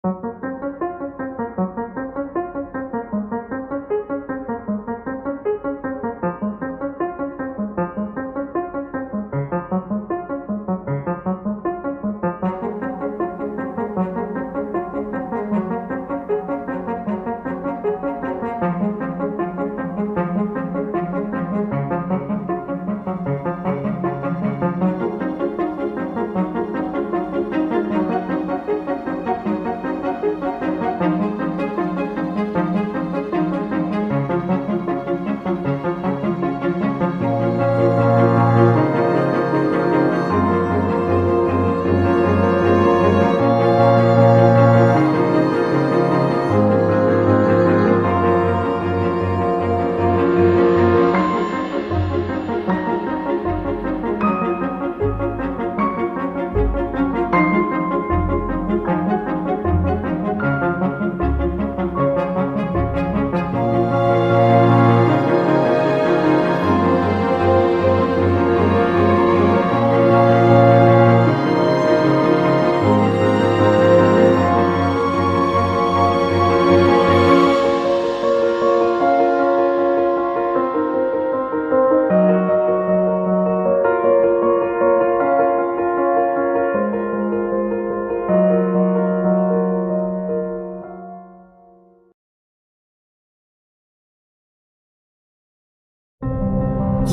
You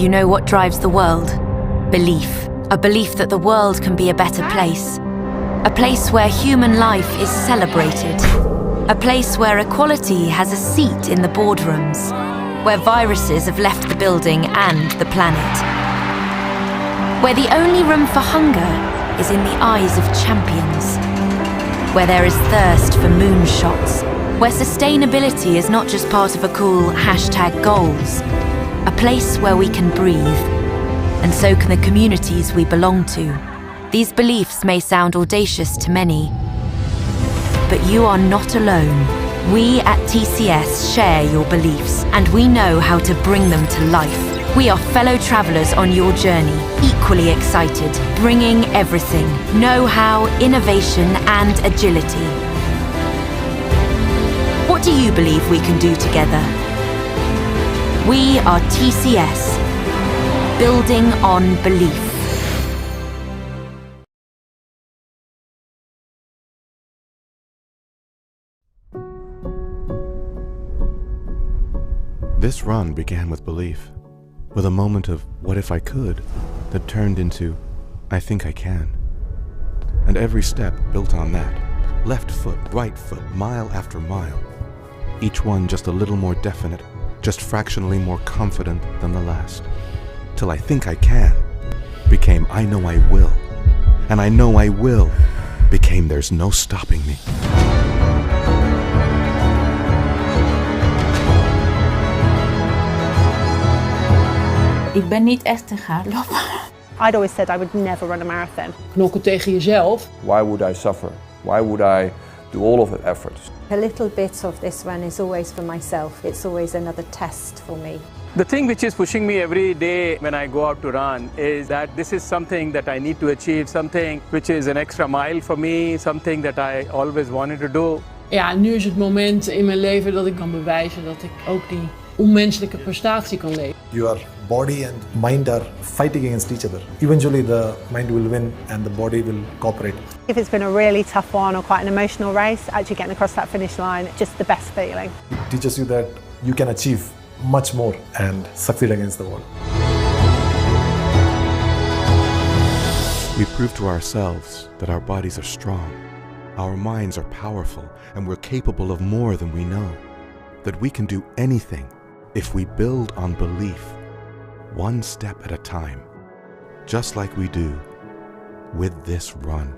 know what drives the world? Belief. A belief that the world can be a better place. A place where human life is celebrated. A place where equality has a seat in the boardrooms. Where viruses have left the building and the planet. Where the only room for hunger is in the eyes of champions. Where there is thirst for moonshots. Where sustainability is not just part of a cool #goals. A place where we can breathe, and so can the communities we belong to. These beliefs may sound audacious to many, but you are not alone. We at TCS share your beliefs, and we know how to bring them to life. We are fellow travellers on your journey, equally excited, bringing everything: know-how, innovation, and agility. What do you believe we can do together? We are TCS, building on belief. This run began with belief, with a moment of what if I could that turned into I think I can. And every step built on that, left foot, right foot, mile after mile, each one just a little more definite, just fractionally more confident than the last, till I think I can became I know I will, and I know I will became there's no stopping me. Ik ben niet echt een hardloper. I'd always said I would never run a marathon. Knokken tegen jezelf. Why would I suffer? Why would I do all of the efforts? A little bit of this run is always for myself. It's always another test for me. The thing which is pushing me every day when I go out to run is that this is something that I need to achieve, something which is an extra mile for me, something that I always wanted to do. Ja, nu is het moment in mijn leven dat ik kan bewijzen dat ik ook die onmenselijke prestatie kan leveren. Your body and mind are fighting against each other. Eventually the mind will win and the body will cooperate. If it's been a really tough one or quite an emotional race, actually getting across that finish line, just the best feeling. It teaches you that you can achieve much more and succeed against the world. We prove to ourselves that our bodies are strong, our minds are powerful, and we're capable of more than we know. That we can do anything if we build on belief, one step at a time, just like we do with this run.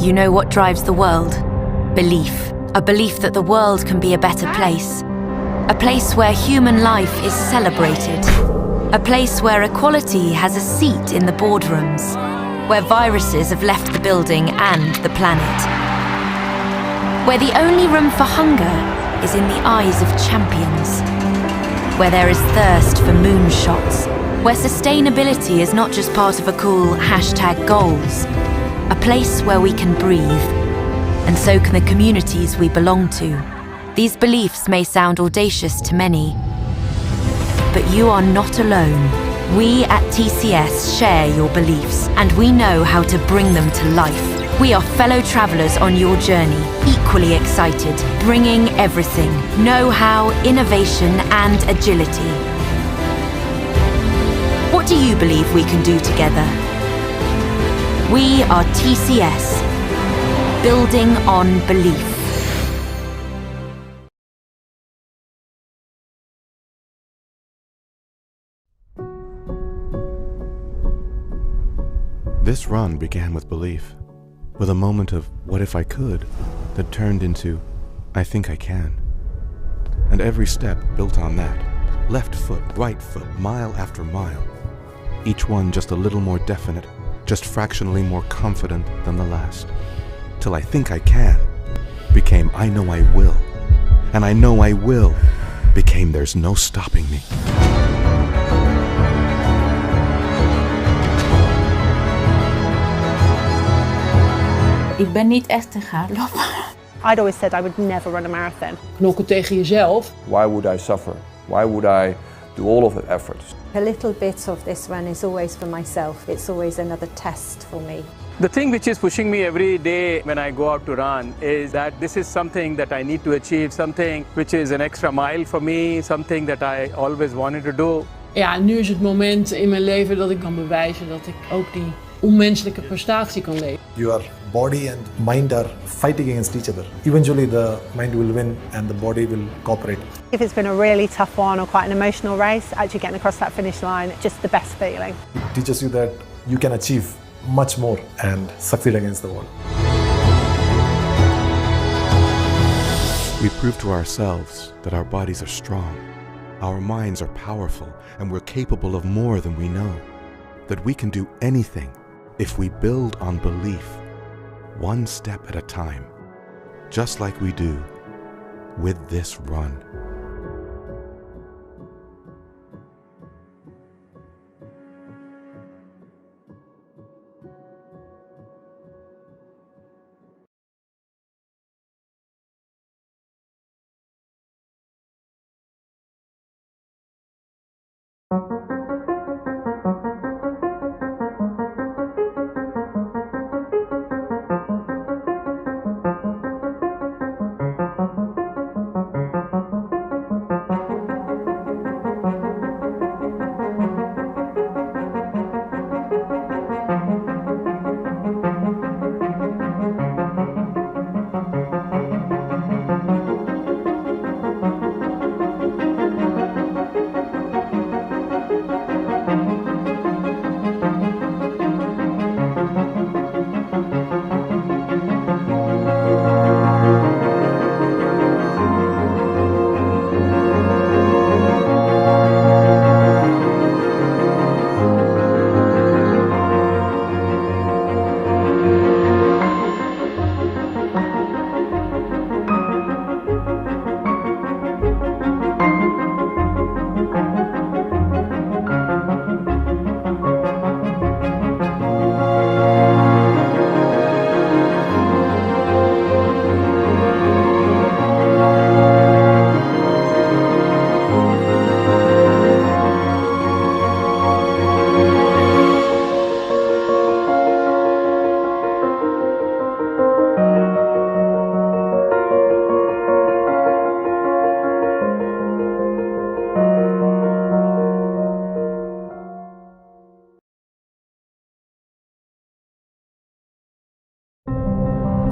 You know what drives the world? Belief. A belief that the world can be a better place. A place where human life is celebrated. A place where equality has a seat in the boardrooms. Where viruses have left the building and the planet. Where the only room for hunger is in the eyes of champions. Where there is thirst for moonshots. Where sustainability is not just part of a cool #goals. A place where we can breathe. And so can the communities we belong to. These beliefs may sound audacious to many, but you are not alone. We at TCS share your beliefs, and we know how to bring them to life. We are fellow travellers on your journey, equally excited, bringing everything: know-how, innovation, and agility. What do you believe we can do together? We are TCS, building on belief. This run began with belief, with a moment of what if I could that turned into I think I can. And every step built on that, left foot, right foot, mile after mile, each one just a little more definite, just fractionally more confident than the last, till I think I can became I know I will, and I know I will became there's no stopping me. Ik ben niet echt een hardloper. I'd always said I would never run a marathon. Knokken tegen jezelf. Why would I suffer? Why would I do all of the efforts? A little bit of this run is always for myself. It's always another test for me. The thing which is pushing me every day when I go out to run is that this is something that I need to achieve, something which is an extra mile for me, something that I always wanted to do. Ja, nu is het moment in mijn leven dat ik kan bewijzen dat ik ook die onmenselijke prestatie kan leveren. Your body and mind are fighting against each other. Eventually the mind will win and the body will cooperate. If it's been a really tough one or quite an emotional race, actually getting across that finish line, just the best feeling. It teaches you that you can achieve much more and succeed against the world. We prove to ourselves that our bodies are strong, our minds are powerful, and we're capable of more than we know. That we can do anything if we build on belief, one step at a time, just like we do with this run.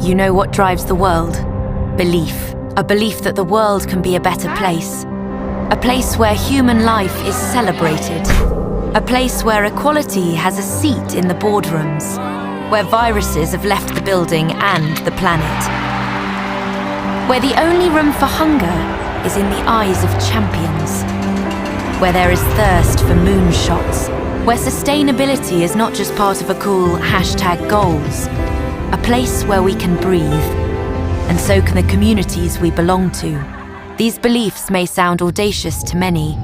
You know what drives the world? Belief. A belief that the world can be a better place. A place where human life is celebrated. A place where equality has a seat in the boardrooms. where viruses have left the building and the planet. Where the only room for hunger is in the eyes of champions. Where there is thirst for moonshots. Where sustainability is not just part of a cool #goals. A place where we can breathe. And so can the communities we belong to. These beliefs may sound audacious to many,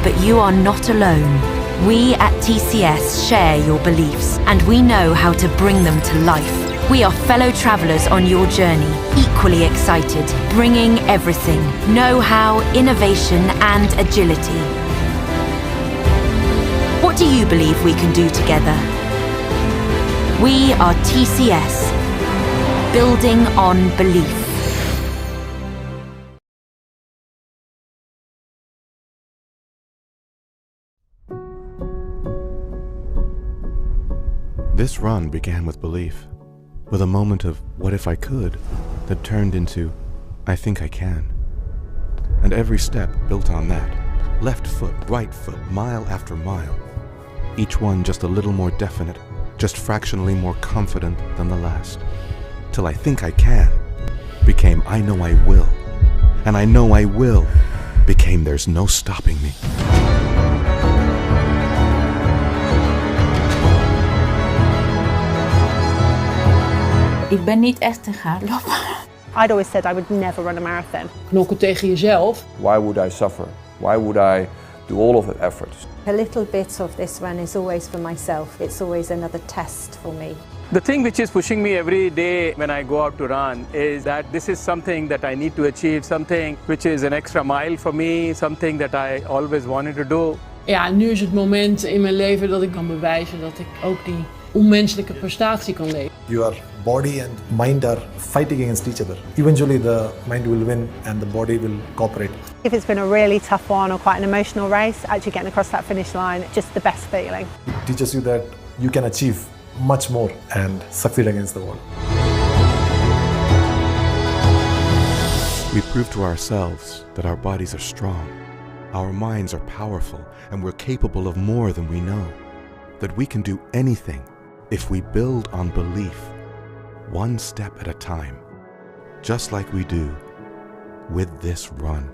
but you are not alone. We at TCS share your beliefs, and we know how to bring them to life. We are fellow travellers on your journey, equally excited, bringing everything, know-how, innovation and agility. What do you believe we can do together? We are TCS, building on belief. This run began with belief, with a moment of what if I could that turned into I think I can. And every step built on that, left foot, right foot, mile after mile, each one just a little more definite, just fractionally more confident than the last, till I think I can became I know I will, and I know I will became there's no stopping me. Ik ben niet echt een hardloper. I'd always said I would never run a marathon. Knokken tegen jezelf. Why would I suffer? Why would I do all of that effort? A little bit of this run is always for myself. It's always another test for me. The thing which is pushing me every day when I go out to run is that this is something that I need to achieve, something which is an extra mile for me, something that I always wanted to do. Ja, nu is het moment in mijn leven dat ik kan bewijzen dat ik ook die onmenselijke prestatie kan leveren. Your body and mind are fighting against each other. Eventually the mind will win and the body will cooperate. If it's been a really tough one or quite an emotional race, actually getting across that finish line, just the best feeling. It teaches you that you can achieve much more and succeed against the world. We prove to ourselves that our bodies are strong, our minds are powerful, and we're capable of more than we know. That we can do anything if we build on belief, one step at a time, just like we do with this run.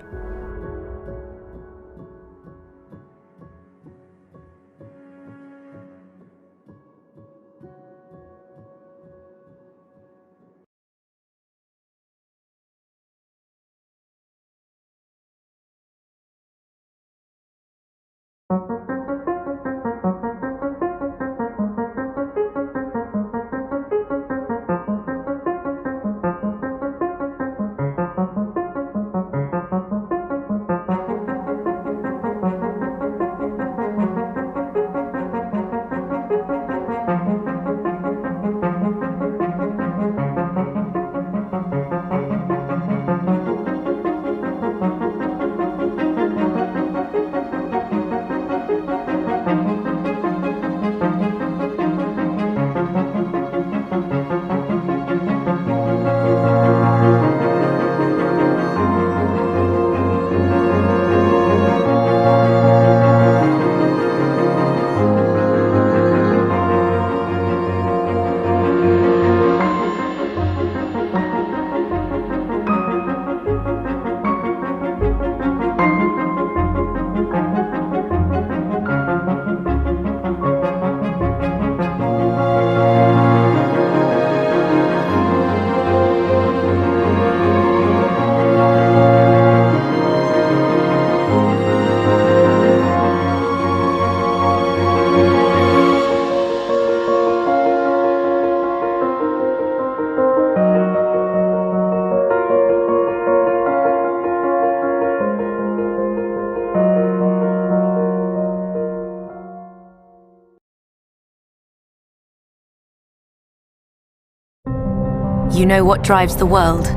You know what drives the world?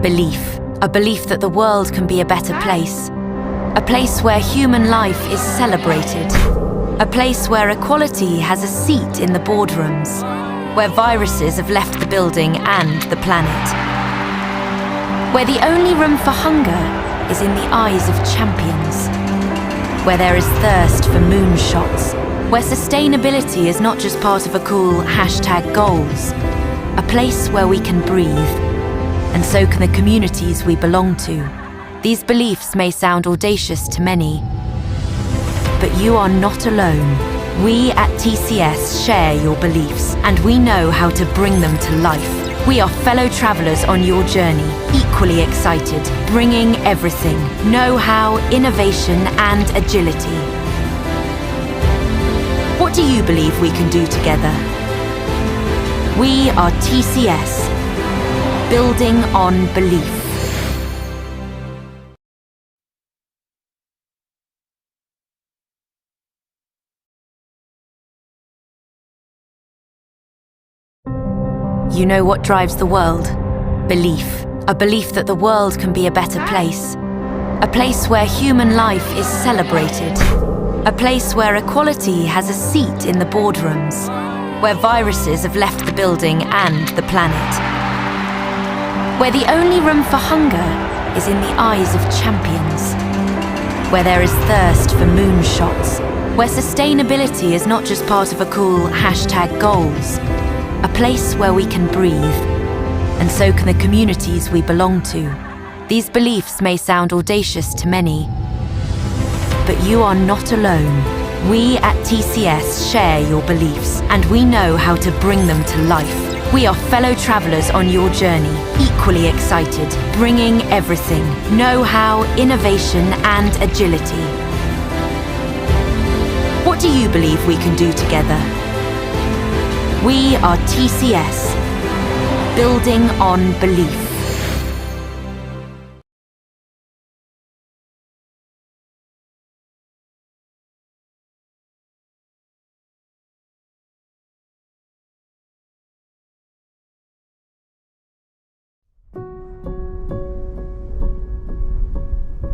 Belief. A belief that the world can be a better place. A place where human life is celebrated. A place where equality has a seat in the boardrooms. Where viruses have left the building and the planet. Where the only room for hunger is in the eyes of champions. Where there is thirst for moonshots. where sustainability is not just part of a cool #goals, a place where we can breathe, and so can the communities we belong to. These beliefs may sound audacious to many, but you are not alone. We at TCS share your beliefs, and we know how to bring them to life. We are fellow travellers on your journey, equally excited, bringing everything: know-how, innovation and agility. What do you believe we can do together? We are TCS, building on belief. You know what drives the world? Belief. A belief that the world can be a better place. A place where human life is celebrated. A place where equality has a seat in the boardrooms. Where viruses have left the building and the planet. Where the only room for hunger is in the eyes of champions. Where there is thirst for moonshots. Where sustainability is not just part of a cool #goals. A place where we can breathe, and so can the communities we belong to. These beliefs may sound audacious to many, but you are not alone. We at TCS share your beliefs, and we know how to bring them to life. We are fellow travellers on your journey, equally excited, bringing everything: know-how, innovation and agility. What do you believe we can do together? We are TCS, building on belief.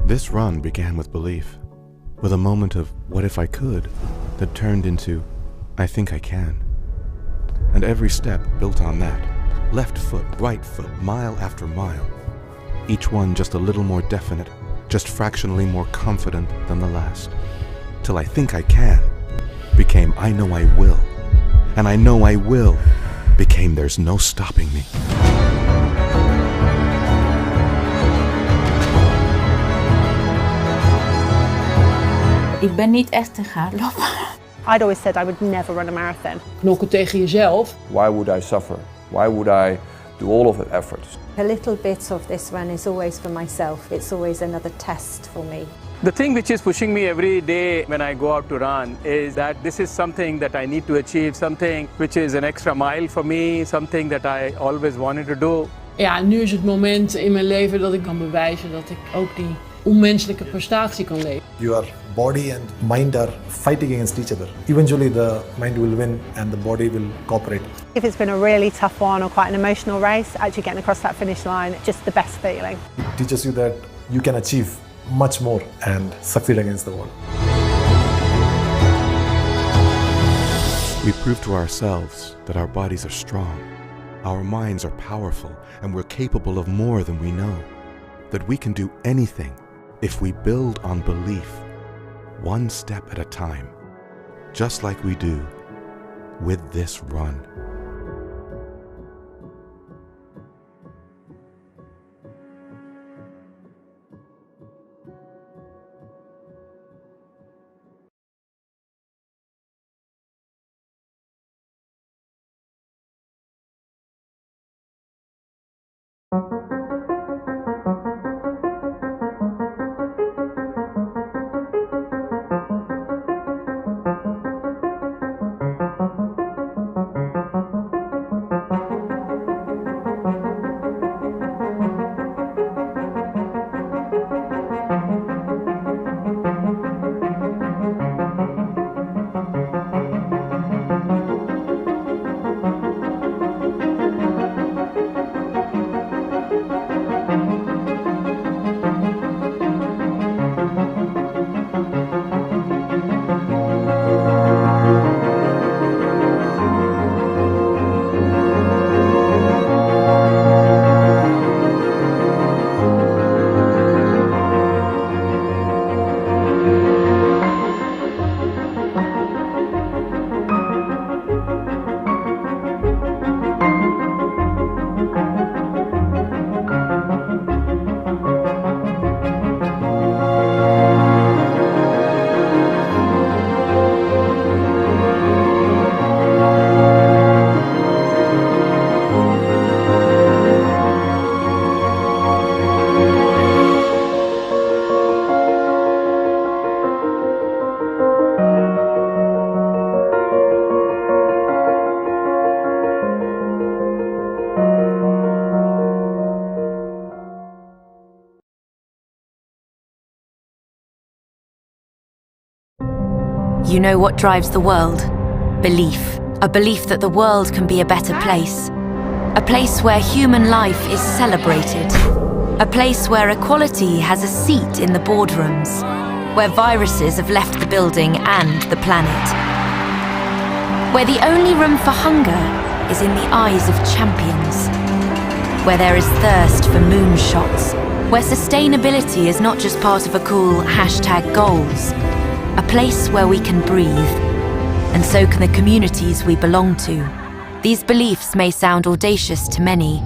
This run began with belief, with a moment of what if I could that turned into I think I can. And every step built on that, left foot, right foot, mile after mile, each one just a little more definite, just fractionally more confident than the last, till I think I can became I know I will, and I know I will became there's no stopping me. Ik ben niet echt een gaarloper. I'd always said I would never run a marathon. Knokken tegen jezelf. Why would I suffer? Why would I do all of the efforts? A little bit of this run is always for myself. It's always another test for me. The thing which is pushing me every day when I go out to run is that this is something that I need to achieve, something which is an extra mile for me, something that I always wanted to do. Ja, nu is het moment in mijn leven dat ik kan bewijzen dat ik ook die onmenselijke prestatie kan leveren. Your body and mind are fighting against each other. Eventually the mind will win and the body will cooperate. If it's been a really tough one or quite an emotional race, actually getting across that finish line, just the best feeling. It teaches you that you can achieve much more and succeed against the world. We prove to ourselves that our bodies are strong, our minds are powerful, and we're capable of more than we know. That we can do anything if we build on belief, one step at a time, just like we do with this run. You know what drives the world? Belief. A belief that the world can be a better place. A place where human life is celebrated. A place where equality has a seat in the boardrooms. Where viruses have left the building and the planet. Where the only room for hunger is in the eyes of champions. Where there is thirst for moonshots. Where sustainability is not just part of a cool #goals. A place where we can breathe. And so can the communities we belong to. These beliefs may sound audacious to many,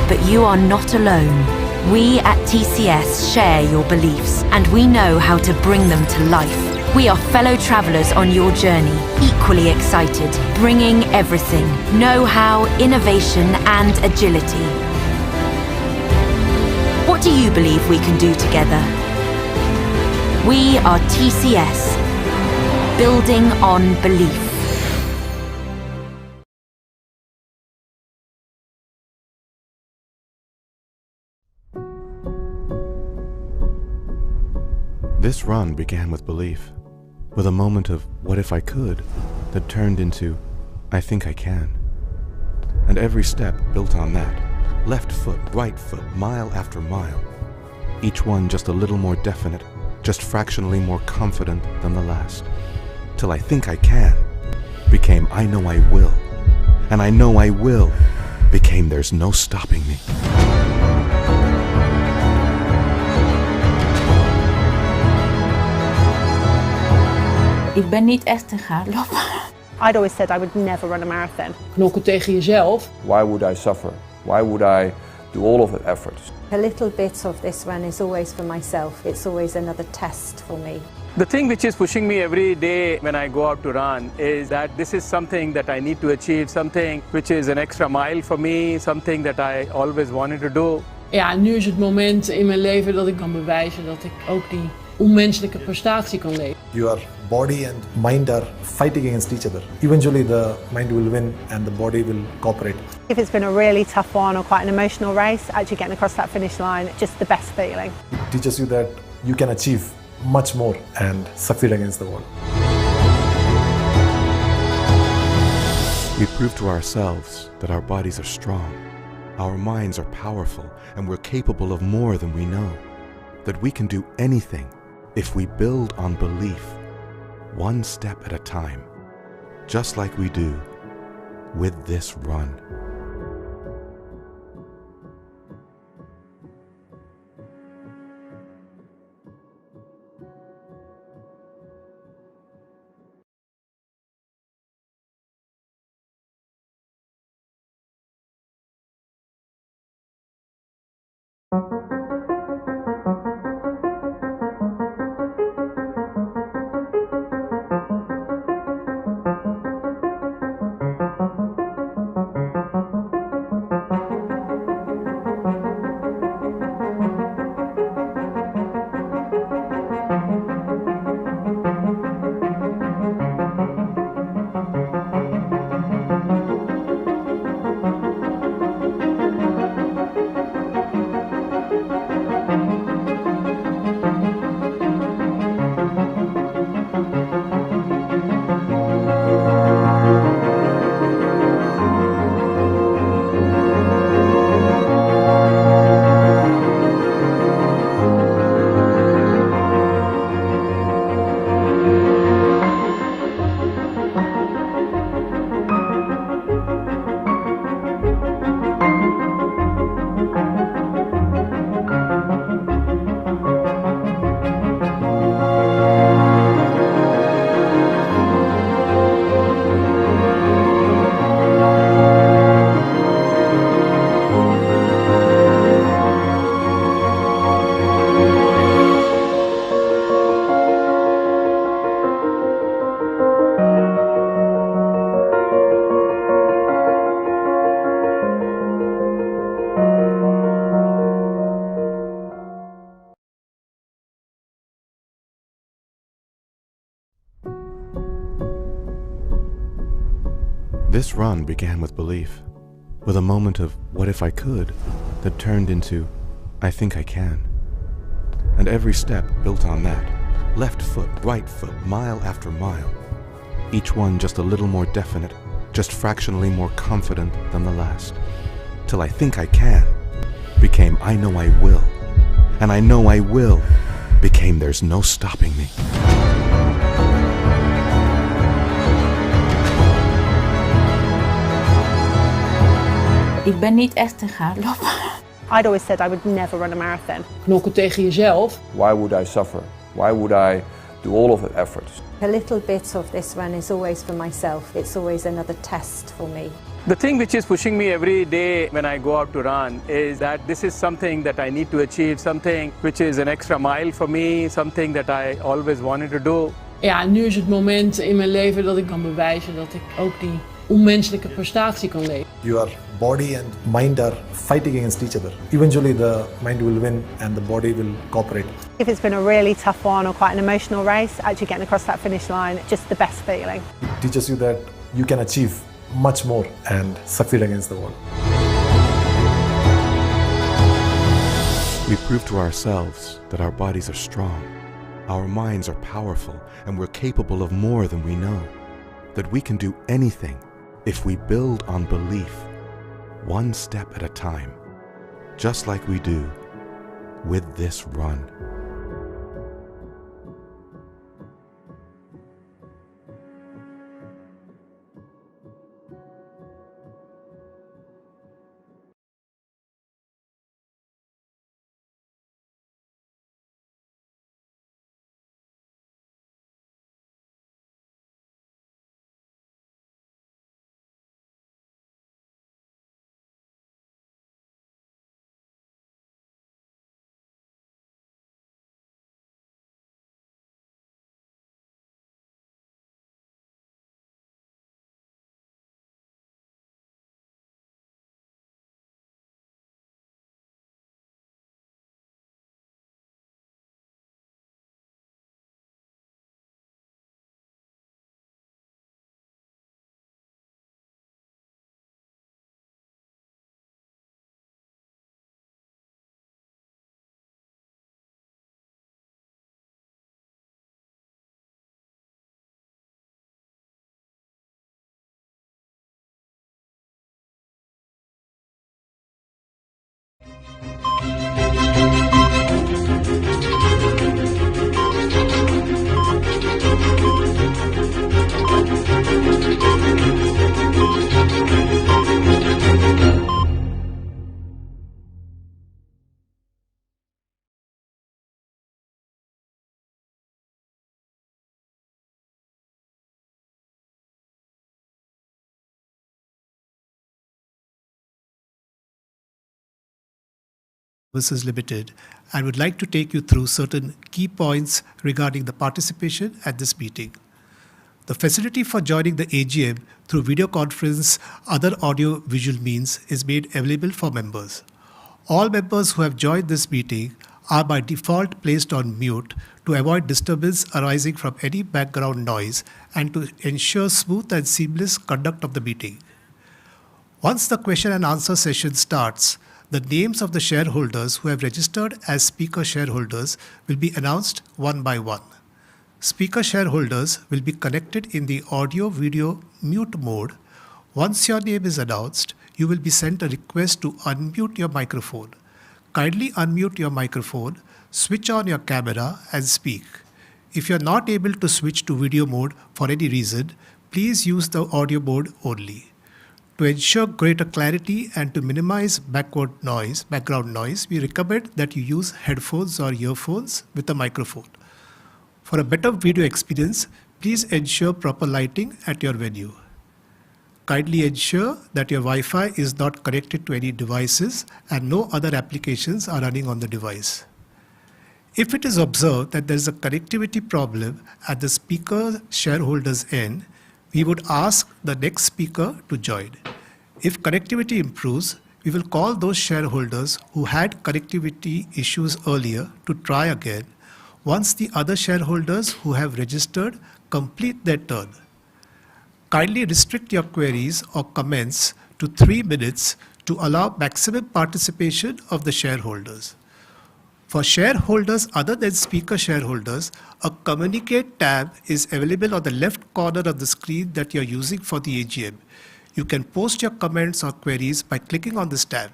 but you are not alone. We at TCS share your beliefs, and we know how to bring them to life. We are fellow travellers on your journey, equally excited, bringing everything, know-how, innovation and agility. What do you believe we can do together? We are TCS, building on belief. This run began with belief, with a moment of what if I could that turned into I think I can. And every step built on that, left foot, right foot, mile after mile, each one just a little more definite, just fractionally more confident than the last, till I think I can became I know I will, and I know I will became there's no stopping me. Ik ben niet echt een gaarloper. I'd always said I would never run a marathon. Knokken tegen jezelf. Why would I suffer? Why would I do all of that effort? A little bit of this run is always for myself. It's always another test for me. The thing which is pushing me every day when I go out to run is that this is something that I need to achieve, something which is an extra mile for me, something that I always wanted to do. Ja, nu is het moment in mijn leven dat ik kan bewijzen dat ik ook die onmenselijke prestatie kan leveren. Your body and mind are fighting against each other. Eventually the mind will win and the body will cooperate. If it's been a really tough one or quite an emotional race, actually getting across that finish line, just the best feeling. It teaches you that you can achieve much more and succeed against the world. We prove to ourselves that our bodies are strong, our minds are powerful, and we're capable of more than we know. That we can do anything if we build on belief, one step at a time, just like we do with this run. This run began with belief, with a moment of what if I could that turned into I think I can. And every step built on that, left foot, right foot, mile after mile. Each one just a little more definite, just fractionally more confident than the last. Till I think I can became I know I will. And I know I will became there's no stopping me. Ik ben niet echt een gaarloper. I'd always said I would never run a marathon. Knokken tegen jezelf. Why would I suffer? Why would I do all of the efforts? A little bit of this run is always for myself. It's always another test for me. The thing which is pushing me every day when I go out to run is that this is something that I need to achieve, something which is an extra mile for me, something that I always wanted to do. Ja, nu is het moment in mijn leven dat ik kan bewijzen dat ik ook die onmenselijke prestatie kan leveren. Your body and mind are fighting against each other. Eventually the mind will win and the body will cooperate. If it's been a really tough one or quite an emotional race, actually getting across that finish line, just the best feeling. It teaches you that you can achieve much more and succeed against the world. We prove to ourselves that our bodies are strong, our minds are powerful, and we're capable of more than we know. That we can do anything if we build on belief, one step at a time, just like we do with this run. Services Limited and would like to take you through certain key points regarding the participation at this meeting. The facility for joining the AGM through video conference, other audio-visual means is made available for members. All members who have joined this meeting are by default placed on mute to avoid disturbance arising from any background noise and to ensure smooth and seamless conduct of the meeting. Once the question and answer session starts, the names of the shareholders who have registered as speaker shareholders will be announced one by one. Speaker shareholders will be connected in the audio-video mute mode. Once your name is announced, you will be sent a request to unmute your microphone. Kindly unmute your microphone, switch on your camera and speak. If you are not able to switch to video mode for any reason, please use the audio mode only. To ensure greater clarity and to minimize background noise, we recommend that you use headphones or earphones with a microphone. For a better video experience, please ensure proper lighting at your venue. Kindly ensure that your Wi-Fi is not connected to any devices and no other applications are running on the device. If it is observed that there is a connectivity problem at the speaker shareholder's end, we would ask the next speaker to join. If connectivity improves, we will call those shareholders who had connectivity issues earlier to try again once the other shareholders who have registered complete their turn. Kindly restrict your queries or comments to 3 minutes to allow maximum participation of the shareholders. For shareholders other than speaker shareholders, a Communicate tab is available on the left corner of the screen that you're using for the AGM. You can post your comments or queries by clicking on this tab.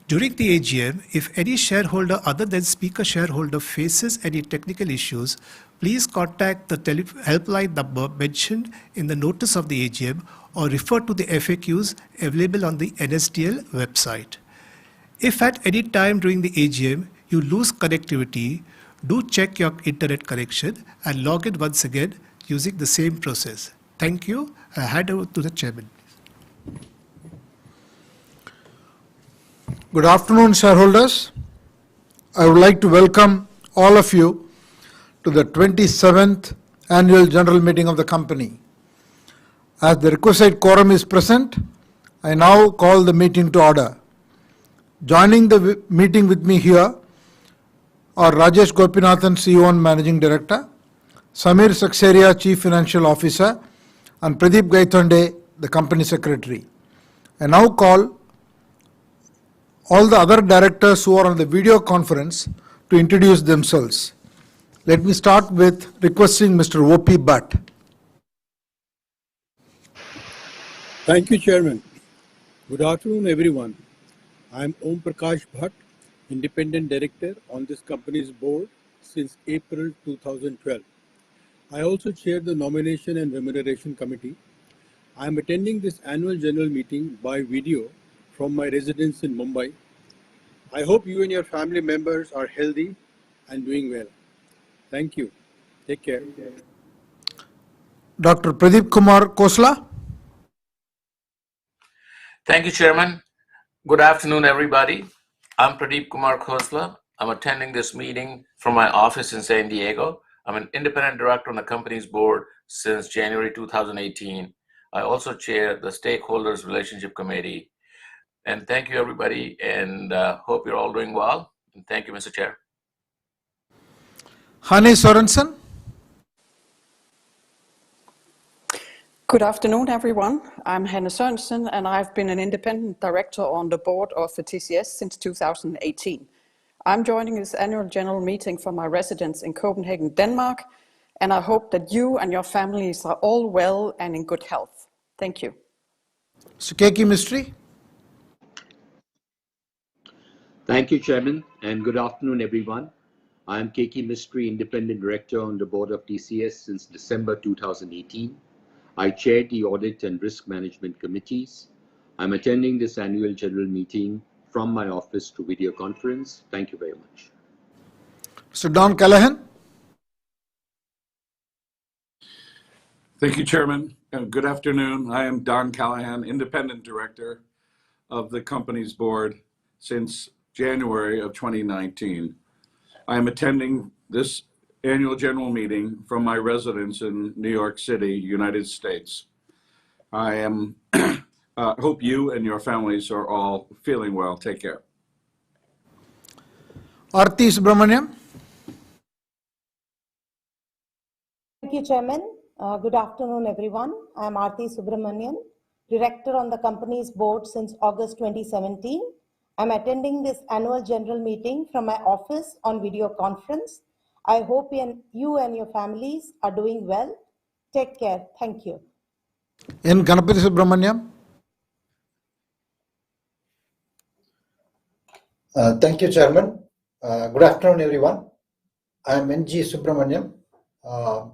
During the AGM, if any shareholder other than speaker shareholder faces any technical issues, please contact the helpline number mentioned in the notice of the AGM or refer to the FAQs available on the NSDL website. If at any time during the AGM you lose connectivity, do check your internet connection and log in once again using the same process. Thank you. I hand over to the chairman. Good afternoon, shareholders. I would like to welcome all of you to the 27th Annual General Meeting of the company. As the requisite quorum is present, I now call the meeting to order. Joining the meeting with me here are Rajesh Gopinathan, CEO and Managing Director, Samir Saksaria, Chief Financial Officer, and Pradeep Gaitonde, the Company Secretary. I now call all the other directors who are on the video conference to introduce themselves. Let me start with requesting Mr. O.P. Bhatt. Thank you, Chairman. Good afternoon, everyone. I am Om Prakash Bhatt, Independent Director on this company's board since April 2012. I also chair the Nomination and Remuneration Committee. I am attending this annual general meeting by video from my residence in Mumbai. I hope you and your family members are healthy and doing well. Thank you. Take care. Dr. Pradeep Kumar Khosla. Thank you, Chairman. Good afternoon, everybody. I'm Pradeep Kumar Khosla. I'm attending this meeting from my office in San Diego. I'm an independent director on the company's board since January 2018. I also chair the Stakeholders Relationship Committee. And thank you, everybody, and hope you're all doing well. And thank you, Mr. Chair. Hani Sorensen. Good afternoon, everyone. I'm Hanne Sørensen, and I've been an independent director on the board of the TCS since 2018. I'm joining this annual general meeting from my residence in Copenhagen, Denmark, and I hope that you and your families are all well and in good health. Thank you. Mr. Keki Mistry. Thank you, Chairman, and good afternoon, everyone. I am Keki Mistry, Independent Director on the board of TCS since December 2018. I chair the Audit and Risk Management Committees. I'm attending this annual general meeting from my office to video conference. Thank you very much. Mr. Don Callahan. Thank you, Chairman. Good afternoon. I am Don Callahan, Independent Director of the company's board since January of 2019. I am attending this annual general meeting from my residence in New York City, United States. I am hope you and your families are all feeling well. Take care. Arti Subramaniam. Thank you, Chairman. Good afternoon, everyone. I am Arti Subramanian, Director on the company's board since August 2017. I'm attending this annual general meeting from my office on video conference. I hope you and your families are doing well. Take care. Thank you. N. Ganapati Subramaniam. Thank you, Chairman. Good afternoon, everyone. I am N.G. Subramaniam,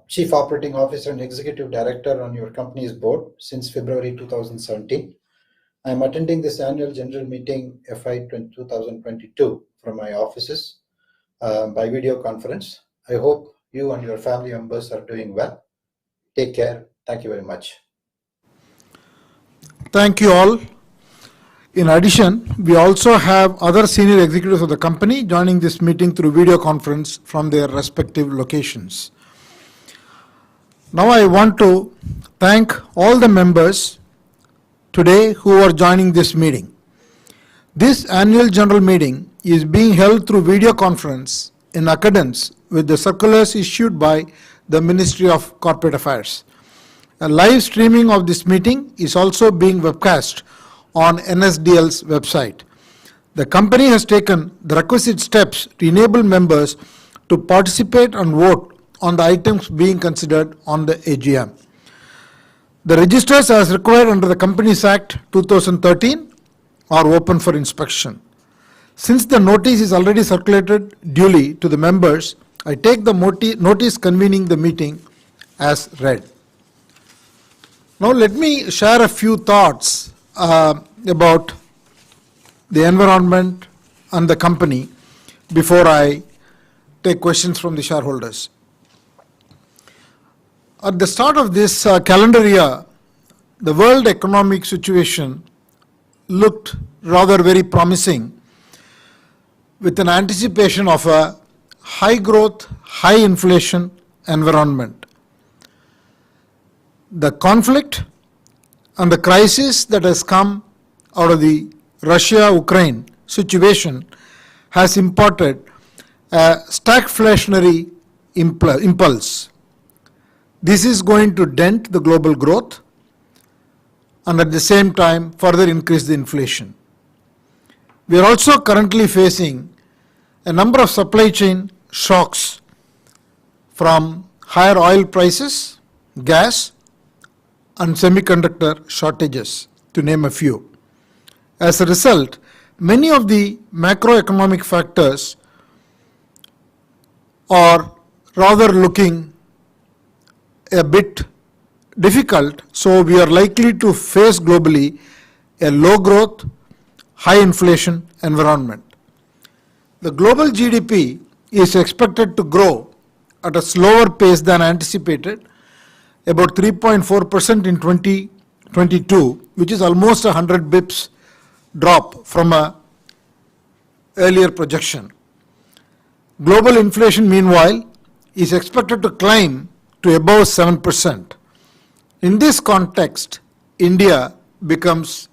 Chief Operating Officer and Executive Director on your company's board since February 2017. I am attending this annual general meeting FY 2022 from my offices by video conference. I hope you and your family members are doing well. Take care. Thank you very much. Thank you all. In addition, we also have other senior executives of the company joining this meeting through video conference from their respective locations. Now I want to thank all the members today who are joining this meeting. This annual general meeting is being held through video conference in accordance with the circulars issued by the Ministry of Corporate Affairs. A live streaming of this meeting is also being webcast on NSDL's website. The company has taken the requisite steps to enable members to participate and vote on the items being considered on the AGM. The registers as required under the Companies Act 2013 are open for inspection. Since the notice is already circulated duly to the members, I take the notice convening the meeting as read. Now let me share a few thoughts about the environment and the company before I take questions from the shareholders. At the start of this calendar year, the world economic situation looked rather very promising, with an anticipation of a high growth, high inflation environment. The conflict and the crisis that has come out of the Russia-Ukraine situation has imparted a stagflationary impulse. This is going to dent the global growth and at the same time further increase the inflation. We are also currently facing a number of supply chain shocks from higher oil prices, gas, and semiconductor shortages, to name a few. As a result, many of the macroeconomic factors are rather looking a bit difficult, so we are likely to face globally a low growth, high inflation environment. The global GDP is expected to grow at a slower pace than anticipated, about 3.4% in 2022, which is almost 100 bips drop from a earlier projection. Global inflation, meanwhile, is expected to climb to above 7%. In this context, India becomes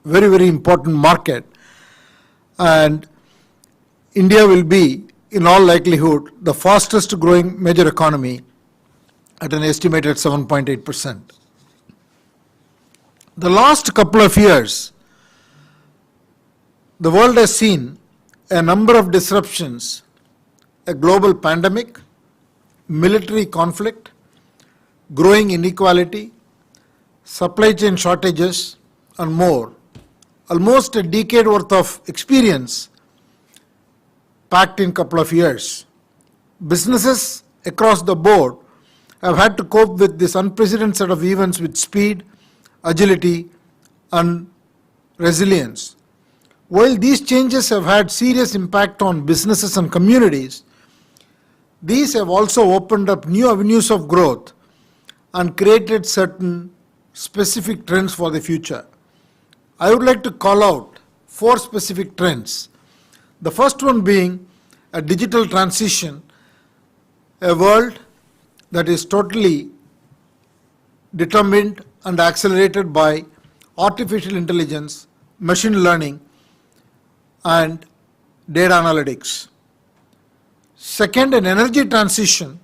very, very important market, and India will be, in all likelihood, the fastest growing major economy at an estimated 7.8%. The last couple of years, the world has seen a number of disruptions: a global pandemic, military conflict, growing inequality, supply chain shortages, and more. Almost a decade worth of experience packed in a couple of years. Businesses across the board have had to cope with this unprecedented set of events with speed, agility, and resilience. While these changes have had serious impact on businesses and communities, these have also opened up new avenues of growth and created certain specific trends for the future. I would like to call out 4 specific trends. The first one being a digital transition, a world that is totally determined and accelerated by artificial intelligence, machine learning, and data analytics. Second, an energy transition,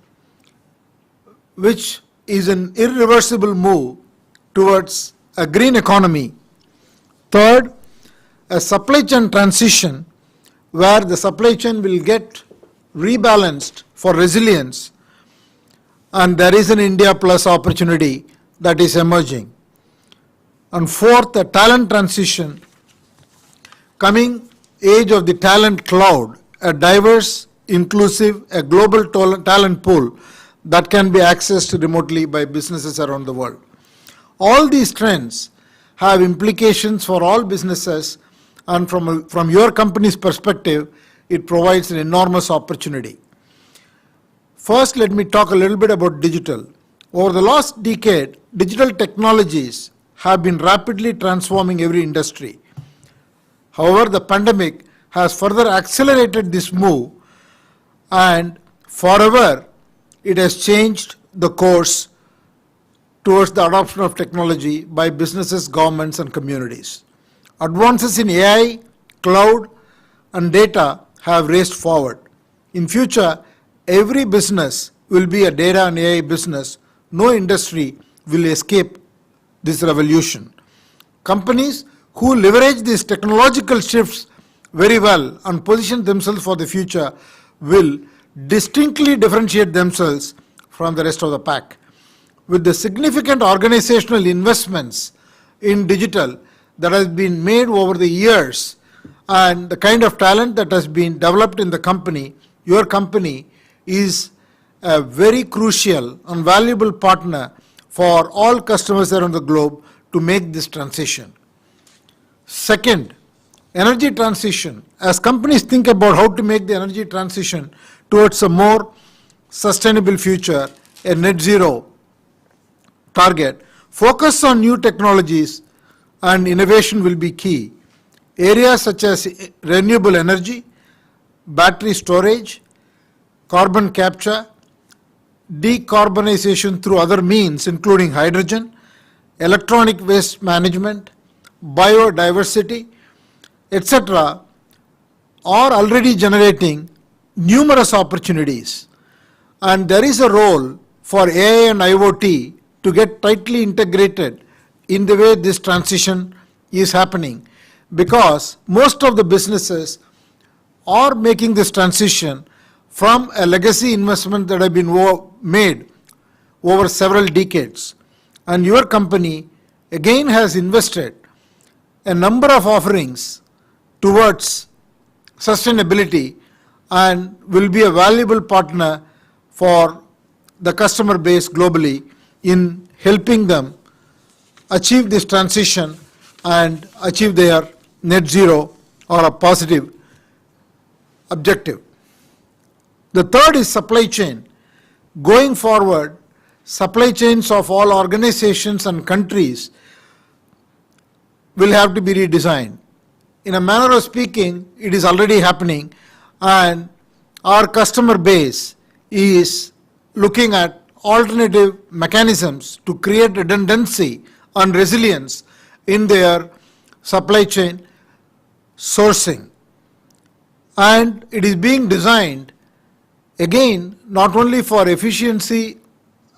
which is an irreversible move towards a green economy. Third, a supply chain transition, where the supply chain will get rebalanced for resilience, and there is an India Plus opportunity that is emerging. And fourth, a talent transition, coming age of the talent cloud, a diverse, inclusive, a global talent pool that can be accessed remotely by businesses around the world. All these trends have implications for all businesses, and from your company's perspective, it provides an enormous opportunity. First, let me talk a little bit about digital. Over the last decade, digital technologies have been rapidly transforming every industry. However, the pandemic has further accelerated this move, and forever it has changed the course towards the adoption of technology by businesses, governments, and communities. Advances in AI, cloud, and data have raced forward. In future, every business will be a data and AI business. No industry will escape this revolution. Companies who leverage these technological shifts very well and position themselves for the future will distinctly differentiate themselves from the rest of the pack. With the significant organizational investments in digital that has been made over the years and the kind of talent that has been developed in the company, your company is a very crucial and valuable partner for all customers around the globe to make this transition. Second, energy transition. As companies think about how to make the energy transition towards a more sustainable future, a net zero target, focus on new technologies and innovation will be key. Areas such as renewable energy, battery storage, carbon capture, decarbonization through other means including hydrogen, electronic waste management, biodiversity, etc. are already generating numerous opportunities. And there is a role for AI and IoT to get tightly integrated in the way this transition is happening, because most of the businesses are making this transition from a legacy investment that have been made over several decades. And your company again has invested a number of offerings towards sustainability and will be a valuable partner for the customer base globally in helping them achieve this transition and achieve their net zero or a positive objective. The third is supply chain. Going forward, supply chains of all organizations and countries will have to be redesigned. In a manner of speaking, it is already happening, and our customer base is looking at alternative mechanisms to create redundancy and resilience in their supply chain sourcing. And it is being designed again not only for efficiency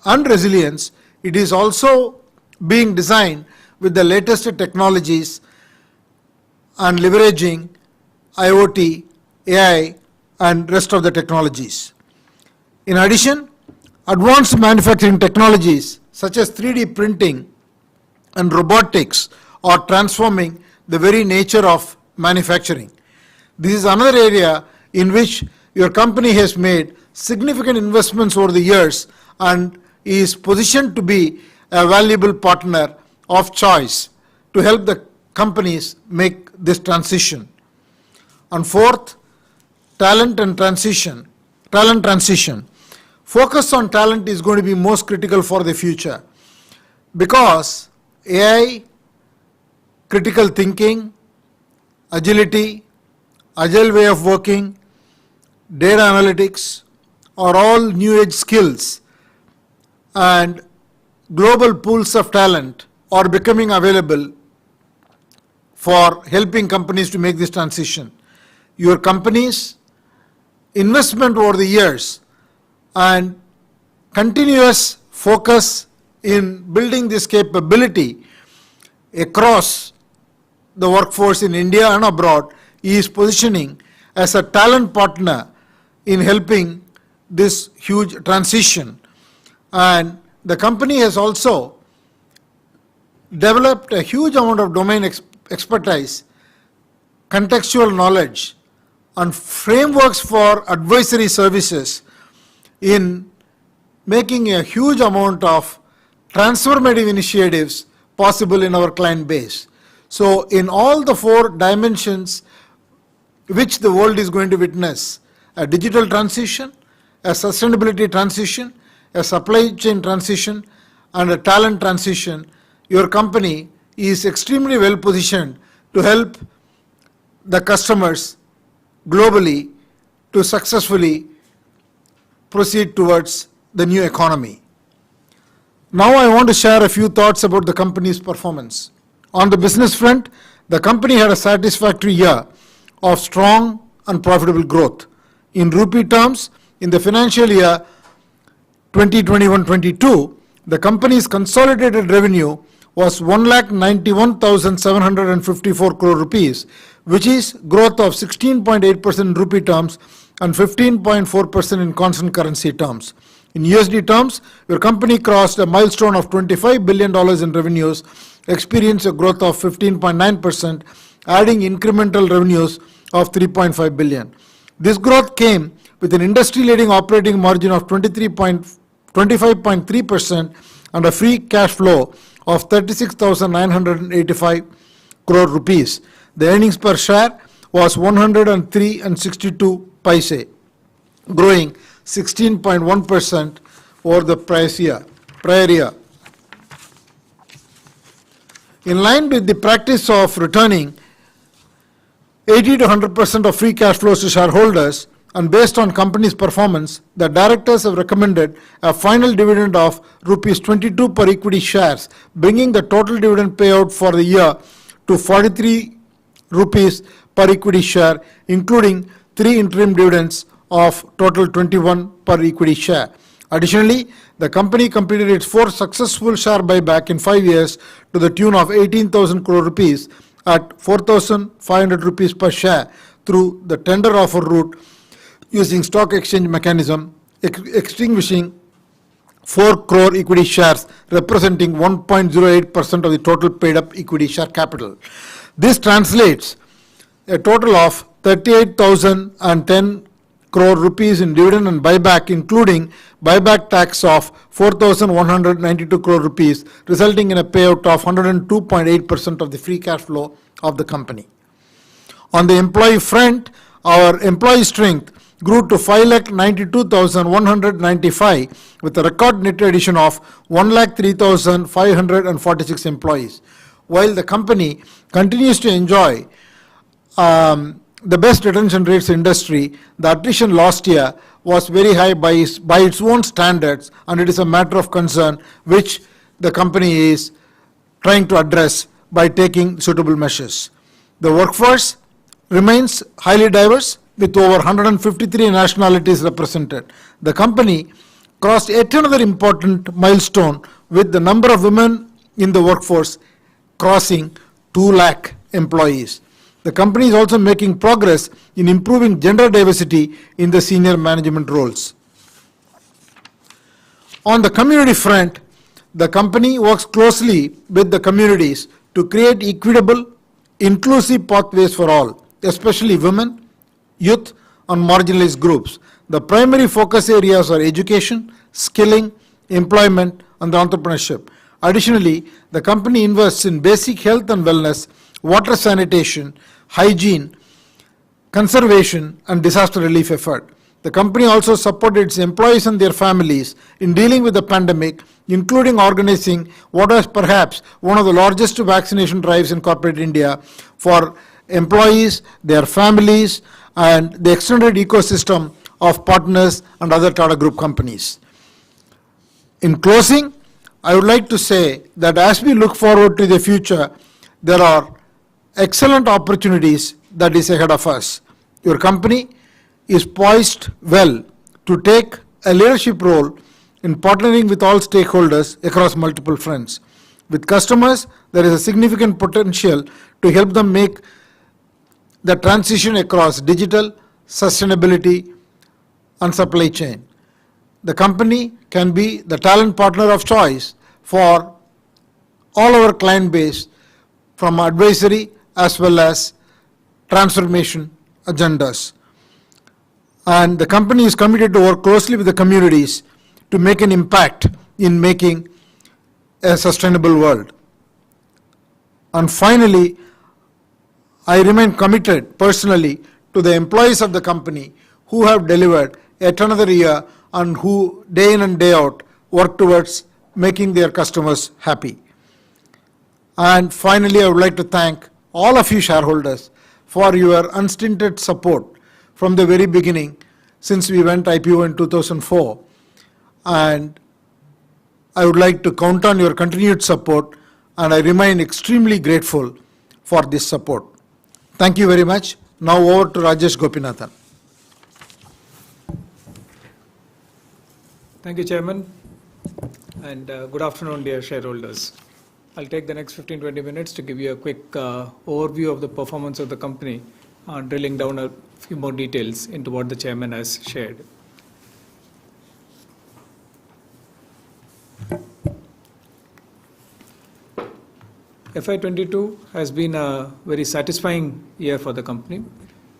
and resilience, it is also being designed with the latest technologies and leveraging IoT, AI and rest of the technologies. In addition, advanced manufacturing technologies such as 3D printing and robotics are transforming the very nature of manufacturing. This is another area in which your company has made significant investments over the years and is positioned to be a valuable partner of choice to help the companies make this transition. And fourth, talent transition. Focus on talent is going to be most critical for the future, because AI, critical thinking, agility, agile way of working, data analytics are all new age skills, and global pools of talent are becoming available for helping companies to make this transition. Your company's investment over the years and continuous focus in building this capability across the workforce in India and abroad is positioning as a talent partner in helping this huge transition. And the company has also developed a huge amount of domain expertise, contextual knowledge, and frameworks for advisory services in making a huge amount of transformative initiatives possible in our client base. So in all the four dimensions which the world is going to witness, a digital transition, a sustainability transition, a supply chain transition, and a talent transition, your company is extremely well positioned to help the customers globally to successfully proceed towards the new economy. Now I want to share a few thoughts about the company's performance. On the business front, the company had a satisfactory year of strong and profitable growth. In rupee terms, in the financial year 2021-22, the company's consolidated revenue was 1,91,754 crore rupees, which is growth of 16.8% in rupee terms and 15.4% in constant currency terms. In USD terms, your company crossed a milestone of $25 billion in revenues, experienced a growth of 15.9%, adding incremental revenues of $3.5 billion. This growth came with an industry-leading operating margin of 25.3% and a free cash flow of 36,985 crore rupees. The earnings per share was 103.62 paise, growing 16.1% over the prior year. In line with the practice of returning 80 to 100% of free cash flows to shareholders, and based on company's performance, the directors have recommended a final dividend of rupees 22 per equity shares, bringing the total dividend payout for the year to 43 rupees per equity share, including 3 interim dividends of total 21 per equity share. Additionally, the company completed its 4th successful share buyback in 5 years to the tune of 18,000 crore rupees at 4,500 rupees per share through the tender offer route using stock exchange mechanism, extinguishing 4 crore equity shares representing 1.08% of the total paid up equity share capital. This translates a total of 38,010 crore rupees in dividend and buyback, including buyback tax of 4,192 crore rupees, resulting in a payout of 102.8% of the free cash flow of the company. On the employee front, our employee strength grew to 5,92,195 with a record net addition of 1,03,546 employees. While the company continues to enjoy the best retention rates in industry, the attrition last year was very high by its own standards, and it is a matter of concern which the company is trying to address by taking suitable measures. The workforce remains highly diverse with over 153 nationalities represented. The company crossed yet another important milestone with the number of women in the workforce crossing 2 lakh employees. The company is also making progress in improving gender diversity in the senior management roles. On the community front, the company works closely with the communities to create equitable, inclusive pathways for all, especially women, youth, and marginalized groups. The primary focus areas are education, skilling, employment, and entrepreneurship. Additionally, the company invests in basic health and wellness, water sanitation, hygiene, conservation, and disaster relief effort. The company also supported its employees and their families in dealing with the pandemic, including organizing what was perhaps one of the largest vaccination drives in corporate India for employees, their families, and the extended ecosystem of partners and other Tata Group companies. In closing, I would like to say that as we look forward to the future, there are excellent opportunities that is ahead of us. Your company is poised well to take a leadership role in partnering with all stakeholders across multiple fronts. With customers, there is a significant potential to help them make the transition across digital, sustainability, and supply chain. The company can be the talent partner of choice for all our client base from advisory as well as transformation agendas. And the company is committed to work closely with the communities to make an impact in making a sustainable world. And finally, I remain committed personally to the employees of the company who have delivered yet another year and who day in and day out work towards making their customers happy. And finally, I would like to thank all of you shareholders for your unstinted support from the very beginning since we went IPO in 2004. And I would like to count on your continued support, and I remain extremely grateful for this support. Thank you very much. Now over to Rajesh Gopinathan. Thank you, Chairman, and good afternoon, dear shareholders. I'll take the next 15-20 minutes to give you a quick overview of the performance of the company, drilling down a few more details into what the chairman has shared. FY22 has been a very satisfying year for the company,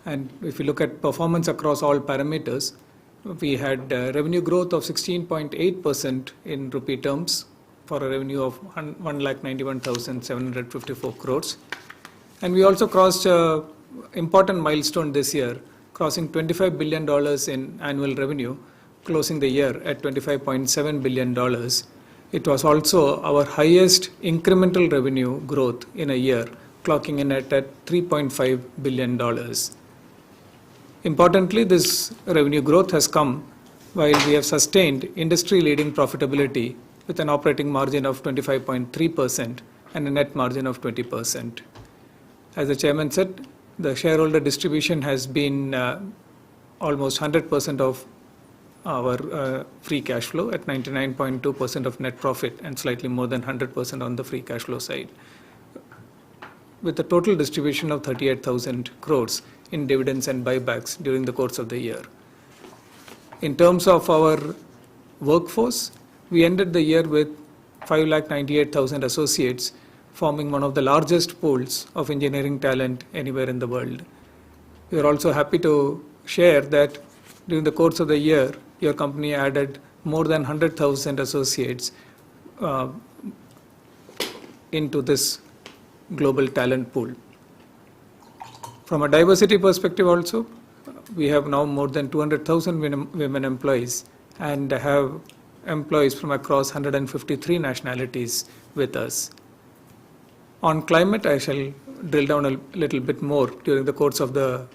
and if you look at performance across all parameters, we had revenue growth of 16.8% in rupee terms for a revenue of 1,91,754 crores. And we also crossed an important milestone this year, crossing $25 billion in annual revenue, closing the year at $25.7 billion. It was also our highest incremental revenue growth in a year, clocking in at $3.5 billion. Importantly, this revenue growth has come while we have sustained industry-leading profitability with an operating margin of 25.3% and a net margin of 20%. As the chairman said, the shareholder distribution has been almost 100% of our free cash flow at 99.2% of net profit and slightly more than 100% on the free cash flow side, with a total distribution of 38,000 crores in dividends and buybacks during the course of the year. In terms of our workforce, we ended the year with 598,000 associates, forming one of the largest pools of engineering talent anywhere in the world. We are also happy to share that during the course of the year, your company added more than 100,000 associates into this global talent pool. From a diversity perspective also, we have now more than 200,000 women employees and have employees from across 153 nationalities with us. On climate, I shall drill down a little bit more during the course of the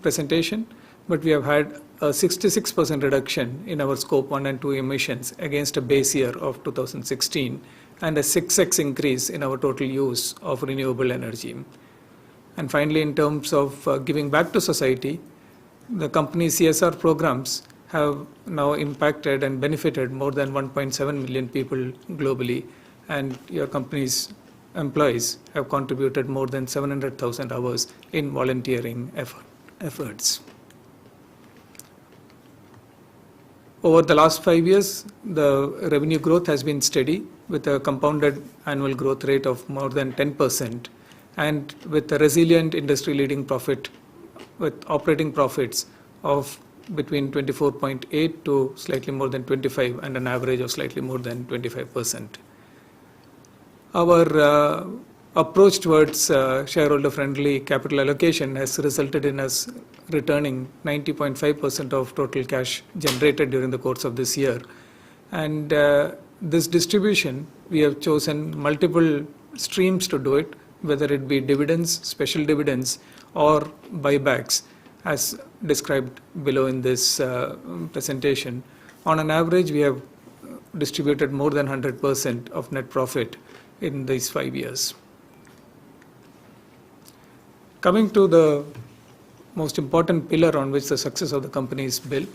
presentation, but we have had a 66% reduction in our scope 1 and 2 emissions against a base year of 2016 and a 6x increase in our total use of renewable energy. And finally, in terms of giving back to society, the company's CSR programs have now impacted and benefited more than 1.7 million people globally, and your company's employees have contributed more than 700,000 hours in volunteering efforts. Over the last 5 years, the revenue growth has been steady with a compounded annual growth rate of more than 10% and with a resilient industry-leading profit with operating profits of between 24.8 to slightly more than 25 and an average of slightly more than 25%. Our approach towards shareholder-friendly capital allocation has resulted in us returning 90.5% of total cash generated during the course of this year. And this distribution, we have chosen multiple streams to do it, whether it be dividends, special dividends, or buybacks, as described below in this presentation. On an average, we have distributed more than 100% of net profit in these 5 years. Coming to the most important pillar on which the success of the company is built,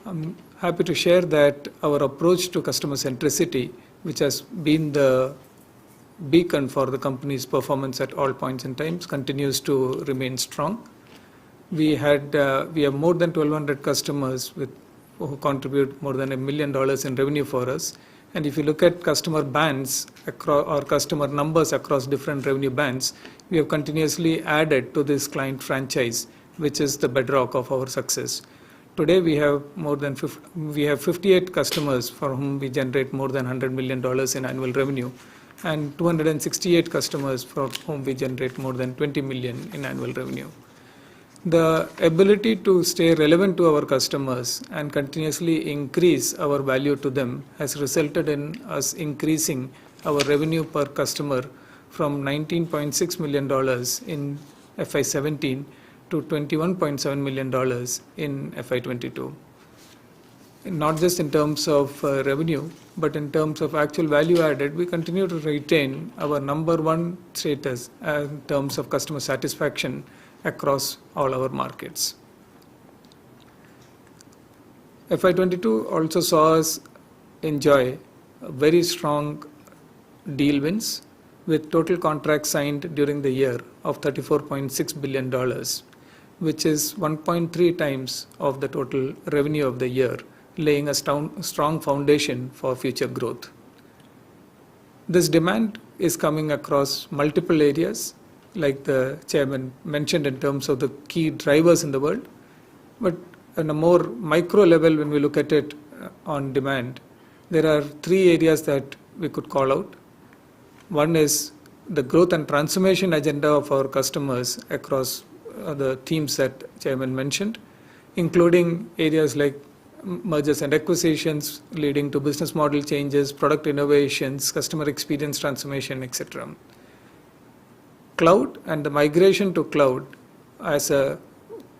I'm happy to share that our approach to customer centricity, which has been the beacon for the company's performance at all points in time, continues to remain strong. We have more than 1,200 customers who contribute more than $1 million in revenue for us. And if you look at customer bands or customer numbers across different revenue bands, we have continuously added to this client franchise, which is the bedrock of our success. Today, we have 58 customers for whom we generate more than $100 million in annual revenue, and 268 customers for whom we generate more than $20 million in annual revenue. The ability to stay relevant to our customers and continuously increase our value to them has resulted in us increasing our revenue per customer from $19.6 million in FY17 to $21.7 million in FY22. Not just in terms of revenue, but in terms of actual value added, we continue to retain our #1 status in terms of customer satisfaction across all our markets. FY22 also saw us enjoy a very strong deal wins, with total contracts signed during the year of $34.6 billion, which is 1.3 times of the total revenue of the year, laying a strong foundation for future growth. This demand is coming across multiple areas, like the chairman mentioned in terms of the key drivers in the world. But on a more micro level, when we look at it on demand, there are three areas that we could call out. One is the growth and transformation agenda of our customers across the themes that chairman mentioned, including areas like mergers and acquisitions leading to business model changes, product innovations, customer experience transformation, etc. Cloud and the migration to cloud as a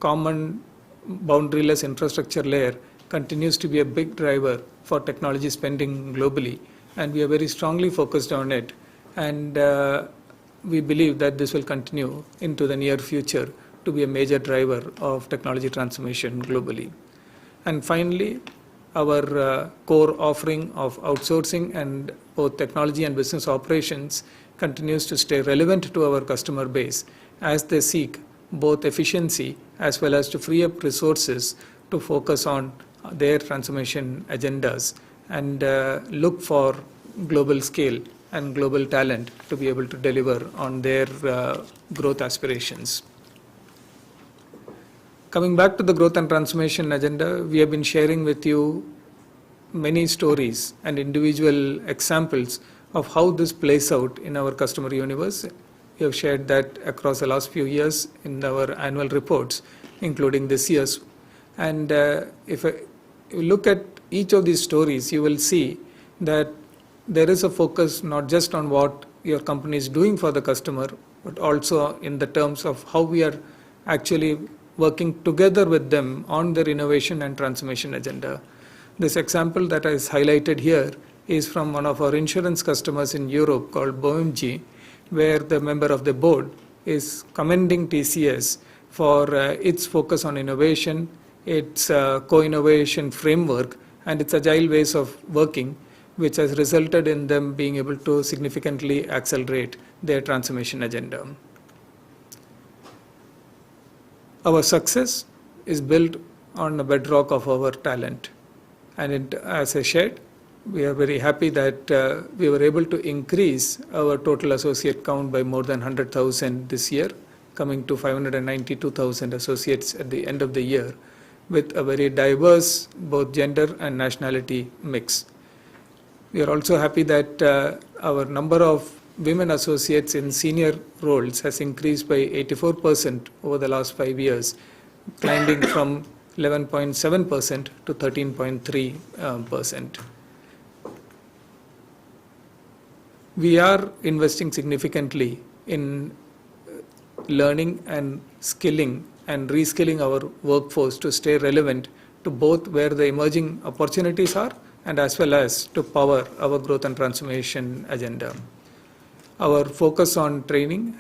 common boundaryless infrastructure layer continues to be a big driver for technology spending globally, and we are very strongly focused on it, and we believe that this will continue into the near future to be a major driver of technology transformation globally. And finally, our core offering of outsourcing and both technology and business operations continues to stay relevant to our customer base as they seek both efficiency as well as to free up resources to focus on their transformation agendas and look for global scale and global talent to be able to deliver on their growth aspirations. Coming back to the growth and transformation agenda, we have been sharing with you many stories and individual examples of how this plays out in our customer universe. We have shared that across the last few years in our annual reports, including this year's. And if you look at each of these stories, you will see that there is a focus not just on what your company is doing for the customer, but also in the terms of how we are actually working together with them on their innovation and transformation agenda. This example that is highlighted here is from one of our insurance customers in Europe called BOMG, where the member of the board is commending TCS for its focus on innovation, its co-innovation framework, and its agile ways of working, which has resulted in them being able to significantly accelerate their transformation agenda. Our success is built on the bedrock of our talent. And as I shared, we are very happy that we were able to increase our total associate count by more than 100,000 this year, coming to 592,000 associates at the end of the year, with a very diverse both gender and nationality mix. We are also happy that our number of women associates in senior roles has increased by 84% over the last 5 years, climbing from 11.7% to 13.3%. We are investing significantly in learning and skilling and reskilling our workforce to stay relevant to both where the emerging opportunities are and as well as to power our growth and transformation agenda. Our focus on training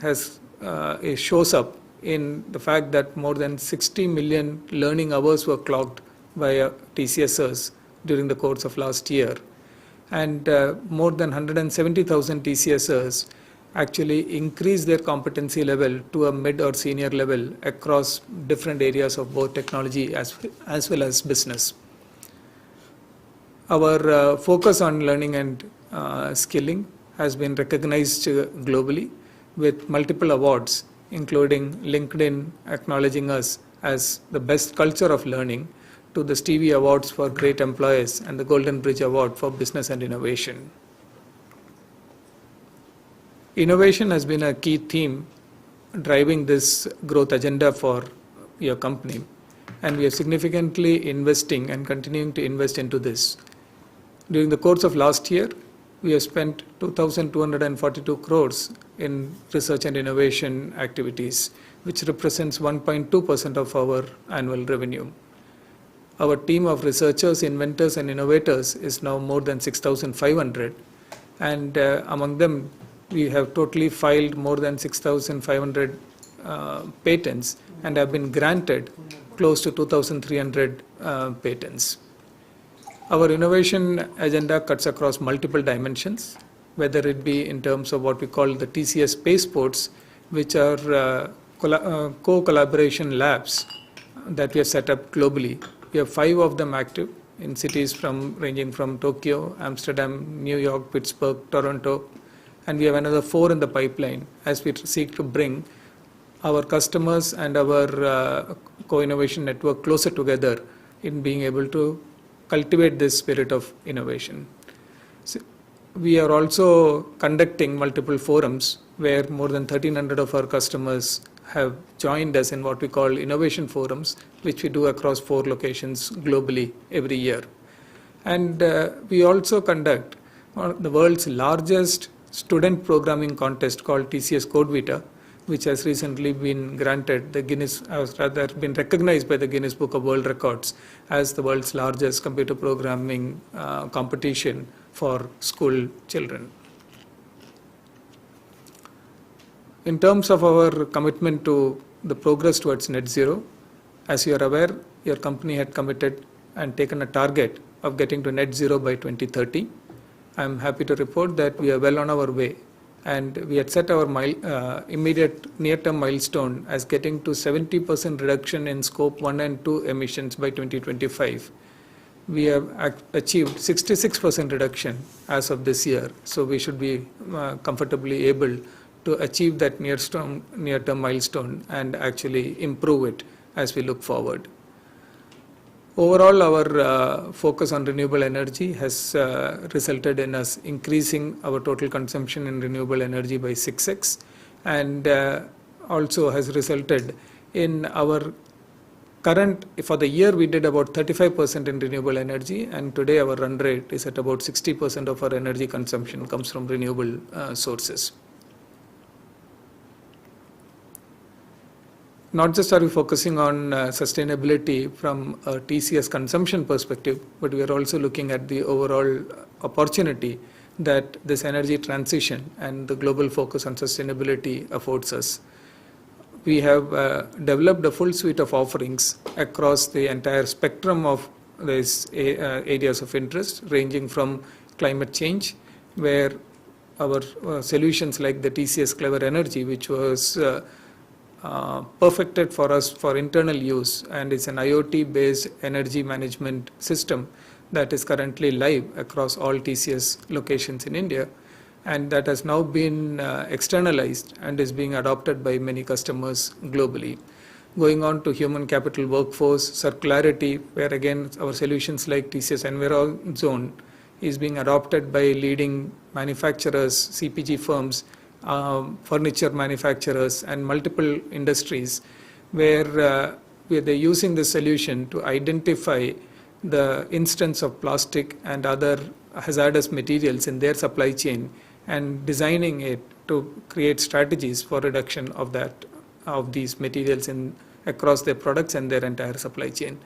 shows up in the fact that more than 60 million learning hours were clocked by TCSers during the course of last year. And more than 170,000 TCSers actually increased their competency level to a mid or senior level across different areas of both technology as well as business. Our focus on learning and skilling has been recognized globally with multiple awards, including LinkedIn acknowledging us as the best culture of learning, to the Stevie Awards for Great Employers and the Golden Bridge Award for Business and Innovation. Innovation has been a key theme driving this growth agenda for your company, and we are significantly investing and continuing to invest into this. During the course of last year, we have spent 2,242 crores in research and innovation activities, which represents 1.2% of our annual revenue. Our team of researchers, inventors, and innovators is now more than 6,500, and among them, we have totally filed more than 6,500 patents and have been granted close to 2,300 patents. Our innovation agenda cuts across multiple dimensions. whether it be in terms of what we call the TCS spaceports, which are co-collaboration labs that we have set up globally. We have 5 of them active in cities ranging from Tokyo, Amsterdam, New York, Pittsburgh, Toronto, and we have another 4 in the pipeline as we seek to bring our customers and our co-innovation network closer together in being able to cultivate this spirit of innovation. So we are also conducting multiple forums where more than 1,300 of our customers have joined us in what we call innovation forums, which we do across 4 locations globally every year. And we also conduct the world's largest student programming contest called TCS CodeVita, which has recently been granted been recognized by the Guinness Book of World Records as the world's largest computer programming competition for school children. In terms of our commitment to the progress towards net zero, as you are aware, your company had committed and taken a target of getting to net zero by 2030. I am happy to report that we are well on our way, and we had set our immediate near-term milestone as getting to 70% reduction in scope 1 and 2 emissions by 2025. We have achieved 66% reduction as of this year, so we should be comfortably able to achieve that near-term milestone and actually improve it as we look forward. Overall, our focus on renewable energy has resulted in us increasing our total consumption in renewable energy by 6x, and also has resulted in our current, for the year we did about 35% in renewable energy, and today our run rate is at about 60% of our energy consumption comes from renewable sources. Not just are we focusing on sustainability from a TCS consumption perspective, but we are also looking at the overall opportunity that this energy transition and the global focus on sustainability affords us. We have developed a full suite of offerings across the entire spectrum of these areas of interest, ranging from climate change, where our solutions like the TCS Clever Energy, which was perfected for us for internal use, and it's an IoT-based energy management system that is currently live across all TCS locations in India, and that has now been externalized and is being adopted by many customers globally. Going on to human capital workforce circularity, where again our solutions like TCS EnviroZone is being adopted by leading manufacturers, CPG firms, furniture manufacturers, and multiple industries, where they're using this solution to identify the instance of plastic and other hazardous materials in their supply chain and designing it to create strategies for reduction of these materials across their products and their entire supply chain.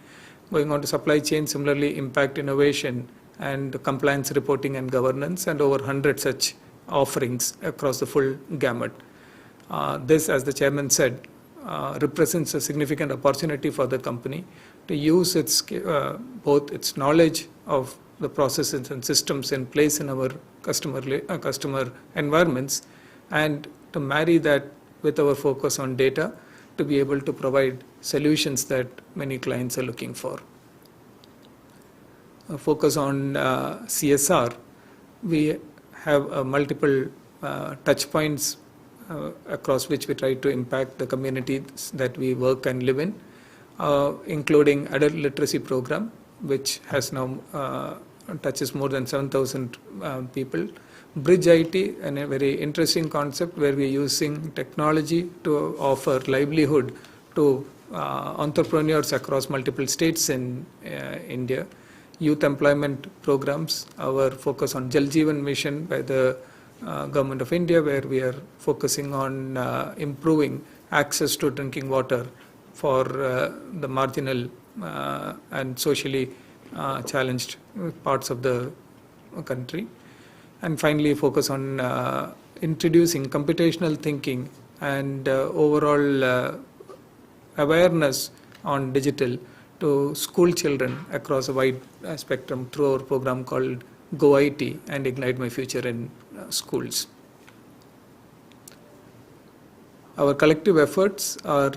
Going on to supply chain, similarly impact innovation and compliance reporting and governance, and over 100 such offerings across the full gamut. This, as the chairman said, represents a significant opportunity for the company to use both its knowledge of the processes and systems in place in our customer environments, and to marry that with our focus on data to be able to provide solutions that many clients are looking for. A focus on CSR. We have multiple touch points across which we try to impact the communities that we work and live in, including adult literacy program, which has now touches more than 7,000 people. Bridge IT, and a very interesting concept where we're using technology to offer livelihood to entrepreneurs across multiple states in India. Youth employment programs, our focus on Jal Jeevan Mission by the Government of India, where we are focusing on improving access to drinking water for the marginal and socially challenged parts of the country. And finally, focus on introducing computational thinking and overall awareness on digital to school children across a wide spectrum through our program called Go IT and Ignite My Future in schools. Our collective efforts are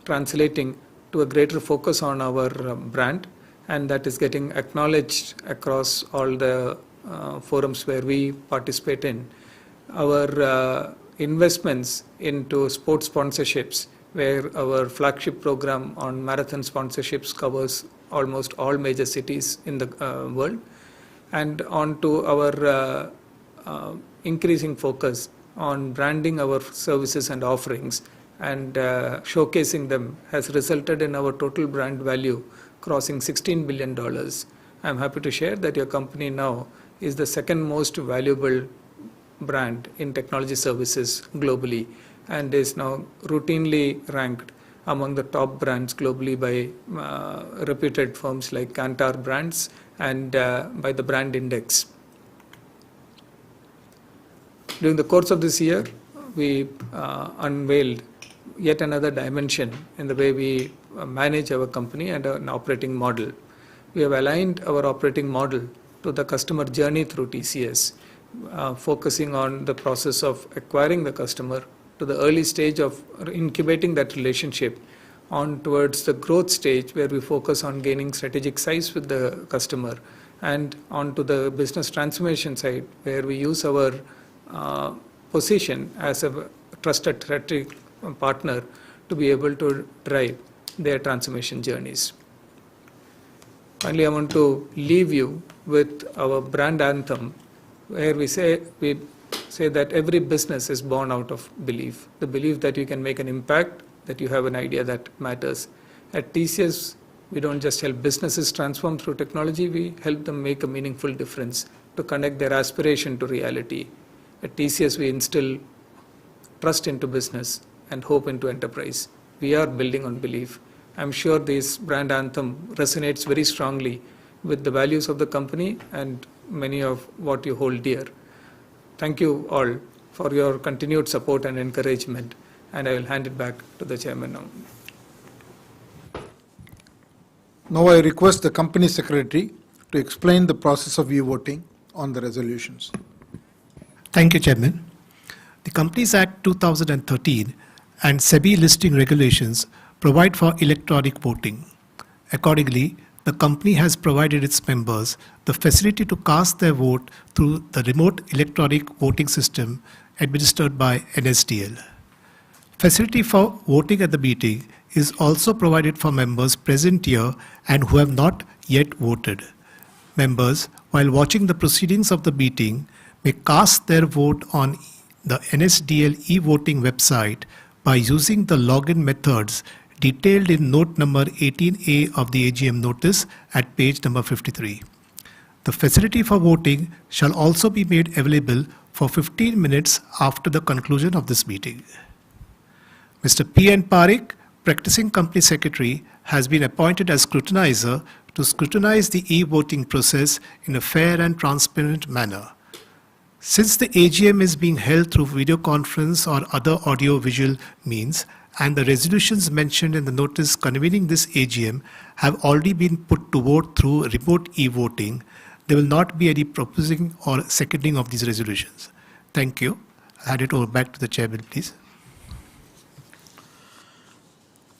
translating to a greater focus on our brand, and that is getting acknowledged across all the forums where we participate in. Our investments into sports sponsorships, where our flagship program on marathon sponsorships covers almost all major cities in the world, and on to our increasing focus on branding our services and offerings and showcasing them has resulted in our total brand value crossing $16 billion. I'm happy to share that your company now is the second most valuable brand in technology services globally and is now routinely ranked among the top brands globally by reputed firms like Kantar Brands and by the Brand Index. During the course of this year, we unveiled yet another dimension in the way we manage our company and an operating model. We have aligned our operating model to the customer journey through TCS, focusing on the process of acquiring the customer to the early stage of incubating that relationship on towards the growth stage where we focus on gaining strategic size with the customer, and on to the business transformation side where we use our position as a trusted strategic partner to be able to drive their transformation journeys. Finally, I want to leave you with our brand anthem, where we say that every business is born out of belief. The belief that you can make an impact, that you have an idea that matters. At TCS, we don't just help businesses transform through technology, we help them make a meaningful difference to connect their aspiration to reality. At TCS, we instill trust into business and hope into enterprise. We are building on belief. I'm sure this brand anthem resonates very strongly with the values of the company and many of what you hold dear. Thank you all for your continued support and encouragement, and I will hand it back to the chairman now. Now I request the company secretary to explain the process of e-voting on the resolutions. Thank you, Chairman. The Companies Act 2013 and SEBI listing regulations provide for electronic voting. Accordingly, the company has provided its members the facility to cast their vote through the remote electronic voting system administered by NSDL. Facility for voting at the meeting is also provided for members present here and who have not yet voted. Members, while watching the proceedings of the meeting, may cast their vote on the NSDL e-voting website by using the login methods detailed in note number 18A of the AGM notice at page number 53. The facility for voting shall also be made available for 15 minutes after the conclusion of this meeting. Mr. P.N. Parikh, Practicing Company Secretary, has been appointed as scrutinizer to scrutinize the e-voting process in a fair and transparent manner. Since the AGM is being held through video conference or other audio-visual means, and the resolutions mentioned in the notice convening this AGM have already been put to vote through remote e-voting, there will not be any proposing or seconding of these resolutions. Thank you. I'll hand it over back to the chairman, please.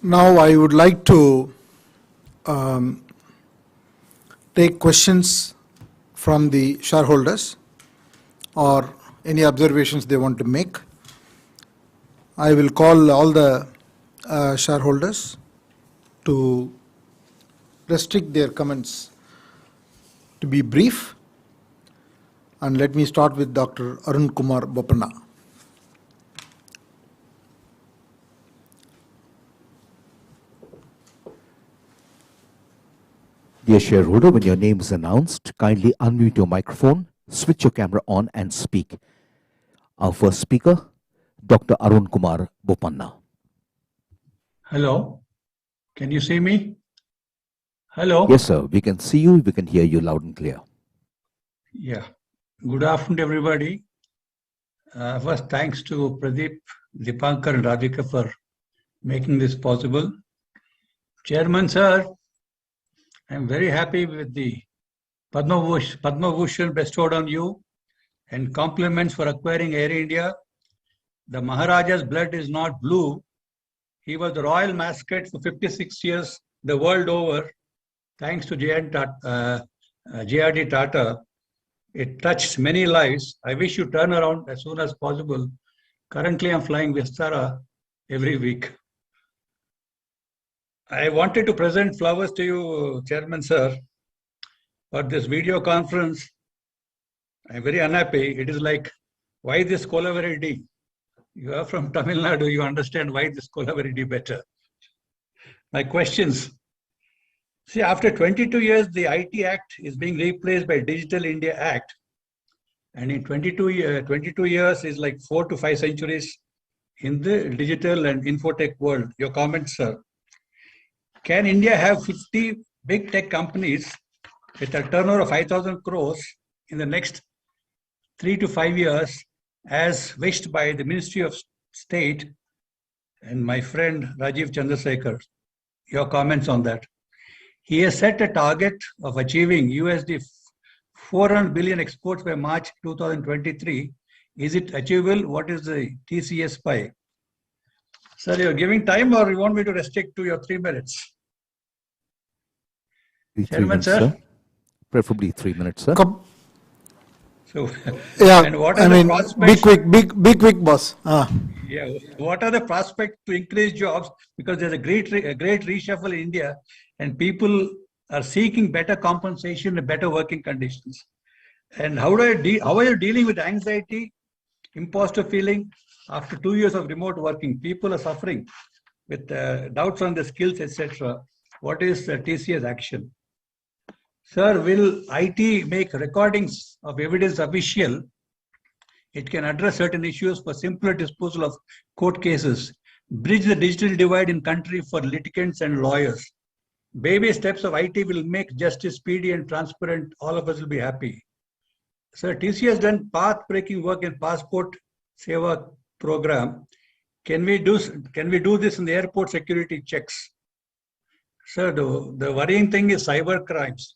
Now I would like to take questions from the shareholders or any observations they want to make. I will call all the shareholders to restrict their comments to be brief. And let me start with Dr. Arun Kumar Bopanna. Dear shareholder, when your name is announced, kindly unmute your microphone, switch your camera on and speak. Our first speaker, Dr. Arun Kumar Bopanna. Hello, can you see me? Hello? Yes, sir, we can see you, we can hear you loud and clear. Yeah, good afternoon, everybody. First, thanks to Pradeep, Dipankar and Radhika for making this possible. Chairman, sir, I'm very happy with the Padma Bhushan bestowed on you and compliments for acquiring Air India. The Maharaja's blood is not blue. He was the royal mascot for 56 years the world over, thanks to J.R.D. Tata. It touched many lives. I wish you turn around as soon as possible. Currently, I'm flying Vistara every week. I wanted to present flowers to you, Chairman Sir, for this video conference. I'm very unhappy. It is like, why this Kolavaredi? You are from Tamil Nadu, you understand why this Kolavaredi better. My questions. See, after 22 years, the IT Act is being replaced by Digital India Act. And in 22 years is like 4 to 5 centuries in the digital and infotech world. Your comments, sir. Can India have 50 big tech companies with a turnover of 5,000 crores in the next 3 to 5 years, as wished by the Ministry of State and my friend Rajiv Chandrasekhar? Your comments on that. He has set a target of achieving USD 400 billion exports by March 2023. Is it achievable? What is the TCS pie? Sir, you're giving time or you want me to restrict to your 3 minutes? 3 minutes, sir. Preferably 3 minutes, sir. So, yeah, and what are I the mean, prospects? be quick, boss. Yeah, what are the prospects to increase jobs? Because there's a great reshuffle in India, and people are seeking better compensation and better working conditions. And how are you dealing with anxiety, imposter feeling after 2 years of remote working? People are suffering with doubts on the skills, etc. What is TCS action? Sir, will IT make recordings of evidence official? It can address certain issues for simpler disposal of court cases, bridge the digital divide in country for litigants and lawyers. Baby steps of IT will make justice speedy and transparent. All of us will be happy. Sir, TCS has done path-breaking work in Passport Seva program. Can we do this in the airport security checks? Sir, the worrying thing is cyber crimes.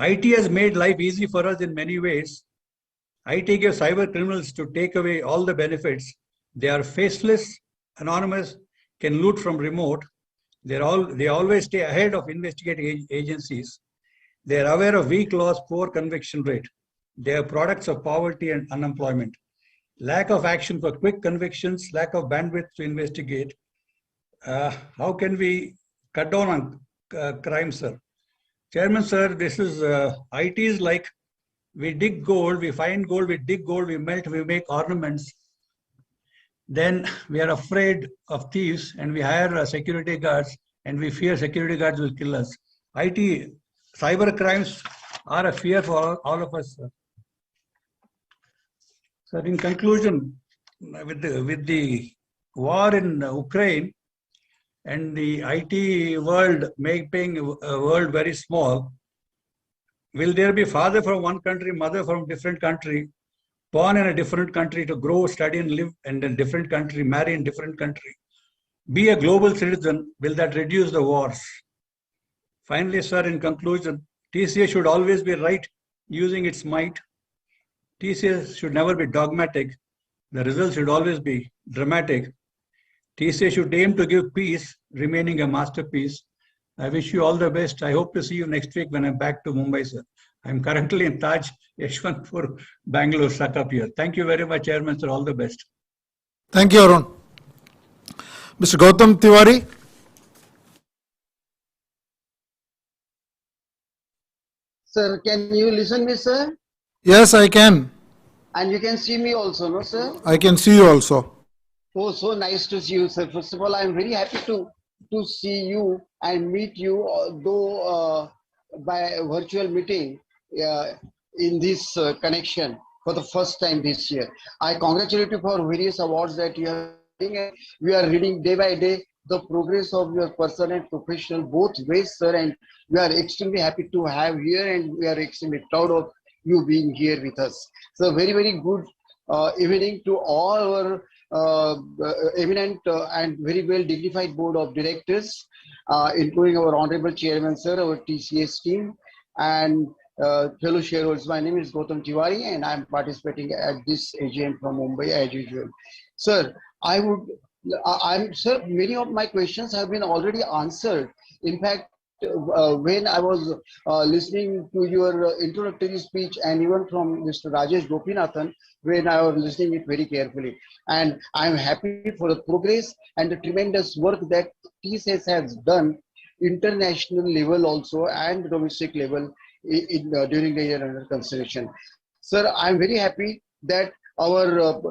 IT has made life easy for us in many ways. IT gives cyber criminals to take away all the benefits. They are faceless, anonymous, can loot from remote. They always stay ahead of investigating agencies. They are aware of weak laws, poor conviction rate. They are products of poverty and unemployment. Lack of action for quick convictions, lack of bandwidth to investigate. How can we cut down on crime, sir? Chairman, sir, this is IT is like we dig gold, we find gold, we dig gold, we melt, we make ornaments. Then we are afraid of thieves and we hire security guards and we fear security guards will kill us. IT, cyber crimes are a fear for all of us, sir. Sir, in conclusion, with the war in Ukraine and the IT world making a world very small, will there be father from one country, mother from different country, born in a different country to grow, study and live in a different country, marry in different country? Be a global citizen, will that reduce the wars? Finally, sir, in conclusion, TCS should always be right using its might. TCS should never be dogmatic. The results should always be dramatic. TCS should aim to give peace, remaining a masterpiece. I wish you all the best. I hope to see you next week when I'm back to Mumbai, sir. I'm currently in Taj, Yeshwantpur, Bangalore, stuck up here. Thank you very much, Chairman, sir. All the best. Thank you, Arun. Mr. Gautam Tiwari. Sir, can you listen me, sir? Yes, I can. And you can see me also, no, sir? I can see you also. Oh, so nice to see you, sir. First of all, I'm very happy to see you and meet you, though by virtual meeting in this connection for the first time this year. I congratulate you for various awards that you are getting. We are reading day by day the progress of your personal and professional both ways, sir, and we are extremely happy to have here and we are extremely proud of you being here with us. So very, very good evening to all our eminent and very well dignified board of directors, including our honorable chairman, sir, our TCS team, and fellow shareholders. My name is Gautam Tiwari and I'm participating at this AGM from Mumbai as usual. Sir, sir, many of my questions have been already answered. In fact, when I was listening to your introductory speech and even from Mr. Rajesh Gopinathan, when I was listening it very carefully, and I'm happy for the progress and the tremendous work that TCS has done international level also and domestic level during the year under consideration. Sir, I'm very happy that our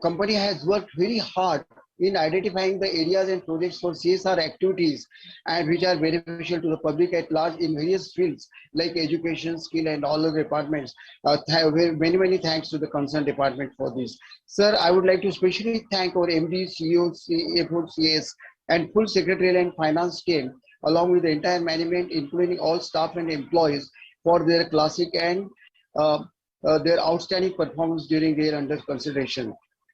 company has worked very hard in identifying the areas and projects for CSR activities and which are beneficial to the public at large in various fields like education, skill and all other departments. Many thanks to the concerned department for this. Sir, I would like to especially thank our MD, CEO, CFO, CS and full secretarial and finance team along with the entire management including all staff and employees for their classic and their outstanding performance during their under consideration.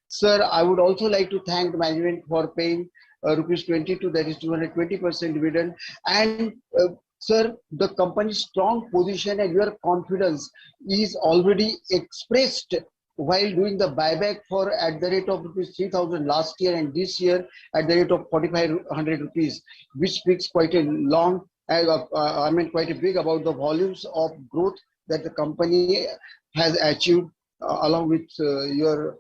Sir, I would also like to thank the management for paying rupees 22, that is 220% dividend. And sir, the company's strong position and your confidence is already expressed while doing the buyback for at the rate of rupees 3,000 last year and this year at the rate of 4,500 rupees, which speaks quite a long, quite a big about the volumes of growth that the company has achieved along with your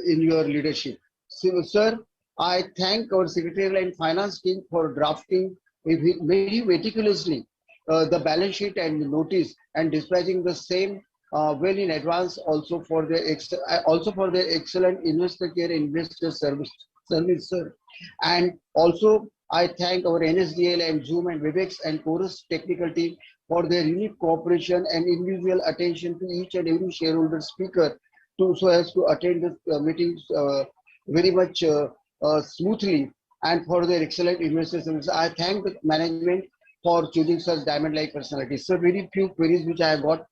in your leadership. So, sir, I thank our secretarial and finance team for drafting very meticulously the balance sheet and the notice and dispatching the same well in advance also for their excellent investor care investor service, sir. And also I thank our NSDL and Zoom and Webex and Chorus technical team for their unique cooperation and individual attention to each and every shareholder speaker so as to attend the meetings very much smoothly and for their excellent investor service. I thank the management for choosing such diamond-like personalities. So very few queries which I have got.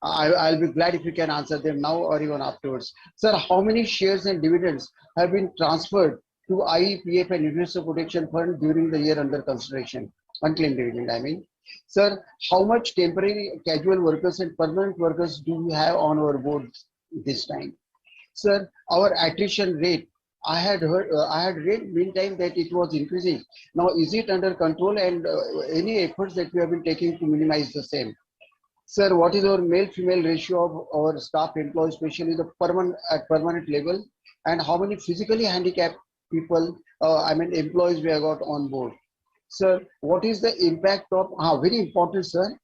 I'll be glad if you can answer them now or even afterwards. Sir, how many shares and dividends have been transferred to IEPF and Investor Protection Fund during the year under consideration? Unclaimed dividend, I mean. Sir, how much temporary casual workers and permanent workers do we have on our board this time? Sir, our attrition rate, I had read meantime that it was increasing. Now, is it under control and any efforts that we have been taking to minimize the same? Sir, what is our male-female ratio of our staff employees, especially the permanent level, and how many physically handicapped people, employees we have got on board? Sir, what is the impact of, very important sir,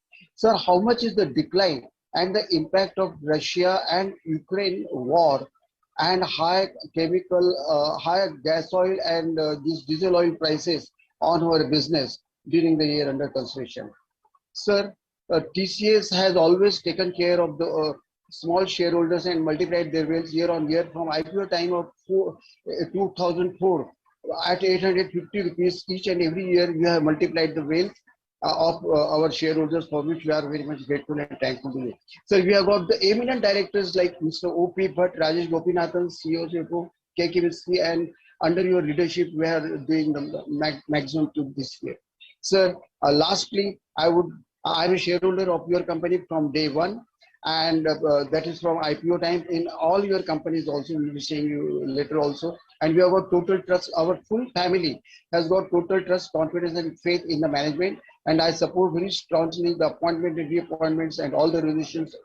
how much is the decline and the impact of Russia and Ukraine war and high chemical, high gas oil and these diesel oil prices on our business during the year under consideration? Sir, TCS has always taken care of the small shareholders and multiplied their wealth year on year from IPO time of 2004 at 850 rupees each and every year. We have multiplied the wealth of our shareholders, for which we are very much grateful and thankful to you. So we have got the eminent directors like Mr. O.P. Bhatt, Rajesh Gopinathan, CEO, CFO, KK Mistry, and under your leadership, we are doing the maximum to this year. Sir, lastly, I'm a shareholder of your company from day one, and that is from IPO time. In all your companies also, we will be seeing you later also. And we have got total trust. Our full family has got total trust, confidence, and faith in the management. And I support very strongly the appointment and reappointments and all the resolutions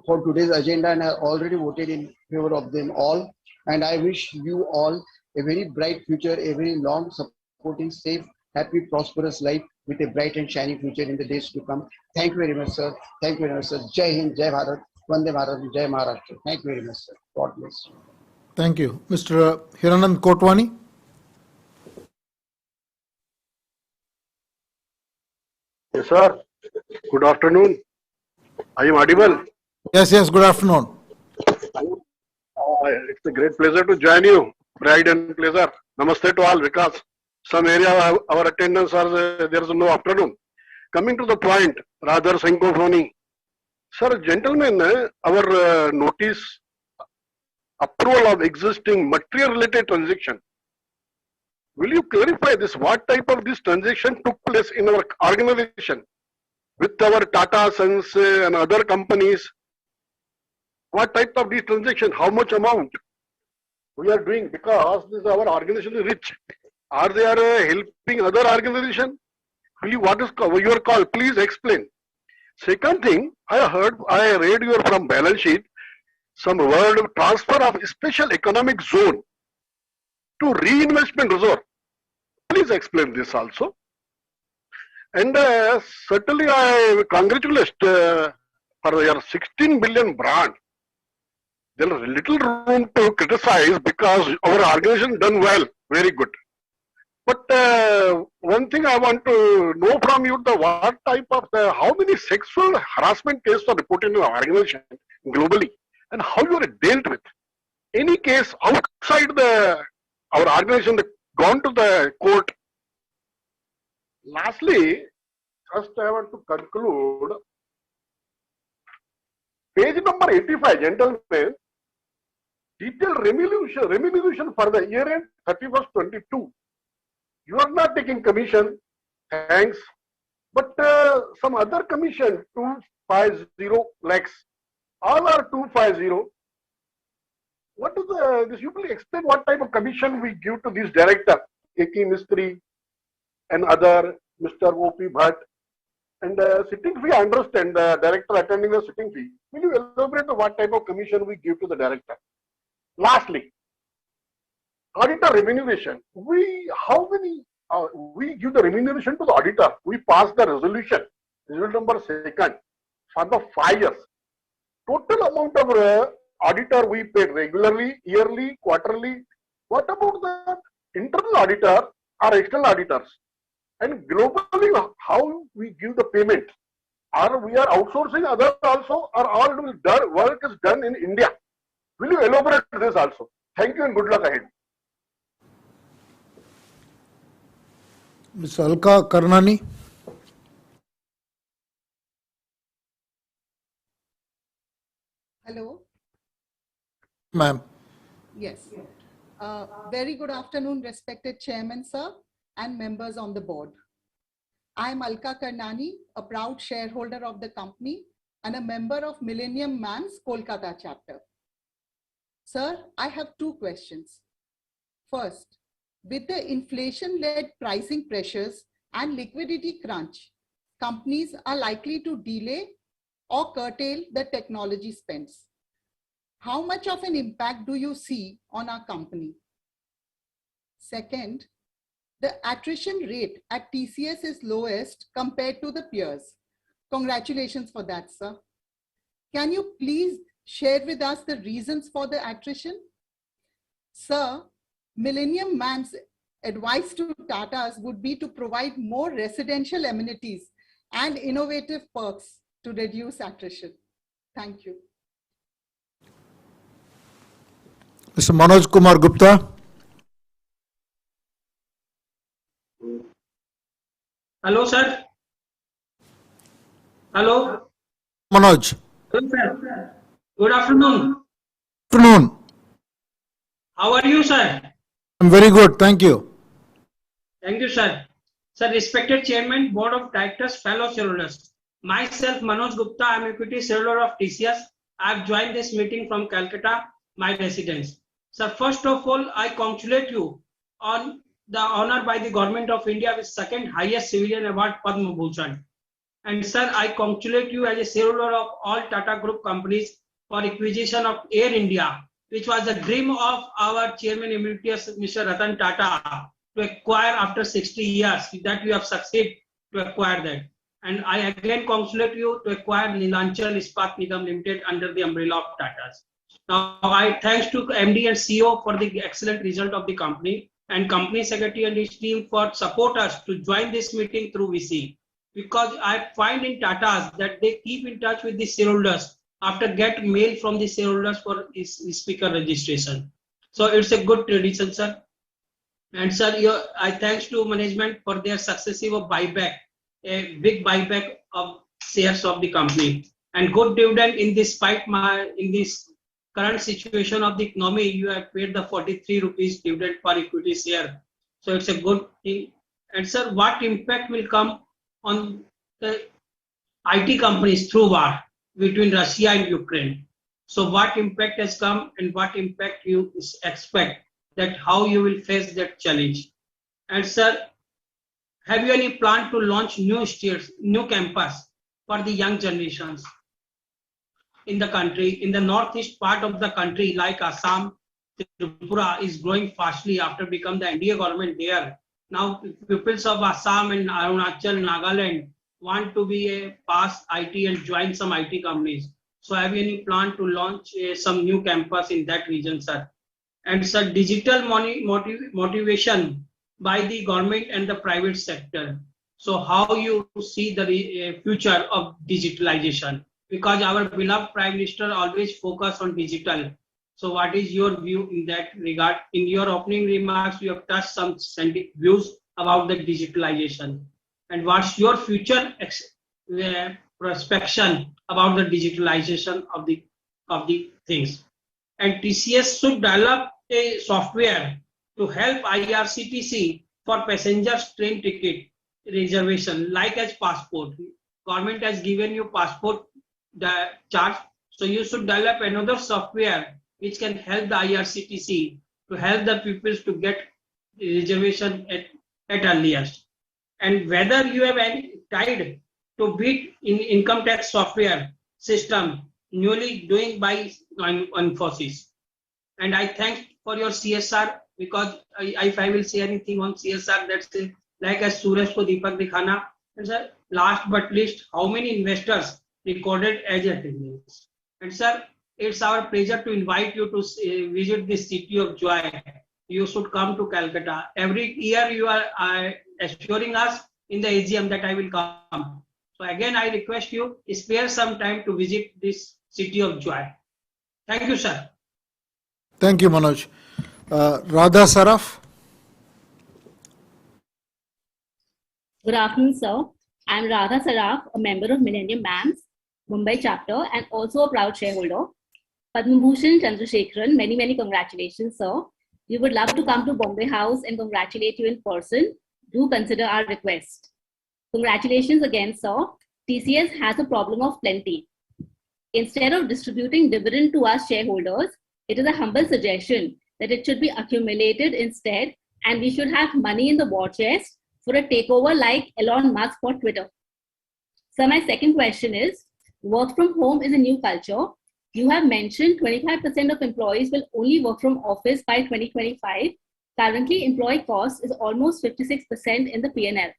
for today's agenda, and I already voted in favor of them all. And I wish you all a very bright future, a very long, supporting, safe, happy, prosperous life with a bright and shining future in the days to come. Thank you very much, sir. Thank you very much, sir. Jai Hind, Jai Bharat, Vande Bharat, Jai Maharashtra. Thank you very much, sir. God bless. Thank you. Mr. Hiranand Kotwani. Yes, sir. Good afternoon. Are you audible? Yes, good afternoon. It's a great pleasure to join you. Pride and pleasure. Namaste to all, because some area our attendance are there is no afternoon. Coming to the point, rather syncophonie. Sir, gentlemen, our notice approval of existing material related transaction. Will you clarify this? What type of this transaction took place in our organization? with our Tata Sons and other companies? What type of these transaction? How much amount we are doing? Because this our organization is rich. Are they helping other organization? Really, what is your call? Please explain. Second thing, I read your from balance sheet some word of transfer of special economic zone to reinvestment reserve. Please explain this also. And certainly I congratulate for your 16 billion brand. There is little room to criticize because our organization done well, very good. But one thing I want to know from you, the what type of how many sexual harassment cases are reported in our organization globally, and how you are dealt with any case outside our organization that gone to the court. Lastly, just I want to conclude. Page number 85, gentlemen. Detailed remuneration for the year end 31st 22. You are not taking commission, thanks. But some other commission 250 lakhs, all are 250. What is this? You will explain what type of commission we give to this director, A.K. Mistry and other Mr. O.P. Bhatt. And sitting fee, I understand the director attending the sitting fee. Will you elaborate on what type of commission we give to the director? Lastly, auditor remuneration. We give the remuneration to the auditor. We pass the resolution, result number 2nd, for the 5 years. Total amount of auditor we paid regularly, yearly, quarterly. What about the internal auditor or external auditors? And globally, how we give the payment? Or we are outsourcing others also, or all work is done in India? Will you elaborate this also? Thank you and good luck ahead. Ms. Alka Karnani. Hello. Ma'am. Yes. Very good afternoon, respected Chairman, sir, and members on the board. I am Alka Karnani, a proud shareholder of the company and a member of Millennium Man's Kolkata chapter. Sir, I have 2 questions. First, with the inflation-led pricing pressures and liquidity crunch, companies are likely to delay or curtail the technology spends. How much of an impact do you see on our company? Second, the attrition rate at TCS is lowest compared to the peers. Congratulations for that, sir. Can you please share with us the reasons for the attrition? Sir, Millennium Man's advice to Tatas would be to provide more residential amenities and innovative perks to reduce attrition. Thank you. Mr. Manoj Kumar Gupta. Hello, sir. Hello. Manoj. Hello, sir. Good afternoon. Good afternoon. How are you, sir? I'm very good. Thank you. Thank you, sir. Sir, respected Chairman, Board of Directors, fellow shareholders. Myself, Manoj Gupta, I am equity shareholder of TCS. I have joined this meeting from Calcutta, my residence. Sir, first of all, I congratulate you on the honor by the Government of India with 2nd highest civilian award, Padma Bhushan. And sir, I congratulate you as a shareholder of all Tata Group companies for acquisition of Air India, which was the dream of our Chairman Emeritus, Mr. Ratan Tata, to acquire after 60 years, that we have succeeded to acquire that. And I again congratulate you to acquire Neelachal Ispat Nigam Limited under the umbrella of Tatas. Now, I thanks to MD and CEO for the excellent result of the company and company secretary and his team for support us to join this meeting through VC. Because I find in Tatas that they keep in touch with the shareholders after get mail from the shareholders for his speaker registration. So it's a good tradition, sir. And sir, I thanks to management for their successive buyback, a big buyback of shares of the company, and good dividend in this in this current situation of the economy. You have paid the 43 rupees dividend per equity share. So it's a good thing. And sir, what impact will come on the IT companies through war between Russia and Ukraine. So what impact has come and what impact you expect, that how you will face that challenge? And sir, have you any plan to launch new steers, new campus for the young generations in the country, in the northeast part of the country like Assam, Tripura is growing fastly after become the NDA government there. Now peoples of Assam and Arunachal, Nagaland want to be a pass IT and join some IT companies. So have you any plan to launch some new campus in that region, sir? And sir, digital motivation by the government and the private sector. So how you see the future of digitalization? Because our beloved Prime Minister always focus on digital. So what is your view in that regard? In your opening remarks, you have touched some views about the digitalization. And what's your future prospection about the digitalization of the things? And TCS should develop a software to help IRCTC for passengers train ticket reservation, like as passport. Government has given you passport charge, so you should develop another software which can help the IRCTC to help the people to get reservation at earliest. And whether you have any tried to beat in income tax software system newly doing by Infosys. And I thank for your CSR, because if I will say anything on CSR, that's it. Like as Suraj ko Deepak dikhana. And sir, last but least, how many investors recorded as attendance? And sir, it's our pleasure to invite you to visit the city of joy. You should come to Calcutta. Every year you are assuring us in the AGM that I will come. So again, I request you spare some time to visit this city of joy. Thank you, sir. Thank you, Manoj. Radha Saraf. Good afternoon, sir. I'm Radha Saraf, a member of Millennium MAMS, Mumbai chapter, and also a proud shareholder. Padma Bhushan Chandrasekharan, many congratulations, sir. We would love to come to Bombay House and congratulate you in person. Do consider our request. Congratulations again, sir. TCS has a problem of plenty. Instead of distributing dividend to us shareholders, it is a humble suggestion that it should be accumulated instead, and we should have money in the war chest for a takeover like Elon Musk for Twitter. So my second question is, work from home is a new culture. You have mentioned 25% of employees will only work from office by 2025. Currently, employee cost is almost 56% in the P&L.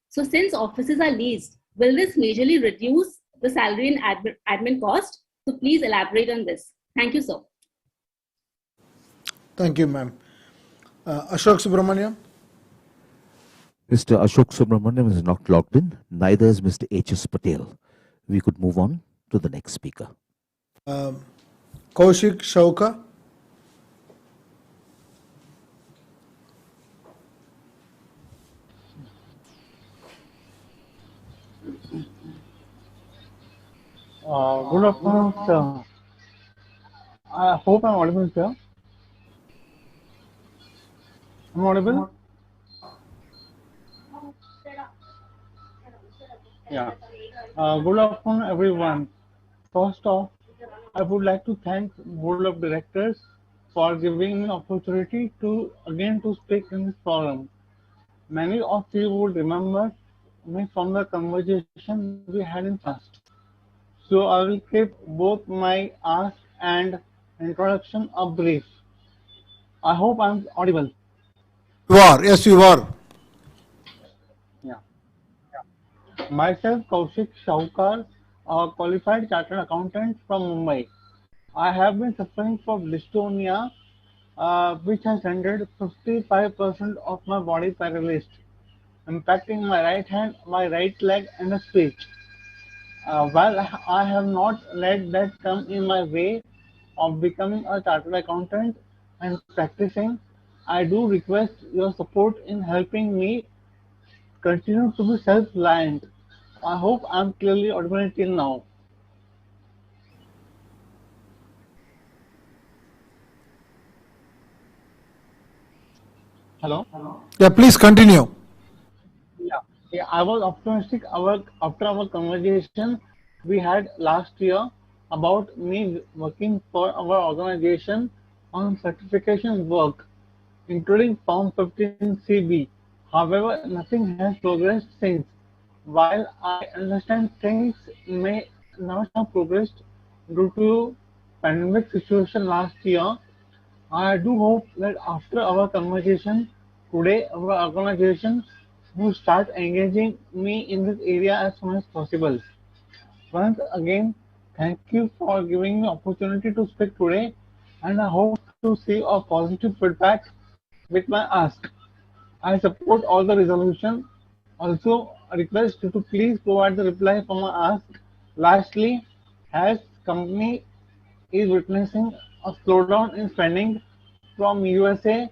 So since offices are leased, will this majorly reduce the salary and admin cost? So please elaborate on this. Thank you, sir. Thank you, ma'am. Ashok Subramaniam. Mr. Ashok Subramaniam is not logged in, neither is Mr. H.S. Patel. We could move on to the next speaker. Kaushik Shauka. Good afternoon, sir. I hope I'm audible, sir. I'm audible? Yeah. Good afternoon, everyone. First off, I would like to thank Board of Directors for giving me opportunity to speak in this forum. Many of you would remember me from the conversation we had in past. So I will keep both my ask and introduction brief. I hope I'm audible. You are, yes, you are. Yeah. Myself, Kaushik Shaukar, a qualified chartered accountant from Mumbai. I have been suffering from dystonia, which has rendered 55% of my body paralyzed, impacting my right hand, my right leg, and the speech. While I have not let that come in my way of becoming a chartered accountant and practicing, I do request your support in helping me continue to be self-reliant. I hope I'm clearly audible till now. Hello? Yeah, please continue. Yeah. I was optimistic after our conversation we had last year about me working for our organization on certification work, including Form 15CB. However, nothing has progressed since. While I understand things may not have progressed due to pandemic situation last year, I do hope that after our conversation today, our organization will start engaging me in this area as soon as possible. Once again, thank you for giving me opportunity to speak today, and I hope to see a positive feedback with my ask. I support all the resolution. Also, request you to please provide the reply for my ask. Lastly, as company is witnessing a slowdown in spending from USA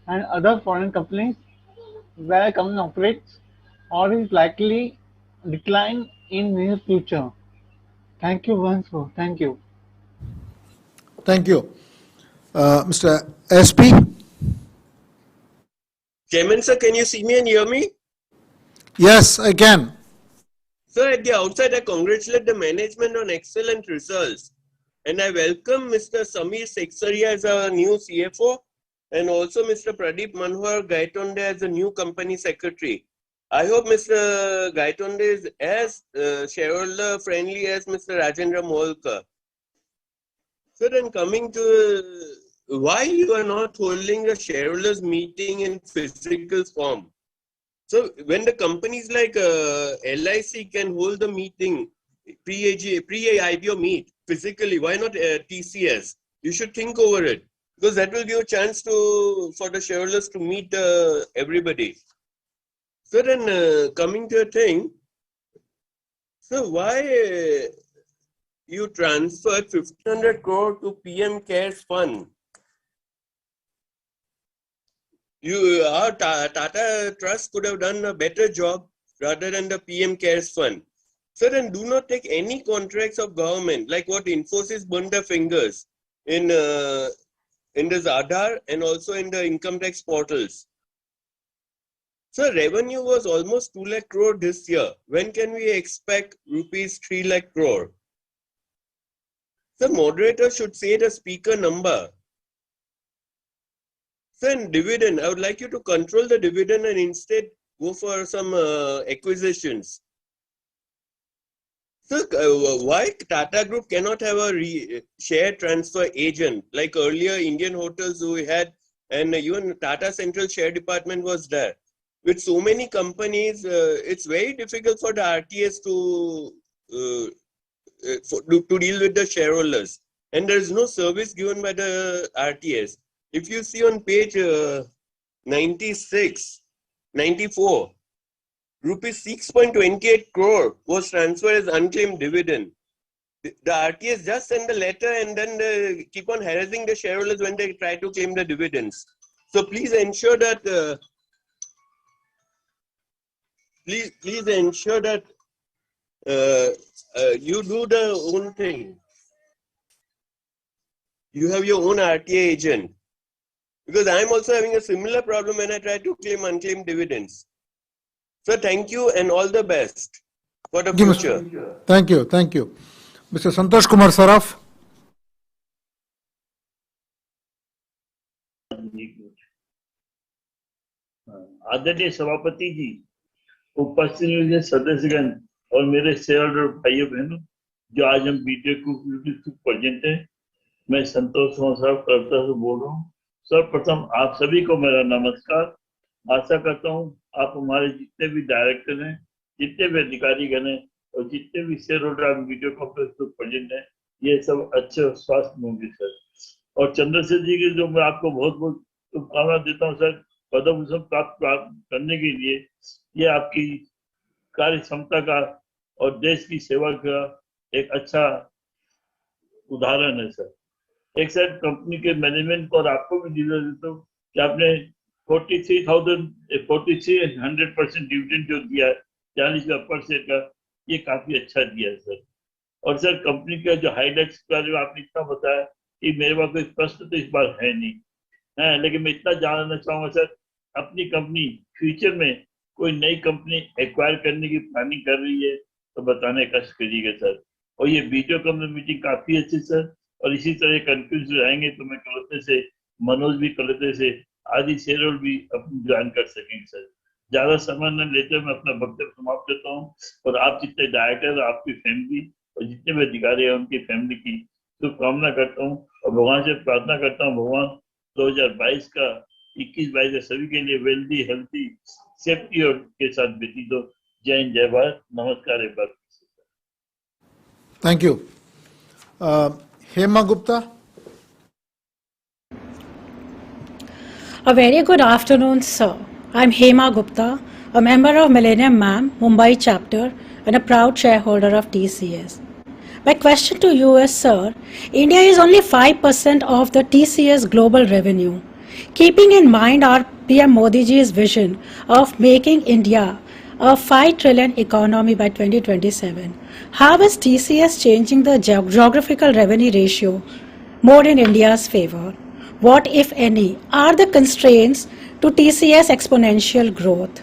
and other foreign companies where company operates or is likely decline in near future. Thank you once more. Thank you. Thank you. Mr. SP? Chairman, sir, can you see me and hear me? Yes, I can. Sir, at the outset, I congratulate the management on excellent results. And I welcome Mr. Samir Seksaria as our new CFO and also Mr. Pradeep Manohar Gaitonde as the new company secretary. I hope Mr. Gaitonde is as shareholder friendly as Mr. Rajendra Molkar. So then coming to why you are not holding a shareholders meeting in physical form. So when the companies like LIC can hold the meeting pre-IPO meet physically, why not TCS? You should think over it because that will give a chance for the shareholders to meet everybody. So then coming to a thing, so why you transferred 1,500 crore to PM Cares Fund? Our Tata Trust could have done a better job rather than the PM Cares Fund. So then do not take any contracts of government like what Infosys burned their fingers in this Aadhaar and also in the income tax portals. So revenue was almost 2 lakh crore this year. When can we expect rupees 3 lakh crore? The moderator should say the speaker number. So in dividend, I would like you to control the dividend and instead go for some acquisitions. So why Tata Group cannot have a share transfer agent like earlier Indian hotels we had, and even Tata Central Share Department was there. With so many companies, it's very difficult for the RTS to deal with the shareholders, and there is no service given by the RTS. If you see on page 94, rupees 6.28 crore was transferred as unclaimed dividend. The RTS just send the letter and then they keep on harassing the shareholders when they try to claim the dividends. So please ensure that please ensure that you do the own thing. You have your own RTA agent. Because I'm also having a similar problem when I try to claim unclaimed dividends. So thank you and all the best for the future. Thank you. Thank you. Mr. Santosh Kumar Saraf. आदरणीय सभापति जी, उपस्थित सदस्यगण और मेरे shareholder भाइयों बहनों, जो आज हम वीडियो को प्रेजेंट है, मैं संतोष कुमार साहब कलकत्ता से बोल रहा हूँ। सर्वप्रथम आप सभी को मेरा नमस्कार। आशा करता हूँ आप हमारे जितने भी डायरेक्टर हैं, जितने भी अधिकारीगण हैं और जितने भी शेयर होल्डर वीडियो कॉन्फ्रेंस पर प्रेजेंट हैं, ये सब अच्छे और स्वास्थ्य होंगे सर। और चंद्रशेखर जी की जो मैं आपको बहुत बहुत शुभकामना देता हूँ सर, पदम भूषण प्राप्त करने के लिए। ये आपकी कार्य क्षमता का और देश की सेवा का एक अच्छा उदाहरण है सर। एक साइड कंपनी के मैनेजमेंट को और आपको भी दिला देता हूँ कि आपने 4300% डिविडेंड जो दिया है 40% का, ये काफी अच्छा दिया है सर। और सर कंपनी का जो हाईलाइट्स का जो आपने इतना बताया कि मेरे पास कोई प्रश्न तो इस बार है नहीं है, लेकिन मैं इतना जानना चाहूंगा सर, अपनी कंपनी फ्यूचर में कोई नई कंपनी एक्वायर करने की प्लानिंग कर रही है तो बताने का करिएगा सर। और ये वीडियो कॉन्फ्रेंस मीटिंग काफी अच्छी सर, और इसी तरह कंफ्यूज रहेंगे तो मैं कलकत्ते से मनोज भी कलकत्ते से आदि शेयर भी अपनी ज्वाइन कर सकेंगे सर। ज्यादा समय न लेते मैं अपना वक्तव्य समाप्त करता हूँ, और आप जितने डायरेक्टर आपकी फैमिली और जितने भी अधिकारी हैं उनकी फैमिली की शुभकामना करता हूँ, और भगवान से प्रार्थना करता हूँ भगवान 2022 का 21-22 सभी के लिए वेल्दी हेल्थी सेफ्टी और के साथ व्यतीत हो। जय हिंद, जय भारत, नमस्कार एक बार। Thank you. Hema Gupta. A very good afternoon, sir. I'm Hema Gupta, a member of Millennium MAM, Mumbai chapter, and a proud shareholder of TCS. My question to you is, sir, India is only 5% of the TCS global revenue. Keeping in mind our PM Modi ji's vision of making India a 5 trillion economy by 2027, how is TCS changing the geographical revenue ratio more in India's favor? What, if any, are the constraints to TCS exponential growth?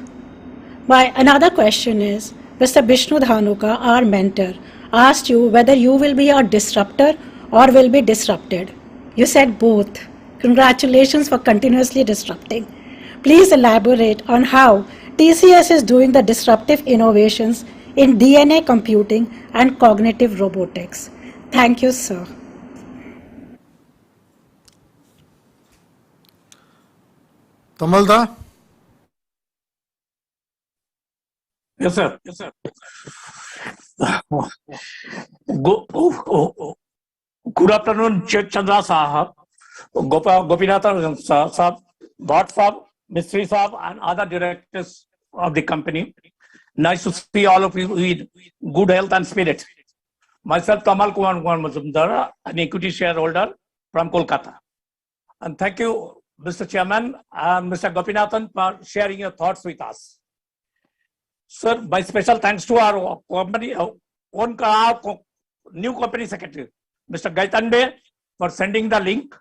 My another question is, Mr. Vishnu Dhanuka, our mentor, asked you whether you will be a disruptor or will be disrupted. You said both. Congratulations for continuously disrupting. Please elaborate on how TCS is doing the disruptive innovations in DNA computing and cognitive robotics. Thank you, sir. Tamalda. Yes, sir. Yes, sir. Good afternoon, Chandra Sahab, Gopinathan Sahab, Bhatt Sahab, Mistry Sahab, and other directors of the company. Nice to see all of you with good health and spirit. Myself, Tamal Kumar Mazumdar, an equity shareholder from Kolkata. And thank you, Mr. Chairman and Mr. Gopinathan, for sharing your thoughts with us. Sir, my special thanks to our company, new company secretary, Mr. Gaitande, for sending the link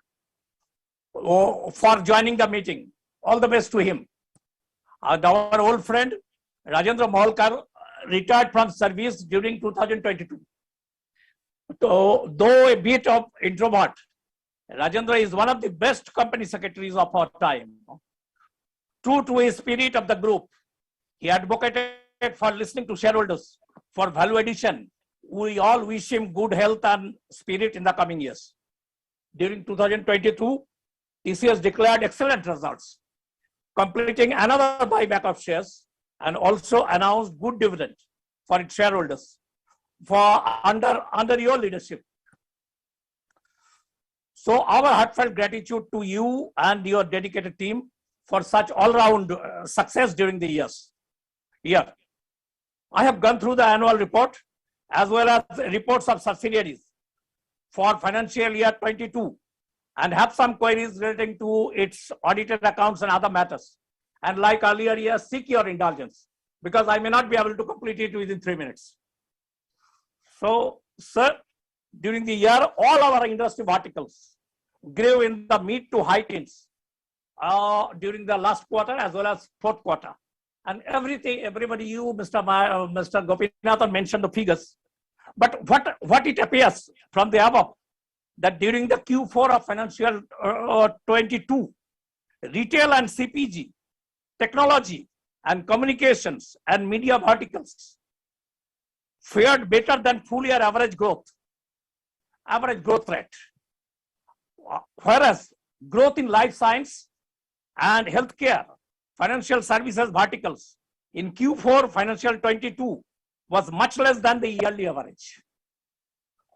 for joining the meeting. All the best to him. And our old friend, Rajendra Mohalkar, retired from service during 2022. So, though a bit of introvert, Rajendra is one of the best company secretaries of our time. True to his spirit of the group, he advocated for listening to shareholders for value addition. We all wish him good health and spirit in the coming years. During 2022, TCS declared excellent results, completing another buyback of shares, and also announced good dividend for its shareholders for under your leadership. So our heartfelt gratitude to you and your dedicated team for such all-round success during the years. Yeah, I have gone through the annual report as well as reports of subsidiaries for financial year 22 and have some queries relating to its audited accounts and other matters. And like earlier years, seek your indulgence because I may not be able to complete it within 3 minutes. So, sir, during the year, all our industry verticals grew in the mid to high teens during the last quarter as well as fourth quarter. And everybody, you, Mr. Gopinathan mentioned the figures. But what it appears from the above, that during the Q4 of financial 22, retail and CPG, technology and communications and media verticals fared better than full year average growth rate. Whereas growth in life science and healthcare, financial services verticals in Q4 financial 22 was much less than the yearly average.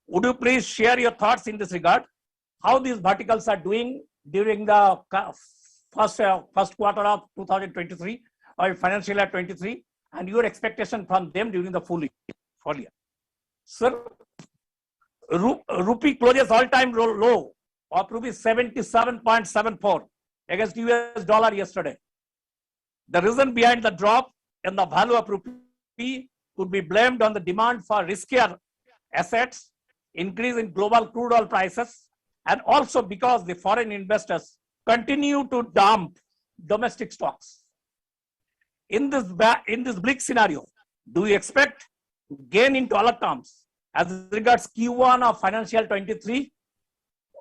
Would you please share your thoughts in this regard? How these verticals are doing during the first quarter of 2023 or financial year 23 and your expectation from them during the full year. Sir, rupee closes all-time low of rupees 77.74 against US dollar yesterday. The reason behind the drop in the value of rupee could be blamed on the demand for riskier assets, increase in global crude oil prices, and also because the foreign investors continue to dump domestic stocks. in this bleak scenario, do you expect gain in dollar terms as regards Q1 of financial 23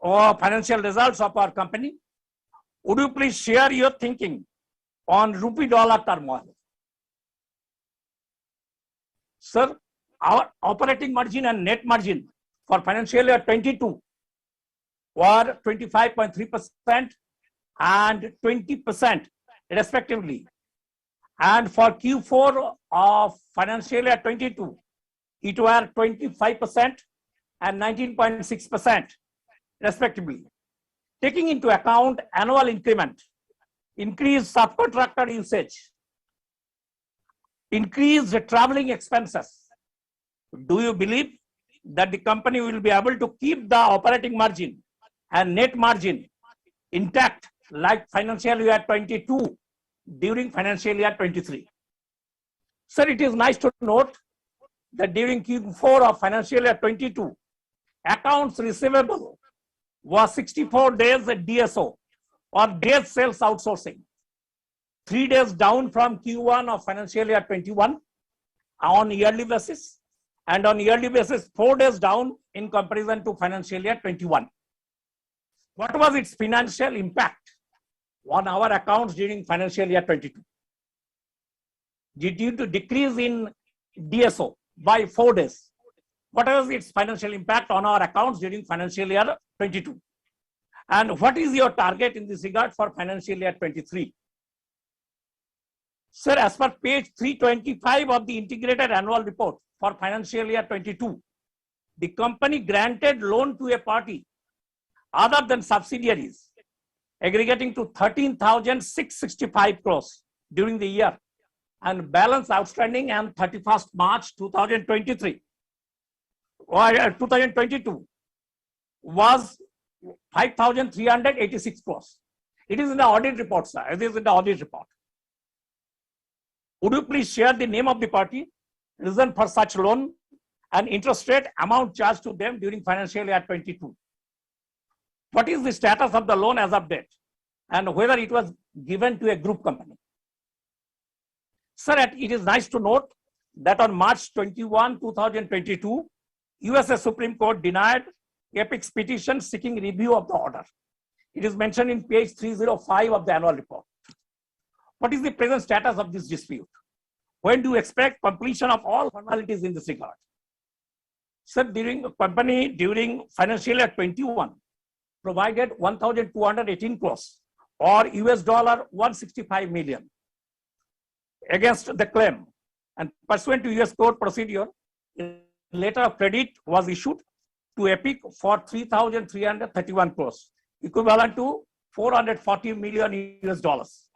or financial results of our company? Would you please share your thinking on rupee dollar turmoil? Sir, our operating margin and net margin for financial year 22 were 25.3% and 20% respectively. And for Q4 of financial year 22, it were 25% and 19.6% respectively. Taking into account annual increment, increased subcontractor usage, increased traveling expenses, do you believe that the company will be able to keep the operating margin and net margin intact like financial year 22 during financial year 23? Sir, it is nice to note that during Q4 of financial year 22, accounts receivable was 64 days at DSO or days sales outsourcing, 3 days down from Q1 of financial year 21 on yearly basis, and on yearly basis 4 days down in comparison to financial year 21. What was its financial impact on our accounts during financial year 22? Due to decrease in DSO by 4 days, what was its financial impact on our accounts during financial year 22? And what is your target in this regard for financial year 23? Sir, as per page 325 of the integrated annual report for financial year 22, the company granted loan to a party other than subsidiaries aggregating to 13,665 crores during the year, and balance outstanding on 31st March 2023 or 2022 was 5,386 crores. It is in the audit report, sir. It is in the audit report. Would you please share the name of the party, reason for such loan, and interest rate amount charged to them during financial year 22? What is the status of the loan as of date, and whether it was given to a group company? Sir, it is nice to note that on March 21, 2022, USA Supreme Court denied Epic's petition seeking review of the order. It is mentioned in page 305 of the annual report. What is the present status of this dispute? When do you expect completion of all formalities in this regard? Sir, during financial year 21, provided 1,218 crores or US dollar 165 million against the claim, and pursuant to US court procedure, a letter of credit was issued to Epic for 3,331 crores, equivalent to 440 million US dollars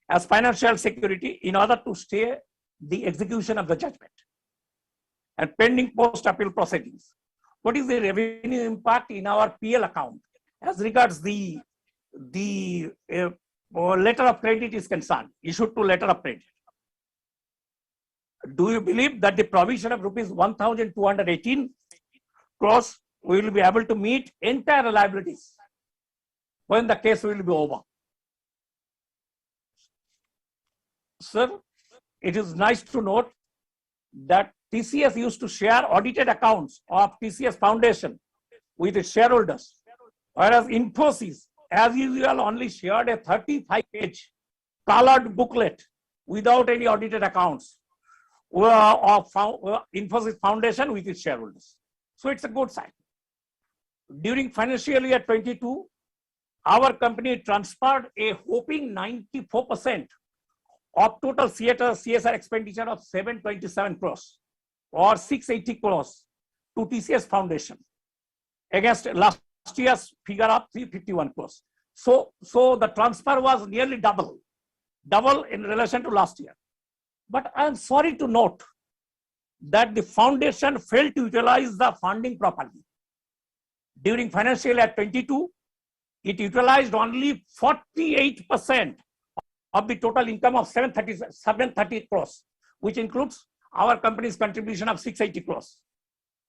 as financial security in order to stay the execution of the judgment and pending post-appeal proceedings. What is the revenue impact in our PL account as regards the letter of credit is concerned, issued to letter of credit? Do you believe that the provision of rupees 1,218 crores we will be able to meet entire liabilities when the case will be over? Sir, it is nice to note that TCS used to share audited accounts of TCS Foundation with its shareholders, whereas Infosys, as usual, only shared a 35-page colored booklet without any audited accounts of Infosys Foundation with its shareholders. So it's a good sign. During financial year 22, our company transferred a whopping 94% of total CSR expenditure of 727 crores or 680 crores to TCS Foundation against last year's figure of 351 crores. So the transfer was nearly double in relation to last year. But I am sorry to note that the foundation failed to utilize the funding properly. During financial year 22, it utilized only 48% of the total income of 730 crores, which includes our company's contribution of 680 crores,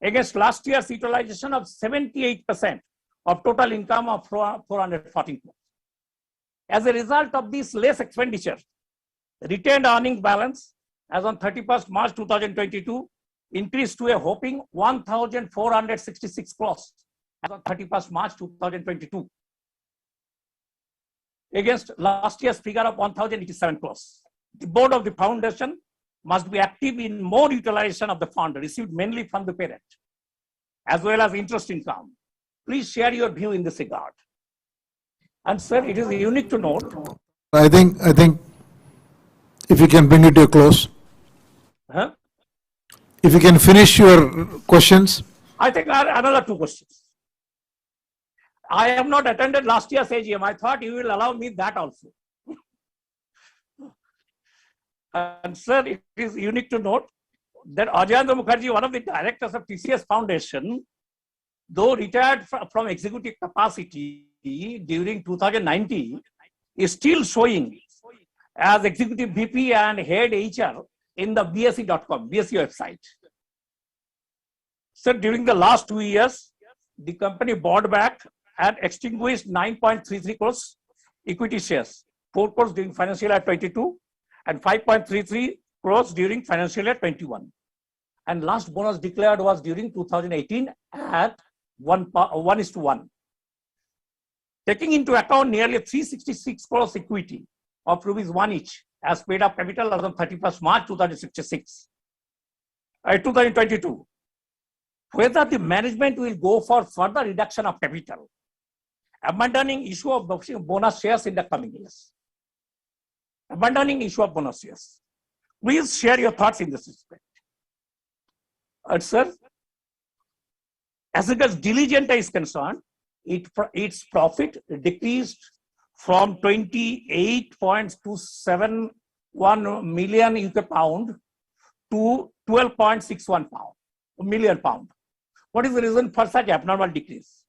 against last year's utilization of 78% of total income of 414 crores. As a result of this less expenditure, Retained earnings balance as on 31st March 2022 increased to a whopping 1,466 crores as on 31st March 2022 against last year's figure of 1,087 crores. The board of the foundation must be active in more utilization of the fund received mainly from the parent, as well as interest income. Please share your view in this regard. And sir, it is unique to note. I think if you can bring it to a close. Huh? If you can finish your questions. I think I have another 2 questions. I have not attended last year's AGM. I thought you will allow me that also. And sir, it is unique to note that Ajayendra Mukherjee, one of the directors of TCS Foundation, though retired from executive capacity during 2019, is still showing as executive VP and head HR in the BSE.com, BSE website. So during the last 2 years, the company bought back and extinguished 9.33 crores equity shares, 4 crores during financial year 22 and 5.33 crores during financial year 21. And last bonus declared was during 2018 at 1:1. Taking into account nearly 366 crores equity of ₹1 each as paid up capital as of 31st March 2022. Whether the management will go for further reduction of capital, abandoning issue of bonus shares in the coming years. Abandoning issue of bonus shares. Please share your thoughts in this respect. Sir, as regards Diligenta is concerned, its profit decreased from 28.271 million UK pound to 12.61 million pound. What is the reason for such abnormal decrease?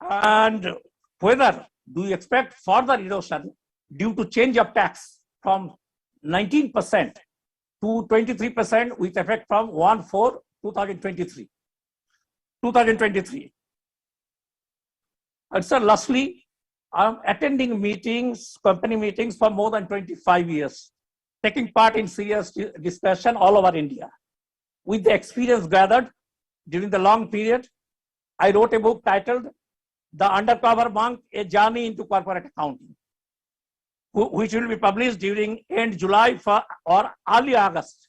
And whether do you expect further erosion due to change of tax from 19% to 23% with effect from 1/4/2023. And sir, lastly, I'm attending meetings, company meetings for more than 25 years, taking part in serious discussion all over India. With the experience gathered during the long period, I wrote a book titled The Undercover Monk, A Journey into Corporate Accounting, which will be published during end July or early August.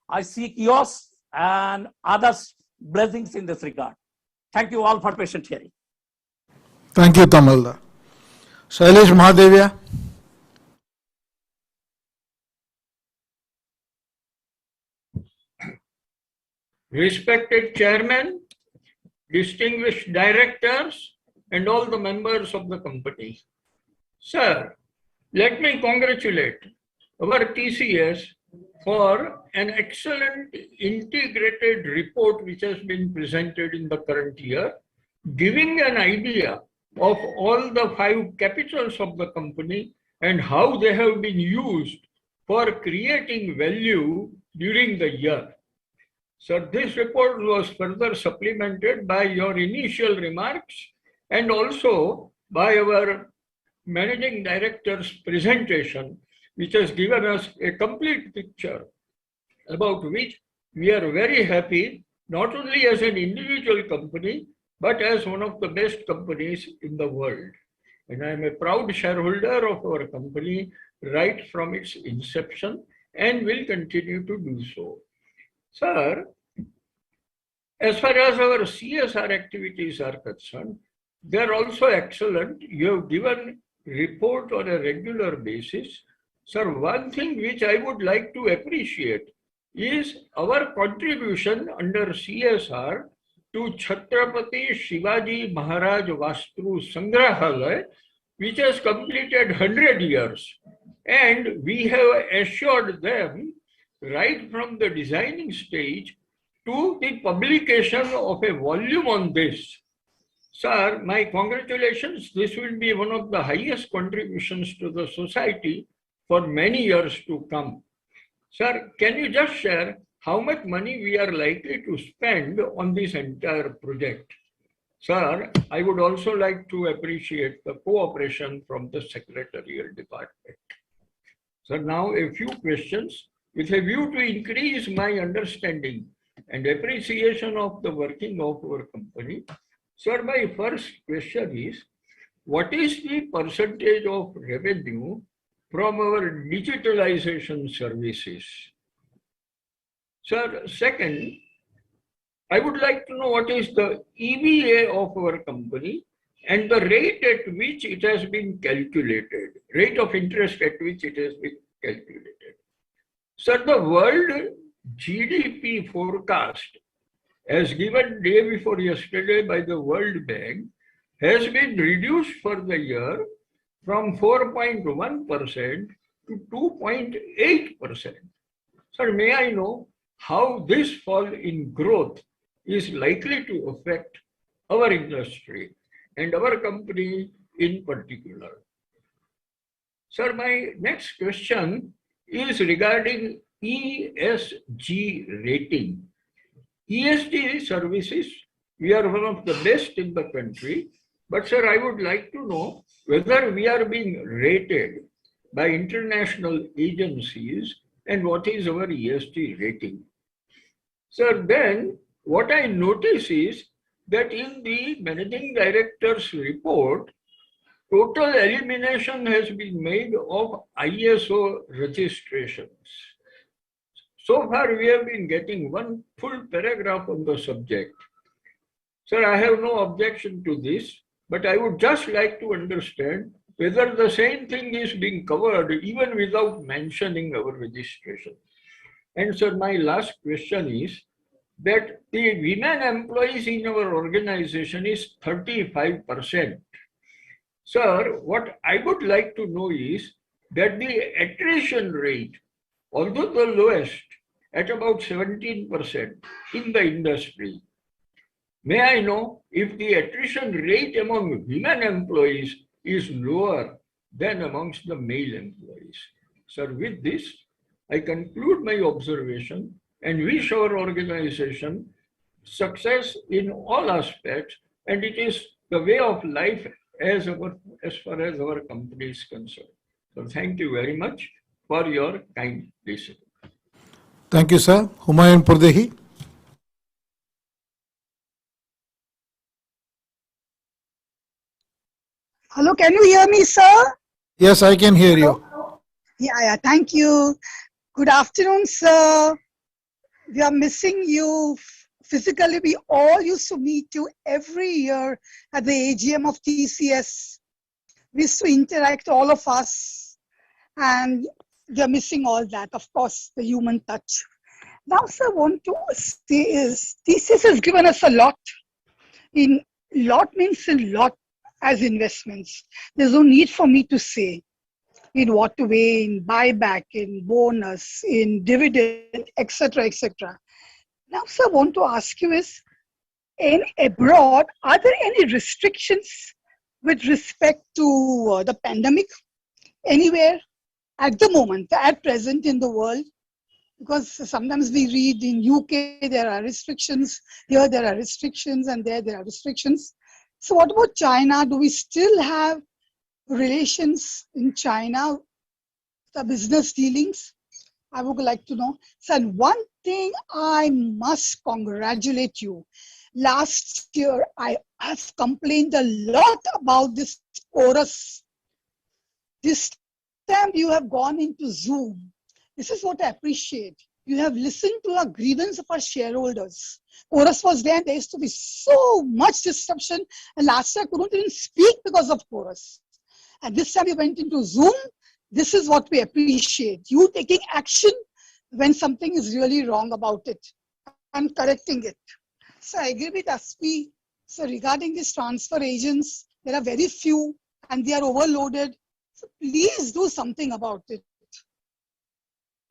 I seek yours and others' blessings in this regard. Thank you all for patient hearing. Thank you, Tamalda. Shailesh Mahadevia. Respected Chairman, distinguished directors, and all the members of the company. Sir, let me congratulate our TCS for an excellent integrated report which has been presented in the current year, giving an idea of all the 5 capitals of the company and how they have been used for creating value during the year. So this report was further supplemented by your initial remarks and also by our Managing Director's presentation, which has given us a complete picture about which we are very happy, not only as an individual company, but as one of the best companies in the world. And I am a proud shareholder of our company right from its inception and will continue to do so. Sir, as far as our CSR activities are concerned, they are also excellent. You have given report on a regular basis. Sir, one thing which I would like to appreciate is our contribution under CSR to Chhatrapati Shivaji Maharaj Vastu Sangrahalaya, which has completed 100 years. And we have assured them right from the designing stage to the publication of a volume on this. Sir, my congratulations. This will be one of the highest contributions to the society for many years to come. Sir, can you just share how much money we are likely to spend on this entire project? Sir, I would also like to appreciate the cooperation from the secretarial department. So now a few questions with a view to increase my understanding and appreciation of the working of our company. Sir, my first question is, what is the percentage of revenue from our digitalization services? Sir, second, I would like to know what is the EVA of our company and the rate at which it has been calculated, rate of interest at which it has been calculated. Sir, the world GDP forecast as given day before yesterday by the World Bank has been reduced for the year from 4.1% to 2.8%. Sir, may I know how this fall in growth is likely to affect our industry and our company in particular? Sir, my next question is regarding ESG rating. ESG services, we are one of the best in the country, but sir, I would like to know whether we are being rated by international agencies and what is our ESG rating. Sir, then what I notice is that in the managing director's report, total elimination has been made of ISO registrations. So far, we have been getting one full paragraph on the subject. Sir, I have no objection to this, but I would just like to understand whether the same thing is being covered even without mentioning our registration. And sir, my last question is that the women employees in our organization is 35%. Sir, what I would like to know is that the attrition rate, although the lowest, at about 17% in the industry. May I know if the attrition rate among women employees is lower than amongst the male employees? Sir, with this, I conclude my observation and wish our organization success in all aspects, and it is the way of life as far as our company is concerned. So thank you very much for your kind listening. Thank you, sir. Humayun Purdehi. Hello, can you hear me, sir? Yes, I can hear you. Yeah, thank you. Good afternoon, sir. We are missing you physically. We all used to meet you every year at the AGM of TCS. We used to interact, all of us, and we are missing all that, of course, the human touch. Now, sir, I want to say is TCS has given us a lot. In lot means a lot as investments. There's no need for me to say in what way, in buyback, in bonus, in dividend, etc., etc. Now, sir, I want to ask you is, in abroad, are there any restrictions with respect to the pandemic anywhere at the moment, at present in the world? Because sometimes we read in UK there are restrictions, here there are restrictions, and there are restrictions. So what about China? Do we still have relations in China, the business dealings? I would like to know. So one thing I must congratulate you. Last year, I have complained a lot about this chorus. This time you have gone into Zoom. This is what I appreciate. You have listened to a grievance of our shareholders. Chorus was there, and there used to be so much disruption. And last year I couldn't even speak because of chorus. And this time you went into Zoom. This is what we appreciate. You taking action when something is really wrong about it and correcting it. So I agree with Aspi. So regarding these transfer agents, there are very few and they are overloaded. So please do something about it.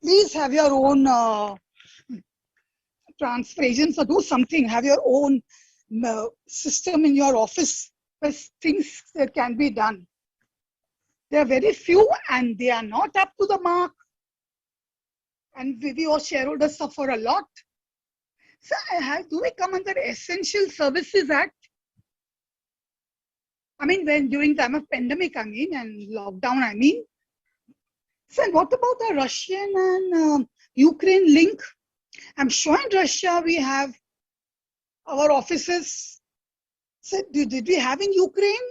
Please have your own transfer agents or do something. Have your own system in your office where things that can be done. There are very few and they are not up to the mark. And we all shareholders suffer a lot. So do we come under Essential Services Act? I mean, when during time of pandemic, and lockdown, So what about the Russian and Ukraine link? I'm sure in Russia we have our offices. So did we have in Ukraine?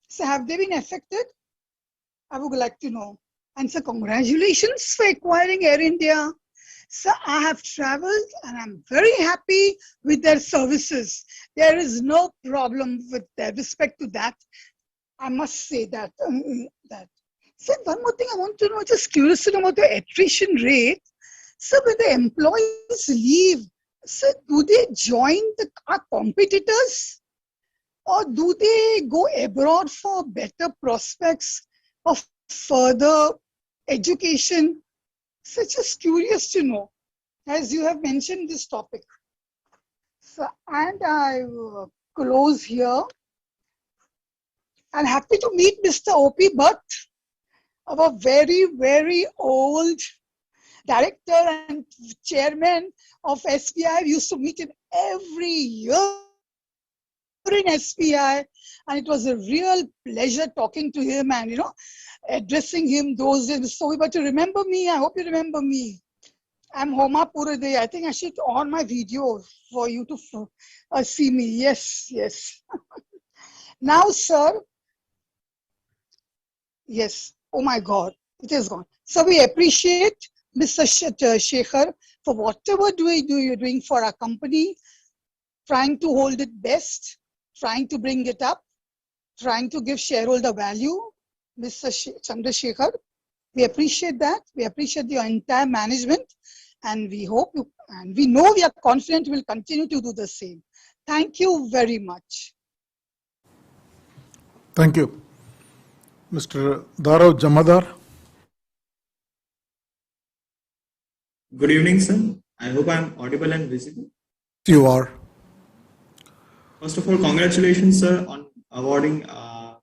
So have they been affected? I would like to know. And so congratulations for acquiring Air India. So I have traveled and I'm very happy with their services. There is no problem with respect to that. I must say that. So one more thing I want to know, just curious to know about the attrition rate. So when the employees leave, so do they join our competitors or do they go abroad for better prospects of further education? So just curious to know, as you have mentioned this topic. So, and I will close here. I'm happy to meet Mr. O.P. Bhatt, our very, very old director and chairman of SBI. We used to meet him every year in SBI, and it was a real pleasure talking to him and, addressing him those days. So, but you remember me? I hope you remember me. I'm Homa Purade. I think I should on my video for you to see me. Yes, yes. Now, sir. Yes. Oh my God. It is gone. So we appreciate Mr. Shekhar for whatever you're doing for our company, trying to hold it best, trying to bring it up, trying to give shareholder value. Mr. Chandrasekhar, we appreciate that. We appreciate your entire management, and we hope and we know, we are confident you will continue to do the same. Thank you very much. Thank you. Mr. Dharav Jamadar. Good evening, sir. I hope I'm audible and visible. You are. First of all, congratulations, sir, on awarding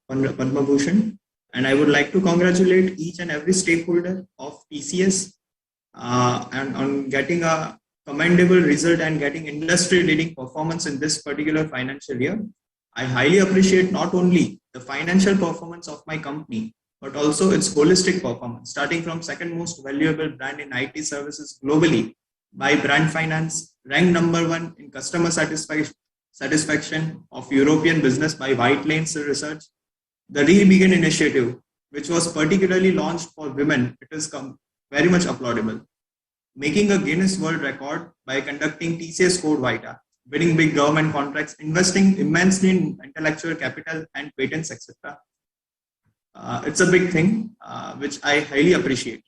Padma Bhushan. And I would like to congratulate each and every stakeholder of TCS and on getting a commendable result and getting industry-leading performance in this particular financial year. I highly appreciate not only the financial performance of my company, but also its holistic performance, starting from second most valuable brand in IT services globally by Brand Finance, ranked number 1 in customer satisfaction of European business by White Lanes Research. The Rebegin initiative, which was particularly launched for women, it is very much applaudable. Making a Guinness World Record by conducting TCS Code Vita, winning big government contracts, investing immensely in intellectual capital and patents, etc. It's a big thing, which I highly appreciate.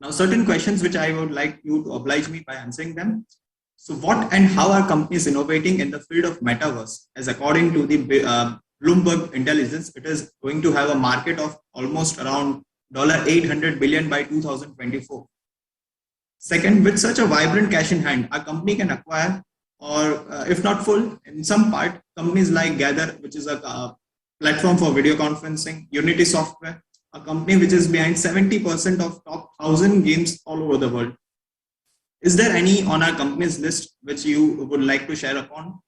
Now, certain questions which I would like you to oblige me by answering them. So what and how are companies innovating in the field of metaverse? As according to the Bloomberg intelligence, it is going to have a market of almost around $800 billion by 2024. Second, with such a vibrant cash in hand, a company can acquire, or if not full, in some part, companies like Gather, which is a platform for video conferencing, Unity Software, a company which is behind 70% of top 1,000 games all over the world. Is there any on our company's list which you would like to share upon?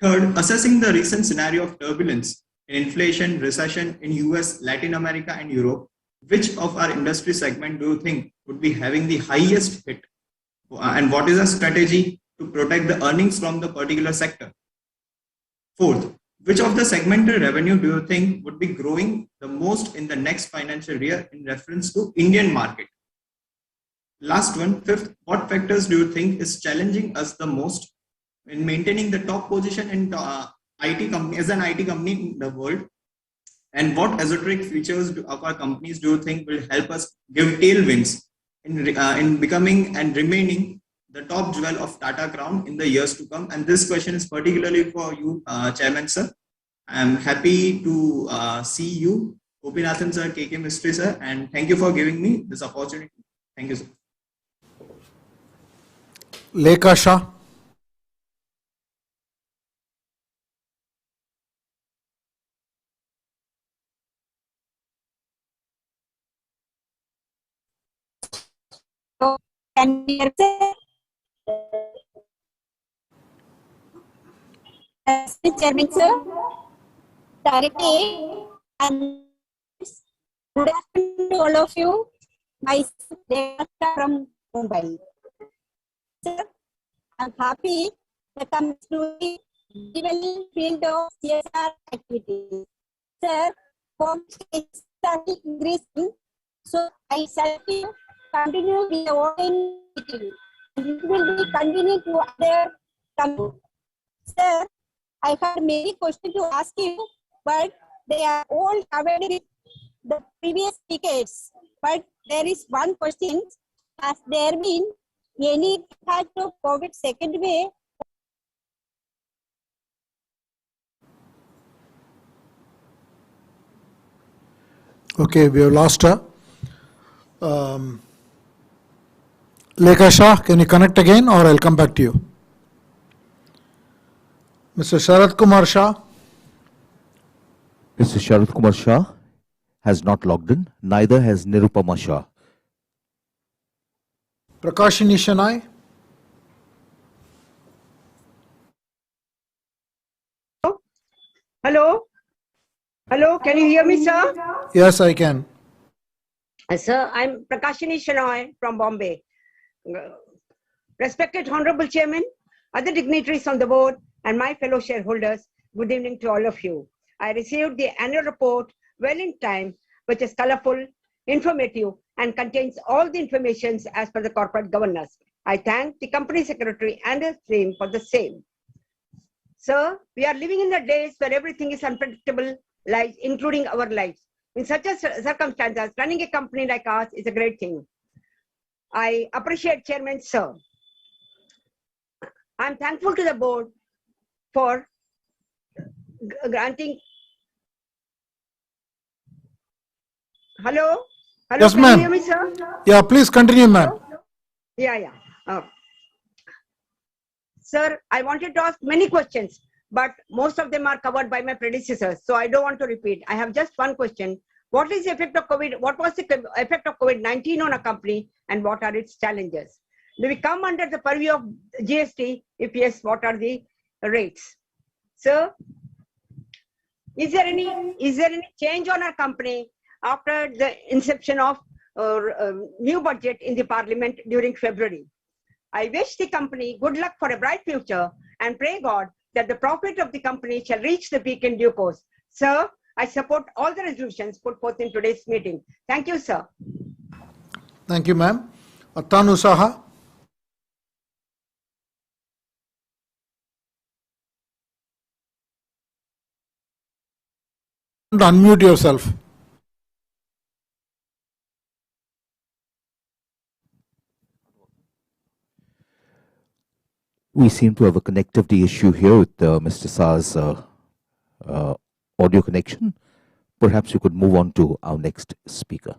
Third, assessing the recent scenario of turbulence in inflation, recession in US, Latin America, and Europe, which of our industry segment do you think would be having the highest hit? And what is a strategy to protect the earnings from the particular sector? Fourth, which of the segmental revenue do you think would be growing the most in the next financial year in reference to Indian market? Last one, fifth, what factors do you think is challenging us the most in maintaining the top position in IT company as an IT company in the world? And what esoteric features of our companies do you think will help us give tailwinds in becoming and remaining the top jewel of Tata Crown in the years to come? And this question is particularly for you, Chairman sir. I'm happy to see you, Gopinathan sir, KK Mistry sir, and thank you for giving me this opportunity. Thank you, sir. Lekha Shah. Can you hear me? Chairman sir, Director and Good afternoon to all of you. Myself, Devata from Mumbai. Sir, I'm happy that I'm doing the field of CSR activities. Sir, competition is increasing, so I suggest you continue with the online meeting. It will be continued to other companies. Sir, I had many questions to ask you, but they are all covered with the previous decades. But there is one question: has there been any impact of COVID second wave? Okay, we have lost her. Lekha Shah, can you connect again or I'll come back to you? Mr. Sharad Kumar Shah. Mr. Sharad Kumar Shah has not logged in, neither has Nirupama Shah. Prakashini Shanai. Hello? Hello, can you hear me, sir? Yes, I can. Sir, I'm Prakashini Shanoy from Bombay. Respected Honorable Chairman, other dignitaries on the board, and my fellow shareholders, good evening to all of you. I received the annual report well in time, which is colorful, informative, and contains all the information as per the corporate governance. I thank the company secretary and his team for the same. Sir, we are living in the days where everything is unpredictable, lives, including our lives. In such a circumstances, running a company like ours is a great thing. I appreciate Chairman, sir. I'm thankful to the board for granting. Hello? Hello, Yes, can you hear ma'am. me, sir? Yeah, please continue, ma'am. Yeah. Sir, I wanted to ask many questions, but most of them are covered by my predecessors, so I don't want to repeat. I have just one question. What is the effect of COVID? What was the effect of COVID-19 on a company, and what are its challenges? Do we come under the purview of GST? If yes, what are the rates? Sir, is there any change on our company after the inception of new budget in the Parliament during February? I wish the company good luck for a bright future and pray God that the profit of the company shall reach the peak in due course. Sir, I support all the resolutions put forth in today's meeting. Thank you, sir. Thank you, ma'am. Tanu Saha. Unmute yourself. We seem to have a connectivity issue here with Mr. Sa's audio connection. Perhaps you could move on to our next speaker.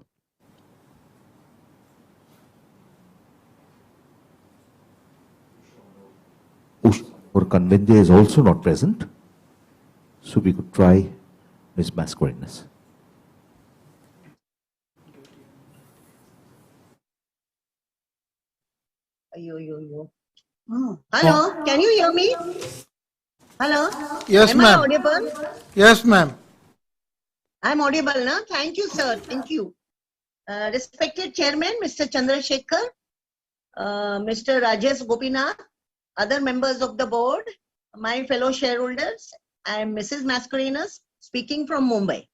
Or Kanvinde is also not present, so we could try Ms. Mascarenas. Hello, can you hear me? Hello? Yes, Am I ma'am. audible? Yes, ma'am. I'm audible, na? Thank you, sir. Thank you. Respected Chairman, Mr. Chandrasekhar, Mr. Rajesh Gopinath, other members of the board, my fellow shareholders, I am Mrs. Mascarenas, speaking from Mumbai.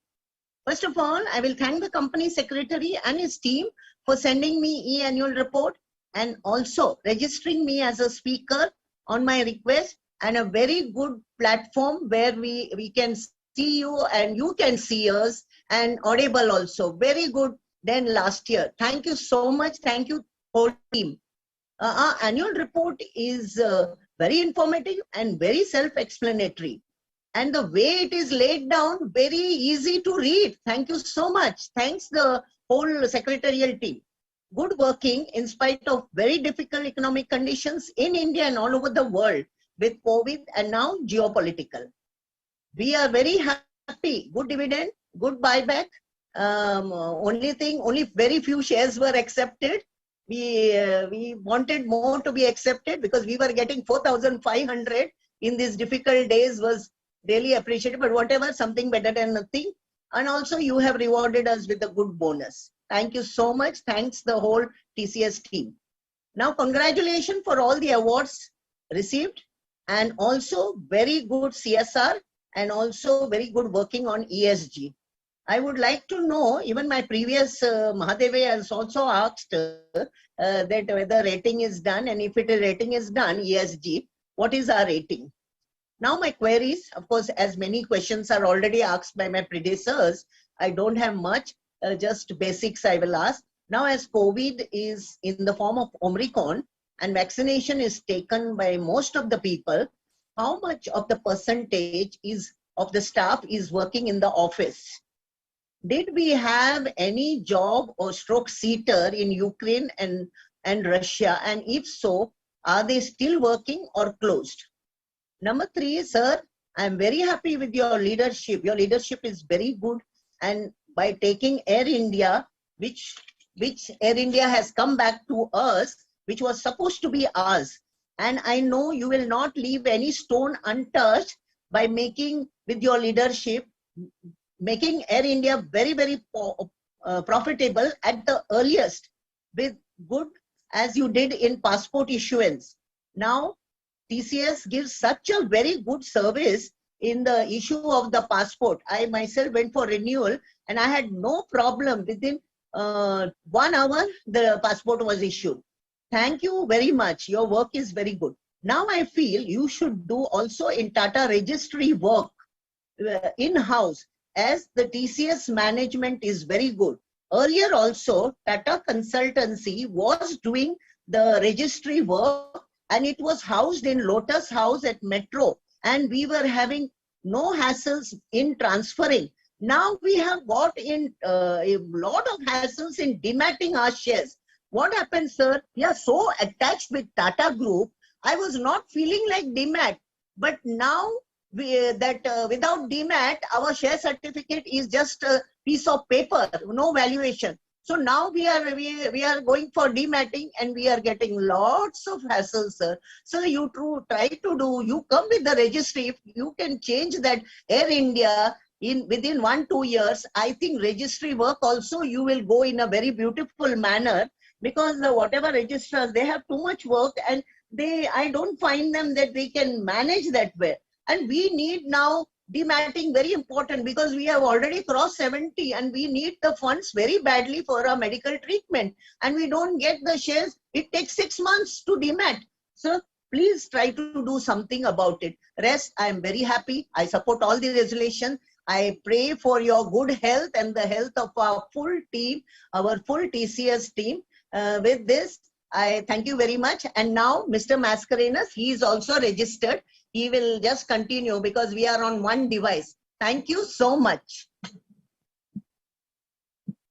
First of all, I will thank the company secretary and his team for sending me e-annual report and also registering me as a speaker on my request, and a very good platform where we can see you and you can see us, and audible also. Very good than last year. Thank you so much. Thank you, whole team. Our annual report is very informative and very self-explanatory. And the way it is laid down, very easy to read. Thank you so much. Thanks the whole secretarial team. Good working in spite of very difficult economic conditions in India and all over the world with COVID and now geopolitical. We are very happy. Good dividend, good buyback. Only very few shares were accepted. We wanted more to be accepted because we were getting 4,500 in these difficult days was really appreciated, but whatever, something better than nothing. And also you have rewarded us with a good bonus. Thank you so much. Thanks the whole TCS team. Now, congratulations for all the awards received, and also very good CSR, and also very good working on ESG. I would like to know, even my previous Mahadeve has also asked that whether rating is done, and if it is rating is done, ESG, what is our rating? Now my queries, of course, as many questions are already asked by my predecessors, I don't have much, just basics I will ask. Now as COVID is in the form of Omicron and vaccination is taken by most of the people, how much of the percentage is of the staff is working in the office? Did we have any job or stroke seater in Ukraine and Russia? And if so, are they still working or closed? Number 3, sir, I'm very happy with your leadership. Your leadership is very good. And by taking Air India, which Air India has come back to us, which was supposed to be ours. And I know you will not leave any stone untouched by making, with your leadership, making Air India very, very profitable at the earliest, with good, as you did in passport issuance. Now, TCS gives such a very good service in the issue of the passport. I myself went for renewal and I had no problem. Within 1 hour, the passport was issued. Thank you very much. Your work is very good. Now I feel you should do also in Tata registry work in-house, as the TCS management is very good. Earlier also, Tata Consultancy was doing the registry work, and it was housed in Lotus House at Metro, and we were having no hassles in transferring. Now we have got in a lot of hassles in dematting our shares. What happened, sir? We are so attached with Tata Group. I was not feeling like demat, but now without demat, our share certificate is just a piece of paper, no valuation. So now we are going for dematting, and we are getting lots of hassles, sir. So you try to do, you come with the registry. If you can change that Air India within 1-2 years, I think registry work also you will go in a very beautiful manner, because whatever registrars, they have too much work, and I don't find them that they can manage that way. And we need now dematting, very important, because we have already crossed 70 and we need the funds very badly for our medical treatment, and we don't get the shares. It takes 6 months to demat. So please try to do something about it. Rest, I am very happy. I support all the resolutions. I pray for your good health and the health of our full team, our full TCS team. With this, I thank you very much. And now Mr. Mascarenhas, he is also registered. He will just continue because we are on one device. Thank you so much.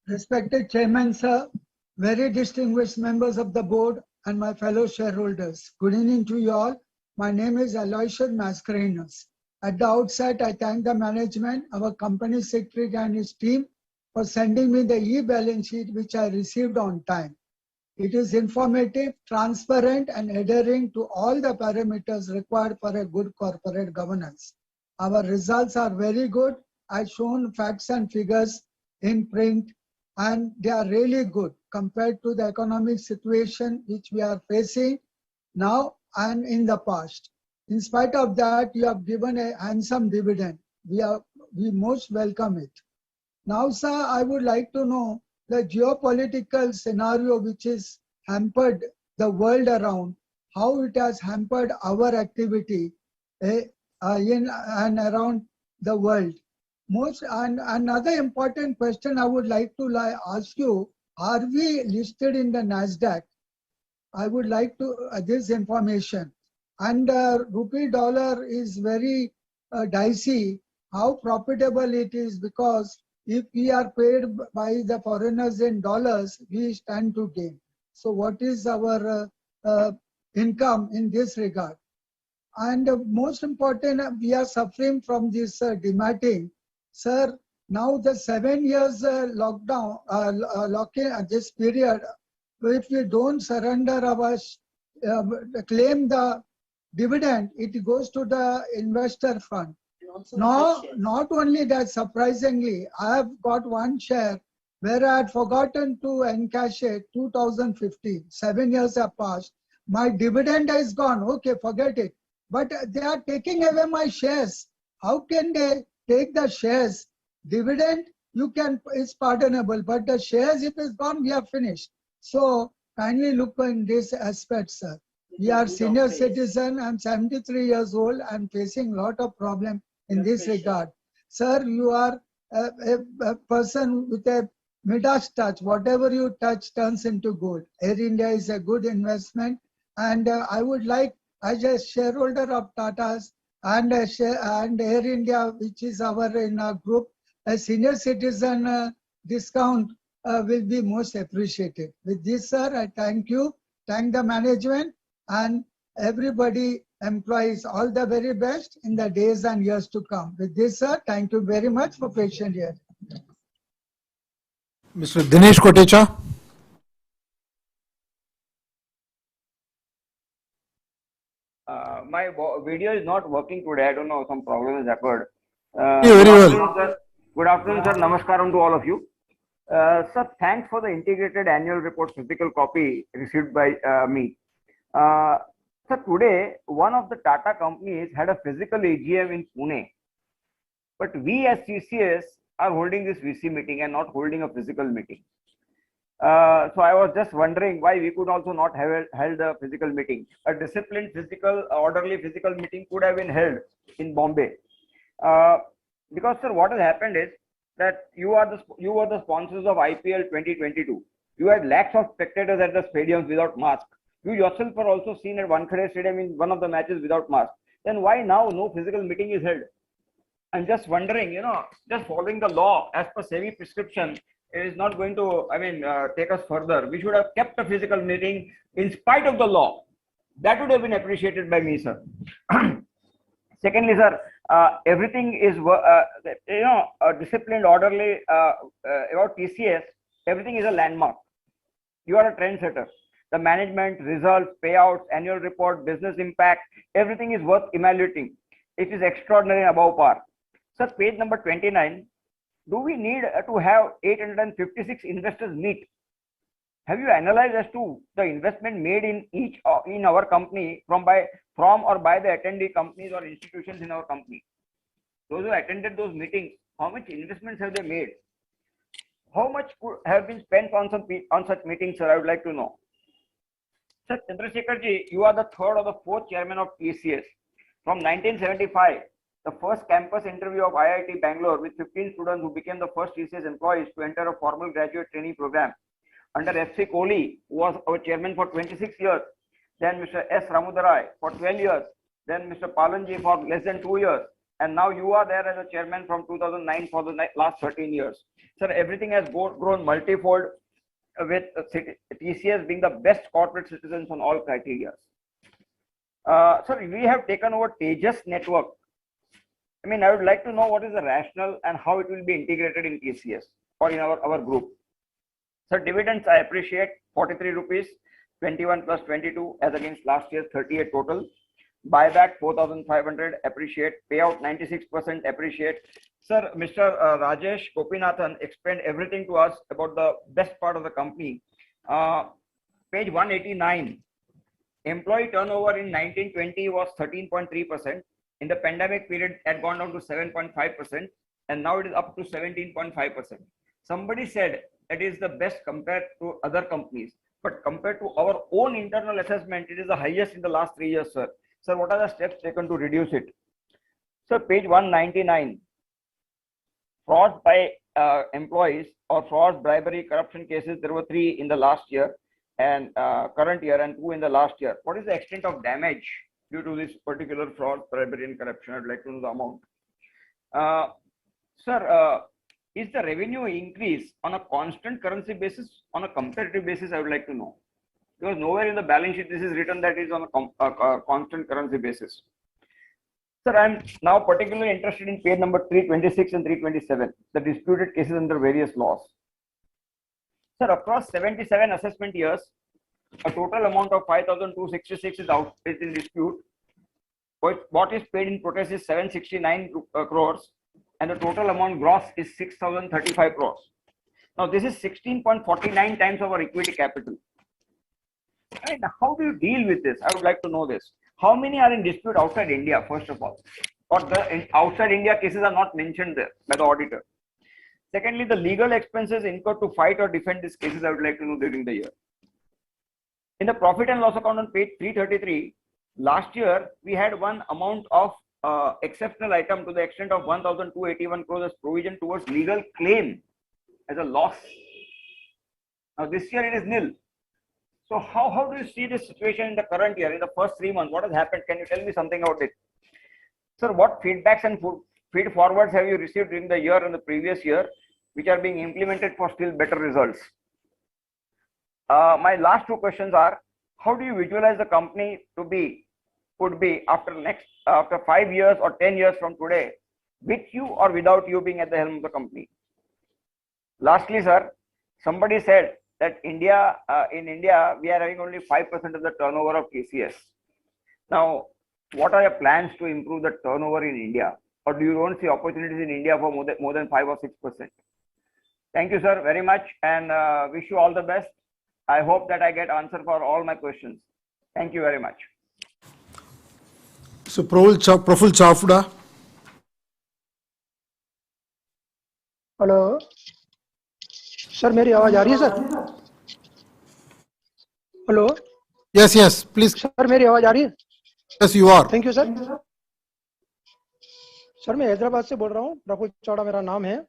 Respected Chairman, sir, very distinguished members of the board, and my fellow shareholders. Good evening to you all. My name is Aloysius Mascarenhas. At the outset, I thank the management, our company secretary and his team for sending me the e-balance sheet, which I received on time. It is informative, transparent, and adhering to all the parameters required for a good corporate governance. Our results are very good. I've shown facts and figures in print, and they are really good compared to the economic situation which we are facing now and in the past. In spite of that, you have given a handsome dividend. We most welcome it. Now, sir, I would like to know the geopolitical scenario which is hampered the world around, how it has hampered our activity in and around the world. Another important question I would like to ask you, are we listed in the NASDAQ? I would like to this information. And rupee dollar is very dicey. How profitable it is, because if we are paid by the foreigners in dollars, we stand to gain. So what is our income in this regard? And most important, we are suffering from this dematting. Sir, now the 7 years lockdown, lock-in this period, if we don't surrender our, claim the dividend, it goes to the investor fund. No, not only that, surprisingly, I have got one share where I had forgotten to encash it 2015. 7 years have passed. My dividend is gone. Okay, forget it. But they are taking away my shares. How can they take the shares? Dividend, you can, is pardonable, but the shares, if it's gone, we are finished. So kindly look in this aspect, sir. We are senior citizen. I'm 73 years old. I'm facing a lot of problem in this regard. Sir, you are a person with a Midas touch. Whatever you touch turns into gold. Air India is a good investment. And I would like, as a shareholder of Tata's and Air India, which is in our group, a senior citizen discount will be most appreciated. With this, sir, I thank you, thank the management and everybody, employees, all the very best in the days and years to come. With this, sir, thank you very much for patient here. Mr. Dinesh Kotecha. My video is not working today. I don't know, some problem has occurred. Very well. Sir. Good afternoon, sir. Namaskaram to all of you. Sir, thanks for the integrated annual report physical copy received by me. Sir, today, one of the Tata companies had a physical AGM in Pune. But we as TCS are holding this VC meeting and not holding a physical meeting. So I was just wondering why we could also not have held a physical meeting. A disciplined physical, orderly physical meeting could have been held in Bombay. Because sir, what has happened is that you were the sponsors of IPL 2022. You had lakhs of spectators at the stadiums without mask. You yourself were also seen at Wankhede Stadium in one of the matches without mask. Then why now no physical meeting is held? I'm just wondering, just following the law as per SEBI prescription is not going to, take us further. We should have kept a physical meeting in spite of the law. That would have been appreciated by me, sir. Secondly, sir, everything is, disciplined, orderly about TCS. Everything is a landmark. You are a trendsetter. The management, results, payouts, annual report, business impact, everything is worth evaluating. It is extraordinary and above par. Sir, page number 29. Do we need to have 856 investors meet? Have you analyzed as to the investment made in our company from or by the attendee companies or institutions in our company? Those who attended those meetings, how much investments have they made? How much could have been spent on such meetings, sir? I would like to know. Sir, Chandrasekhar ji, you are the third or the fourth chairman of TCS. From 1975, the first campus interview of IIT Bangalore with 15 students who became the first TCS employees to enter a formal graduate training program. Under F.C. Kohli, who was our chairman for 26 years. Then Mr. S. Ramudarai for 12 years. Then Mr. Palanji for less than 2 years. And now you are there as a chairman from 2009 for the last 13 years. Sir, everything has grown multifold with TCS being the best corporate citizens on all criteria. Sir, we have taken over Tejas network. I would like to know what is the rationale and how it will be integrated in TCS or in our group. Sir, dividends I appreciate 43 rupees, 21 plus 22 as against last year's 38 total. Buyback 4,500 appreciate. Payout 96% appreciate. Sir, Mr. Rajesh Gopinathan explained everything to us about the best part of the company. Page 189. Employee turnover in 1920 was 13.3%. In the pandemic period, it had gone down to 7.5%, and now it is up to 17.5%. Somebody said it is the best compared to other companies, but compared to our own internal assessment, it is the highest in the last 3 years, sir. Sir, what are the steps taken to reduce it? Sir, page 199. Fraud by employees or fraud, bribery, corruption cases, there were 3 in the last year and current year and 2 in the last year. What is the extent of damage due to this particular fraud, bribery and corruption? I'd like to know the amount. Sir, is the revenue increase on a constant currency basis, on a comparative basis? I would like to know. Because nowhere in the balance sheet this is written that is on a constant currency basis. Sir, I'm now particularly interested in page number 326 and 327, the disputed cases under various laws. Sir, across 77 assessment years, a total amount of 5,266 is in dispute. What is paid in protest is 769 crores, and the total amount gross is 6,035 crores. Now, this is 16.49 times our equity capital. And how do you deal with this? I would like to know this. How many are in dispute outside India, first of all? Or the outside India cases are not mentioned there by the auditor. Secondly, the legal expenses incurred to fight or defend these cases, I would like to know during the year. In the profit and loss account on page 333, last year we had one amount of exceptional item to the extent of 1,281 crores as provision towards legal claim as a loss. Now this year it is nil. So how do you see this situation in the current year, in the first 3 months? What has happened? Can you tell me something about it? Sir, what feedbacks and feed forwards have you received during the year and the previous year, which are being implemented for still better results? My last two questions are, how do you visualize the company would be after 5 years or 10 years from today, with you or without you being at the helm of the company? Lastly, sir, somebody said that in India, we are having only 5% of the turnover of TCS. Now, what are your plans to improve the turnover in India? Or do you don't see opportunities in India for more than 5 or 6%? Thank you, sir, very much, and wish you all the best. I hope that I get answer for all my questions. Thank you very much. So, Praful Chafda. Hello sir, मेरी आवाज आ रही है sir? Hello, Yes, please. Sir मेरी आवाज आ रही है? Yes, you are. Thank you sir. Sir मैं हैदराबाद से बोल रहा हूँ, प्रफुल्ल चौड़ा मेरा नाम है.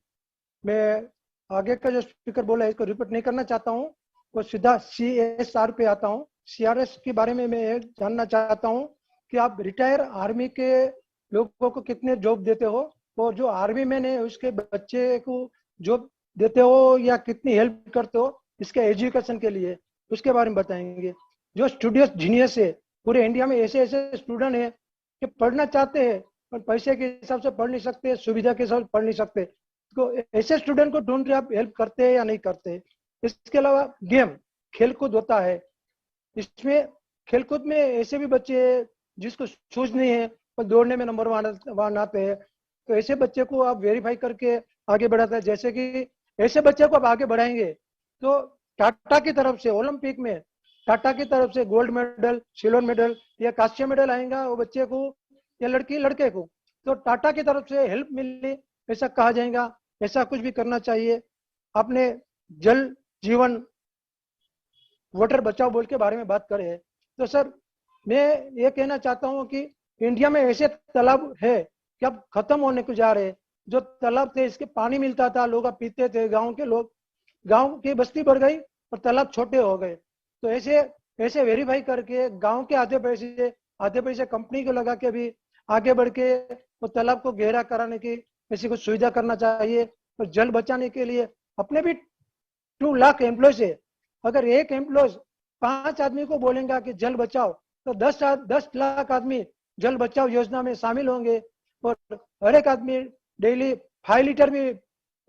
मैं आगे का जो स्पीकर बोला है इसको रिपीट नहीं करना चाहता हूँ, वो सीधा CSR पे आता हूँ. CRS के बारे में मैं जानना चाहता हूँ कि आप रिटायर आर्मी के लोगों को कितने जॉब देते हो, और जो आर्मी मैन है उसके बच्चे को जॉब देते हो या कितनी हेल्प करते हो इसके एजुकेशन के लिए, उसके बारे में बताएंगे. जो स्टूडेंट जीनियस है पूरे इंडिया में, ऐसे स्टूडेंट है कि पढ़ना चाहते हैं पर पैसे के हिसाब से पढ़ नहीं सकते, सुविधा के हिसाब से पढ़ नहीं सकते, तो ऐसे स्टूडेंट को ढूंढ के आप हेल्प करते हैं या नहीं करते. इसके अलावा गेम खेलकूद होता है, इसमें खेलकूद में ऐसे भी बच्चे जिसको सूझ नहीं है पर दौड़ने में नंबर वन आते हैं, तो ऐसे बच्चे को आप वेरीफाई करके आगे बढ़ाते हैं. जैसे कि ऐसे बच्चे को आप आगे बढ़ाएंगे तो टाटा की तरफ से ओलंपिक में टाटा की तरफ से गोल्ड मेडल, सिल्वर मेडल या कांस्य मेडल आएगा वो बच्चे को या लड़के को, तो टाटा की तरफ से हेल्प मिली ऐसा कहा जाएगा. ऐसा कुछ भी करना चाहिए. आपने जल जीवन वाटर बचाओ बोल के बारे में बात करे है, तो सर मैं ये कहना चाहता हूँ कि इंडिया में ऐसे तालाब है कि अब खत्म होने को जा रहे हैं. जो तालाब थे इसके पानी मिलता था, लोग पीते थे, गांव के लोग, गांव की बस्ती बढ़ गई और तालाब छोटे हो गए. तो ऐसे वेरीफाई करके गांव के आधे पैसे कंपनी को लगा के भी आगे बढ़ के वो तालाब को गहरा कराने की ऐसी कुछ सुविधा करना चाहिए. और जल बचाने के लिए अपने भी 2 लाख एम्प्लॉयज है, अगर एक एम्प्लॉय 5 आदमी को बोलेगा कि जल बचाओ तो 10 लाख आदमी जल बचाओ योजना में शामिल होंगे, और हर एक आदमी डेली 5 लीटर भी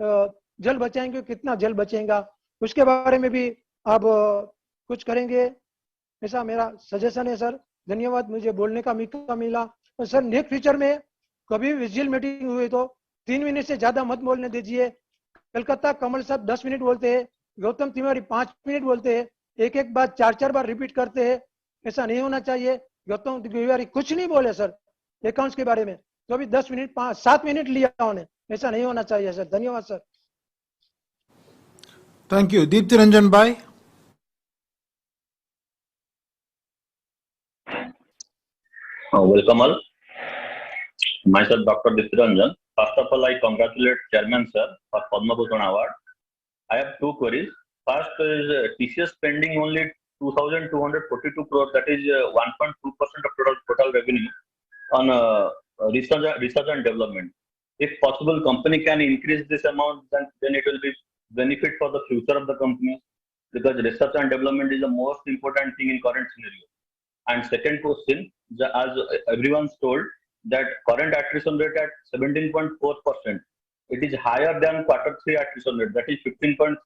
जल बचाएंगे, कितना जल बचेगा उसके बारे में भी आप कुछ करेंगे, ऐसा मेरा सजेशन है सर. धन्यवाद, मुझे बोलने का मौका मिला. और सर नेक्स्ट फ्यूचर में कभी विजिल मीटिंग हुई तो 3 मिनट से ज्यादा मत बोलने दीजिए. कलकत्ता कमल साहब 10 मिनट बोलते हैं, गौतम तिवारी 5 मिनट बोलते हैं, एक बात 4 बार रिपीट करते हैं. ऐसा नहीं होना चाहिए. गौतम तिवारी कुछ नहीं बोले सर अकाउंट्स के बारे में, तो अभी 10 मिनट 7 मिनट लिया उन्हें. ऐसा नहीं होना चाहिए सर. धन्यवाद sir. Thank you. Deepti Ranjan Bhai. Welcome all. Myself, Dr. Deepti Ranjan. First of all, I congratulate Chairman Sir for Padma Bhushan Award. I have 2 queries. First is TCS spending only 2,242 crores, that is 1.2% of total revenue on research and development. If possible, company can increase this amount, then it will be benefit for the future of the company, because research and development is the most important thing in current scenario. And second question, as everyone's told, that current attrition rate at 17.4%, it is higher than Q3 attrition rate, that is 15.3%.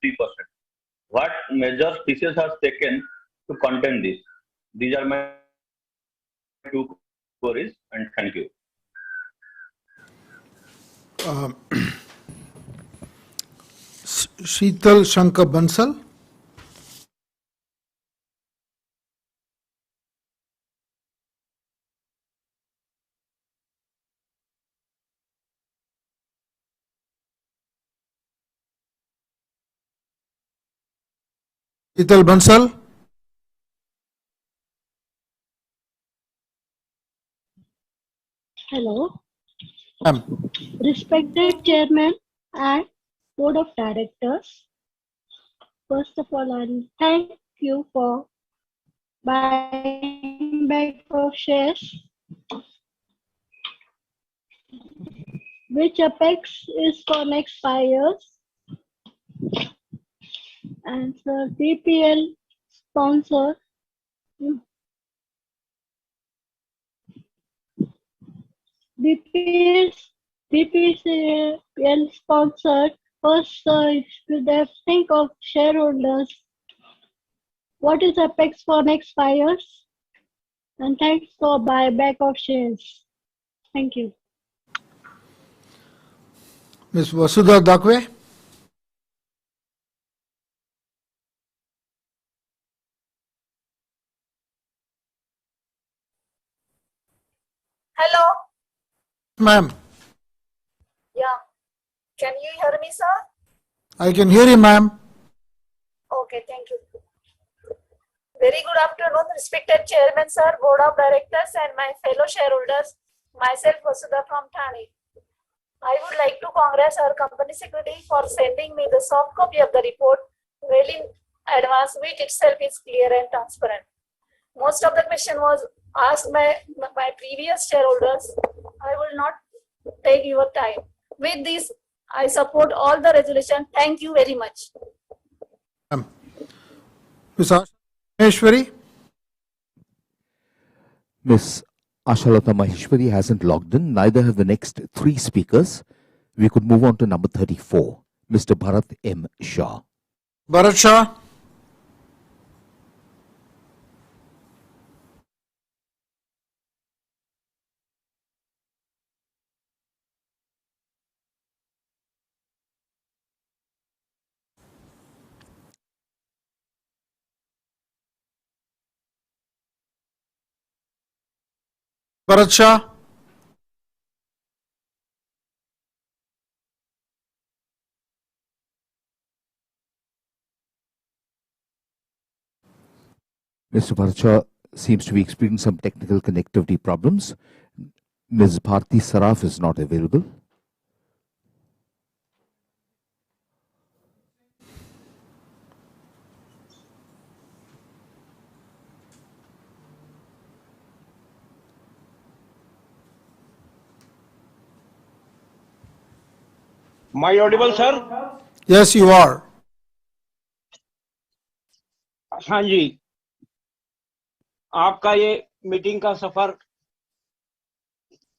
What measures TCS has taken to contain this? These are my 2 queries, and thank you. Sheetal Shankar Bansal. Sheetal Bansal. Hello. Ma'am. Respected Chairman and Board of Directors, first of all, I thank you for buying back of shares, which apex is for next 5 years. And sir, BPL sponsor, BPL sponsored. First, sir, should have think of shareholders. What is apex for next 5 years? And thanks for buyback of shares. Thank you. Ms. Vasudha Dakwe. Hello. Ma'am, Yeah. Can you hear me, sir? I can hear you, ma'am. Okay, thank you. Very good afternoon, respected Chairman, sir, Board of Directors, and my fellow shareholders. Myself, Vasudha from Thane. I would like to congratulate our company secretary for sending me the soft copy of the report well in advance, which itself is clear and transparent. Most of the question was asked by previous shareholders. I will not take your time. With this, I support all the resolution. Thank you very much. Ms. Maheshwari. Ms. Ashalata Maheshwari hasn't logged in, neither have the next 3 speakers. We could move on to number 34, Mr. Bharat M. Shah. Bharat Shah. Bharat Shah. Mr. Bharat Shah seems to be experiencing some technical connectivity problems. Ms. Bharti Saraf is not available. Am I audible, sir? Yes, you are. हाँ जी, आपका ये meeting का सफर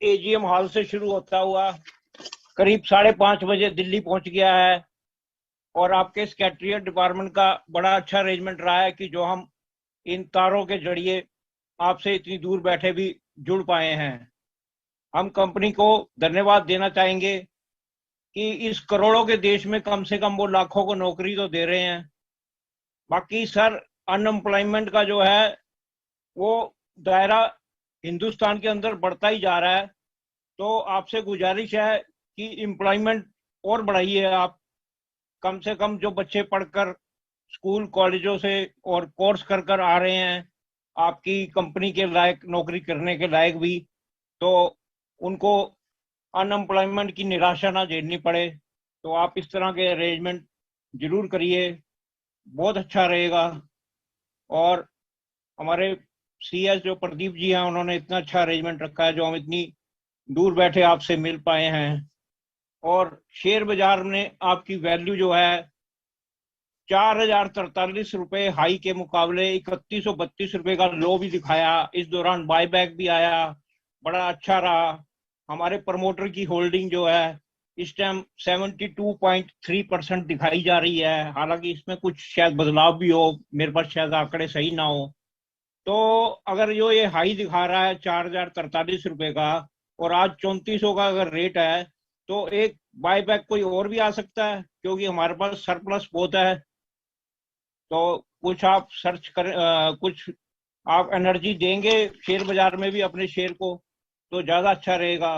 AGM hall से शुरू होता हुआ करीब 5:30 बजे दिल्ली पहुंच गया है और आपके सेक्रेटरिएट डिपार्टमेंट का बड़ा अच्छा अरेंजमेंट रहा है कि जो हम इन तारों के जरिए आपसे इतनी दूर बैठे भी जुड़ पाए हैं। हम कंपनी को धन्यवाद देना चाहेंगे कि इस करोड़ों के देश में कम से कम वो लाखों को नौकरी तो दे रहे हैं। बाकी सर, अनएम्प्लॉयमेंट का जो है वो दायरा हिंदुस्तान के अंदर बढ़ता ही जा रहा है, तो आपसे गुजारिश है कि एम्प्लॉयमेंट और बढ़ाइए। आप कम से कम जो बच्चे पढ़कर स्कूल कॉलेजों से और कोर्स कर आ रहे हैं आपकी कंपनी के लायक, नौकरी करने के लायक भी, तो उनको अनएम्प्लॉयमेंट की निराशा ना झेलनी पड़े। तो आप इस तरह के अरेंजमेंट जरूर करिए, बहुत अच्छा रहेगा। और हमारे सीएस जो प्रदीप जी हैं, उन्होंने इतना अच्छा अरेंजमेंट रखा है जो हम इतनी दूर बैठे आपसे मिल पाए हैं। और शेयर बाजार में आपकी वैल्यू जो है 4043 रुपए हाई के मुकाबले 3132 रुपए का लो भी दिखाया। इस दौरान बायबैक भी आया, बड़ा अच्छा रहा। हमारे प्रमोटर की होल्डिंग जो है इस टाइम 72.3% दिखाई जा रही है। हालांकि इसमें कुछ शायद बदलाव भी हो, मेरे पास शायद आंकड़े सही ना हो। तो अगर जो ये हाई दिखा रहा है 4,043 रुपए का और आज 3400 का अगर रेट है, तो एक बायबैक कोई और भी आ सकता है, क्योंकि हमारे पास सरप्लस बहुत है। तो कुछ आप सर्च कर कुछ आप एनर्जी देंगे शेयर बाजार में भी अपने शेयर को, तो ज्यादा अच्छा रहेगा।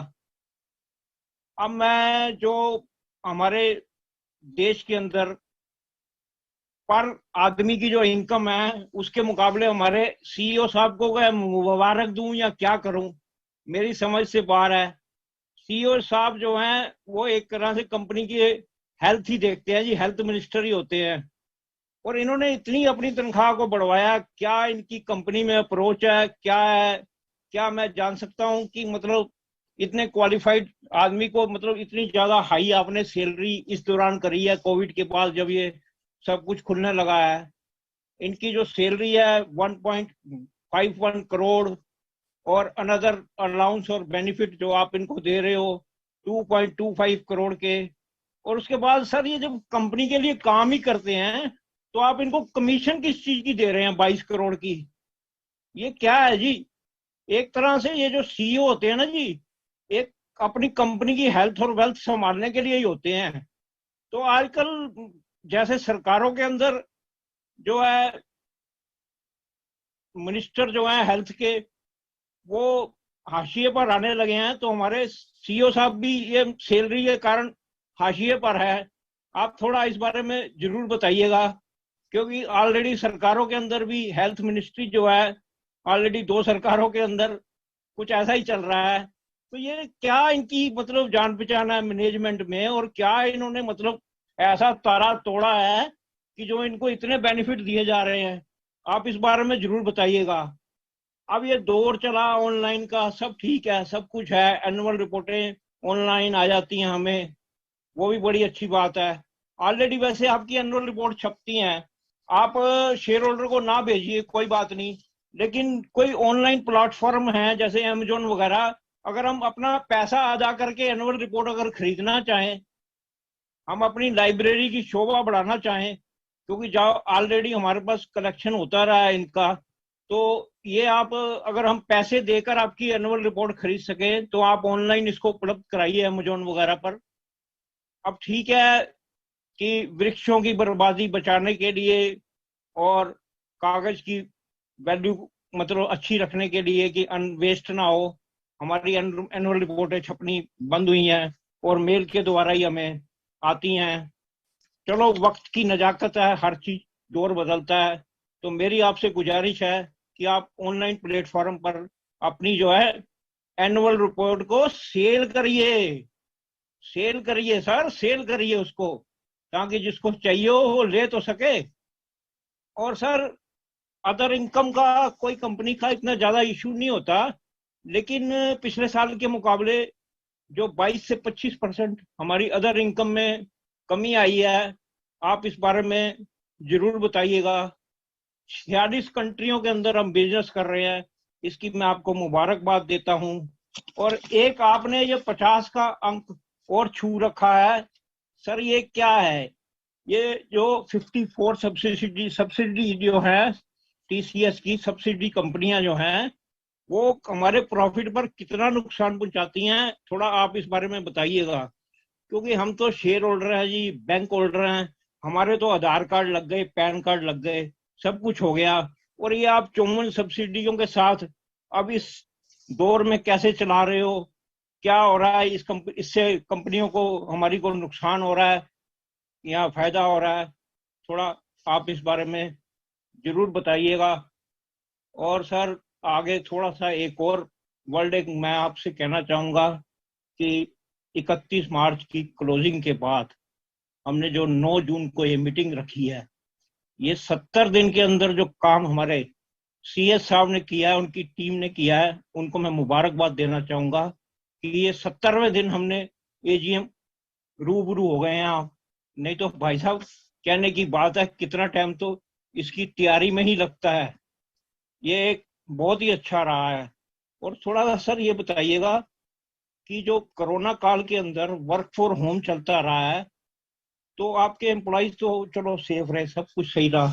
अब मैं जो हमारे देश के अंदर पर आदमी की जो इनकम है उसके मुकाबले हमारे सीईओ साहब को मैं मुबारक दूं या क्या करूं, मेरी समझ से बाहर है। सीईओ साहब जो हैं वो एक तरह से कंपनी की हेल्थ ही देखते हैं जी, हेल्थ मिनिस्टर ही होते हैं। और इन्होंने इतनी अपनी तनख्वाह को बढ़वाया, क्या इनकी कंपनी में अप्रोच है, क्या है? क्या मैं जान सकता हूं कि मतलब इतने क्वालिफाइड आदमी को मतलब इतनी ज्यादा हाई आपने सैलरी इस दौरान करी है कोविड के बाद, जब ये सब कुछ खुलने लगा है? इनकी जो सैलरी है 1.51 करोड़ और अनदर अलाउंस और बेनिफिट जो आप इनको दे रहे हो 2.25 करोड़ के। और उसके बाद सर ये जब कंपनी के लिए काम ही करते हैं तो आप इनको कमीशन किस चीज की दे रहे हैं 22 करोड़ की? ये क्या है जी? एक तरह से ये जो सीईओ होते हैं ना जी, एक अपनी कंपनी की हेल्थ और वेल्थ संभालने के लिए ही होते हैं। तो आजकल जैसे सरकारों के अंदर जो है मिनिस्टर जो है हेल्थ के, वो हाशिए पर आने लगे हैं, तो हमारे सीईओ साहब भी ये सैलरी के कारण हाशिए पर है। आप थोड़ा इस बारे में जरूर बताइएगा, क्योंकि ऑलरेडी सरकारों के अंदर भी हेल्थ मिनिस्ट्री जो है ऑलरेडी 2 सरकारों के अंदर कुछ ऐसा ही चल रहा है। तो ये क्या इनकी मतलब जान पहचान है मैनेजमेंट में, और क्या इन्होंने मतलब ऐसा तारा तोड़ा है कि जो इनको इतने बेनिफिट दिए जा रहे हैं? आप इस बारे में जरूर बताइएगा। अब ये दौर चला ऑनलाइन का, सब ठीक है, सब कुछ है, एनुअल रिपोर्टें ऑनलाइन आ जाती हैं हमें, वो भी बड़ी अच्छी बात है। ऑलरेडी वैसे आपकी एनुअल रिपोर्ट छपती हैं, आप शेयर होल्डर को ना भेजिए कोई बात नहीं, लेकिन कोई ऑनलाइन प्लेटफॉर्म है जैसे अमेजोन वगैरह, अगर हम अपना पैसा अदा करके एनुअल रिपोर्ट अगर खरीदना चाहें, हम अपनी लाइब्रेरी की शोभा बढ़ाना चाहें, क्योंकि जो ऑलरेडी हमारे पास कलेक्शन होता रहा है इनका, तो ये आप अगर हम पैसे देकर आपकी एनुअल रिपोर्ट खरीद सकें तो आप ऑनलाइन इसको उपलब्ध कराइए अमेजोन वगैरह पर। अब ठीक है कि वृक्षों की बर्बादी बचाने के लिए और कागज की वैल्यू मतलब अच्छी रखने के लिए कि वेस्ट ना हो, हमारी एनुअल रिपोर्टें छपनी बंद हुई हैं और मेल के द्वारा ही हमें आती हैं। चलो वक्त की नजाकत है, हर चीज दौर बदलता है। तो मेरी आपसे गुजारिश है कि आप ऑनलाइन प्लेटफॉर्म पर अपनी जो है एनुअल रिपोर्ट को सेल करिए, सेल करिए सर, सेल करिए उसको, ताकि जिसको चाहिए हो वो ले तो सके। और सर अदर इनकम का कोई कंपनी का इतना ज्यादा इशू नहीं होता, लेकिन पिछले साल के मुकाबले जो 22 से 25% हमारी अदर इनकम में कमी आई है, आप इस बारे में जरूर बताइएगा। 46 कंट्रियों के अंदर हम बिजनेस कर रहे हैं, इसकी मैं आपको मुबारकबाद देता हूं। और एक आपने ये 50 का अंक और छू रखा है सर, ये क्या है? ये जो 54 सब्सिडी जो है टीसीएस की सब्सिडी कंपनियां जो हैं, वो हमारे प्रॉफिट पर कितना नुकसान पहुंचाती हैं, थोड़ा आप इस बारे में बताइएगा। क्योंकि हम तो शेयर होल्डर हैं जी, बैंक होल्डर हैं, हमारे तो आधार कार्ड लग गए, पैन कार्ड लग गए, सब कुछ हो गया, और ये आप 54 सब्सिडियों के साथ अब इस दौर में कैसे चला रहे हो? क्या हो रहा है इससे कंपनियों को, हमारी को नुकसान हो रहा है या फायदा हो रहा है? थोड़ा आप इस बारे में जरूर बताइएगा। और सर आगे थोड़ा सा एक और वर्ड एक मैं आपसे कहना चाहूंगा कि 31 मार्च की क्लोजिंग के बाद हमने जो 9 जून को ये मीटिंग रखी है, ये 70 दिन के अंदर जो काम हमारे सीएस साहब ने किया है, उनकी टीम ने किया है, उनको मैं मुबारकबाद देना चाहूंगा कि ये 70वें दिन हमने एजीएम रूबरू हो गए हैं आप। नहीं तो भाई साहब कहने की बात है, कितना टाइम तो इसकी तैयारी में ही लगता है। ये एक बहुत ही अच्छा रहा है। और थोड़ा सा सर ये बताइएगा कि जो कोरोना काल के अंदर वर्क फॉर होम चलता रहा है, तो आपके एम्प्लॉइज तो चलो सेफ रहे, सब कुछ सही रहा,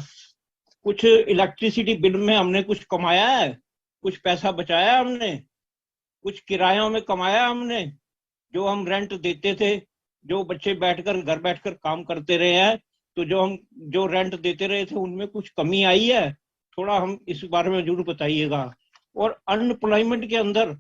कुछ इलेक्ट्रिसिटी बिल में हमने कुछ कमाया है, कुछ पैसा बचाया हमने, कुछ किरायों में कमाया हमने, जो हम रेंट देते थे, जो बच्चे बैठकर घर बैठकर काम करते रहे हैं, तो जो रेंट देते रहे थे उनमें कुछ कमी आई है? थोड़ा हम इस बारे में जरूर बताइएगा। और अनएम्प्लॉयमेंट के अंदर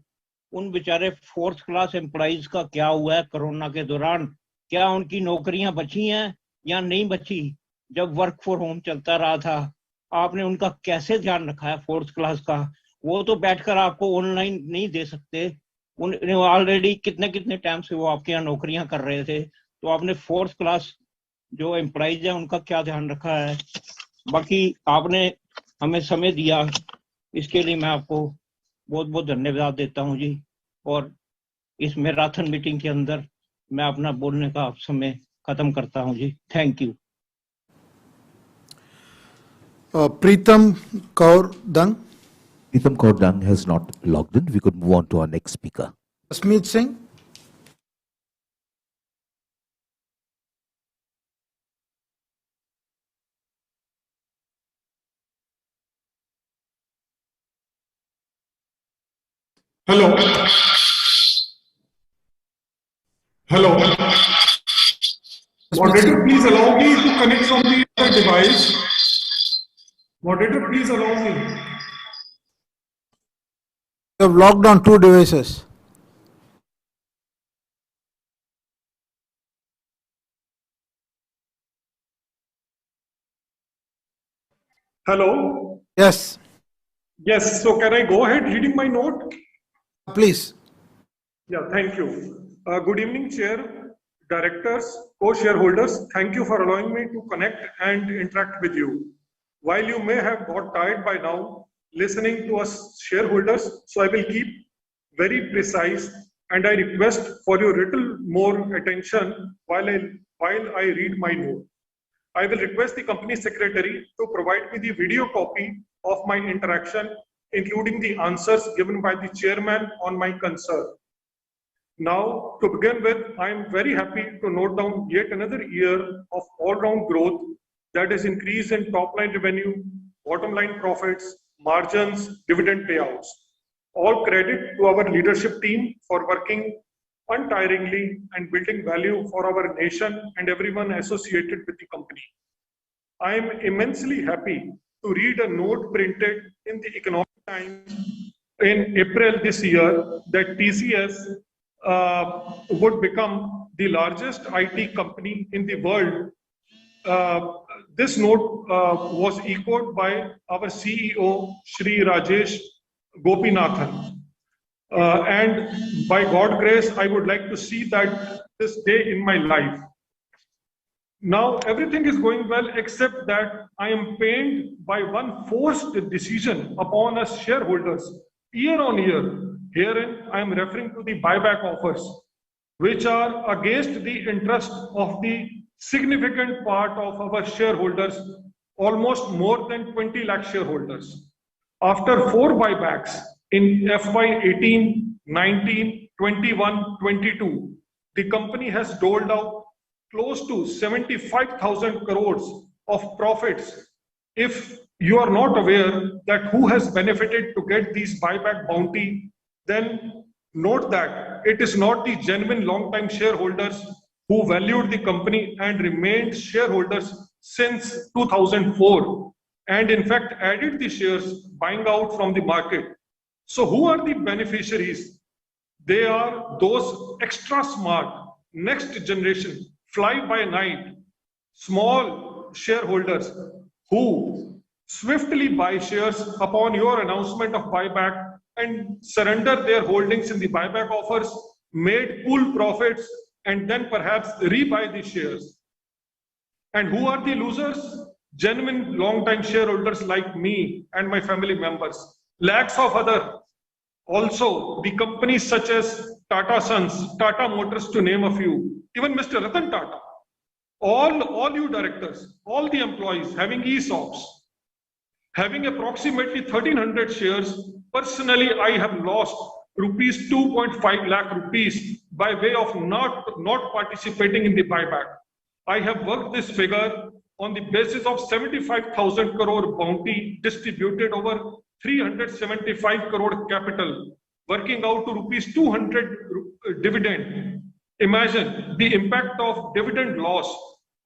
उन बेचारे 4th क्लास एम्प्लॉइज का क्या हुआ है कोरोना के दौरान? क्या उनकी नौकरियां बची हैं या नहीं बची? जब वर्क फॉर होम चलता रहा था, आपने उनका कैसे ध्यान रखा है 4th क्लास का? वो तो बैठकर आपको ऑनलाइन नहीं दे सकते, ऑलरेडी कितने कितने टाइम से वो आपके यहाँ नौकरियां कर रहे थे, तो आपने 4th क्लास जो एम्प्लॉइज है उनका क्या ध्यान रखा है? बाकी आपने हमें समय दिया, इसके लिए मैं आपको बहुत बहुत धन्यवाद देता हूं जी। और इस मैराथन मीटिंग के अंदर मैं अपना बोलने का समय खत्म करता हूं जी। Thank you. Pritam Kaur Dung. Pritam Kaur Dung has not logged in. We could move on to our next speaker. Asmeet Singh. Hello. Hello. Moderator, please allow me to connect from the other device. Moderator, please allow me. You have logged on 2 devices. Hello. Yes. Yes. So can I go ahead reading my note? Please. Yeah, thank you. Good evening, Chair, Directors, co-shareholders. Thank you for allowing me to connect and interact with you. While you may have got tired by now listening to us shareholders, so I will keep very precise, and I request for your little more attention while I read my note. I will request the company secretary to provide me the video copy of my interaction, including the answers given by the chairman on my concern. Now, to begin with, I am very happy to note down yet another year of all-round growth, that is increase in top-line revenue, bottom-line profits, margins, dividend payouts. All credit to our leadership team for working untiringly and building value for our nation and everyone associated with the company. I am immensely happy to read a note printed in the Economic Times in April this year that TCS would become the largest IT company in the world. This note was echoed by our CEO, Shri Rajesh Gopinathan. And by God's grace, I would like to see that this day in my life. Now, everything is going well, except that I am pained by one forced decision upon us shareholders year on year. Herein, I am referring to the buyback offers, which are against the interest of the significant part of our shareholders, almost more than 20 lakh shareholders. After 4 buybacks in FY 18, 19, 21, 22, the company has doled out close to 75,000 crores of profits. If you are not aware that who has benefited to get these buyback bounty, then note that it is not the genuine long-time shareholders who valued the company and remained shareholders since 2004, and in fact added the shares buying out from the market. So who are the beneficiaries? They are those extra smart, next generation, fly by night, small shareholders who swiftly buy shares upon your announcement of buyback and surrender their holdings in the buyback offers, made pool profits, and then perhaps rebuy the shares. And who are the losers? Genuine long-time shareholders like me and my family members. Lakhs of other. Also, the companies such as Tata Sons, Tata Motors, to name a few, even Mr. Ratan Tata, all you directors, all the employees having ESOPs, having approximately 1,300 shares. Personally, I have lost rupees 2.5 lakh rupees by way of not participating in the buyback. I have worked this figure on the basis of 75,000 crore bounty distributed over 375 crore capital, working out to rupees 200 dividend. Imagine the impact of dividend loss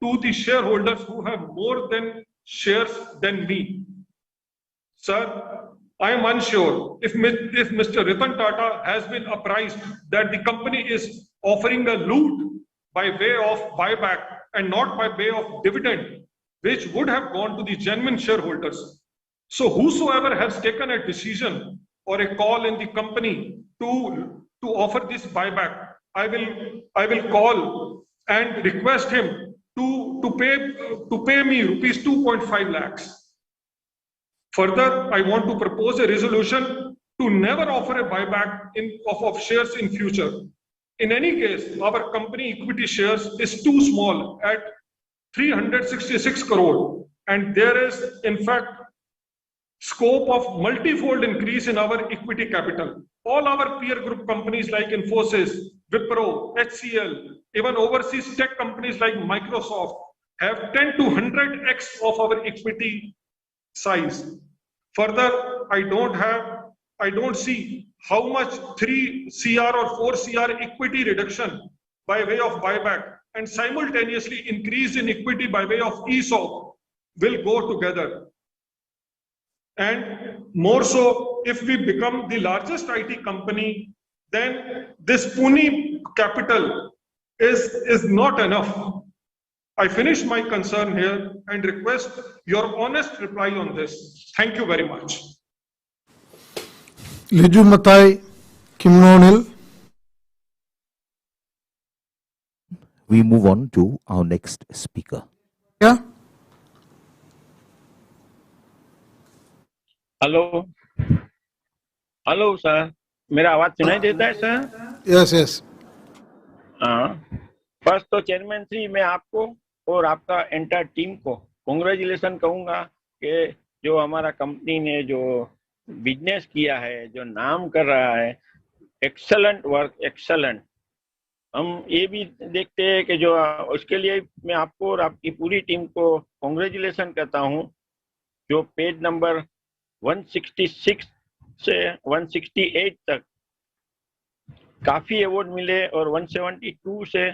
to the shareholders who have more than shares than me. Sir, I am unsure if Mr. Ratan Tata has been apprised that the company is offering a loot by way of buyback and not by way of dividend, which would have gone to the genuine shareholders. So whosoever has taken a decision or a call in the company to offer this buyback, I will call and request him to pay me rupees 2.5 lakhs. Further, I want to propose a resolution to never offer a buyback of shares in future. In any case, our company equity shares is too small at 366 crore, and there is in fact scope of multifold increase in our equity capital. All our peer group companies like Infosys, Wipro, HCL, even overseas tech companies like Microsoft have 10 to 100x of our equity size. Further, I don't see how much 3 CR or 4 CR equity reduction by way of buyback and simultaneously increase in equity by way of ESOP will go together. And more so, if we become the largest IT company, then this puny capital is not enough. I finish my concern here and request your honest reply on this. Thank you very much. Liju Matai Kimnonil. We move on to our next speaker. Yeah. Hello hello sir, मेरा आवाज सुनाई देता है sir? Yes, yes. हाँ, first तो chairman Shri मैं आपको और आपका एंटायर टीम को कांग्रेचुलेशन कहूंगा कि जो हमारा कंपनी ने जो बिजनेस किया है, जो नाम कर रहा है, एक्सेलेंट वर्क, एक्सेलेंट। हम ये भी देखते हैं कि जो उसके लिए मैं आपको और आपकी पूरी टीम को कांग्रेचुलेशन करता हूँ। जो पेज नंबर 166 से 168 तक काफी अवार्ड मिले और 172 से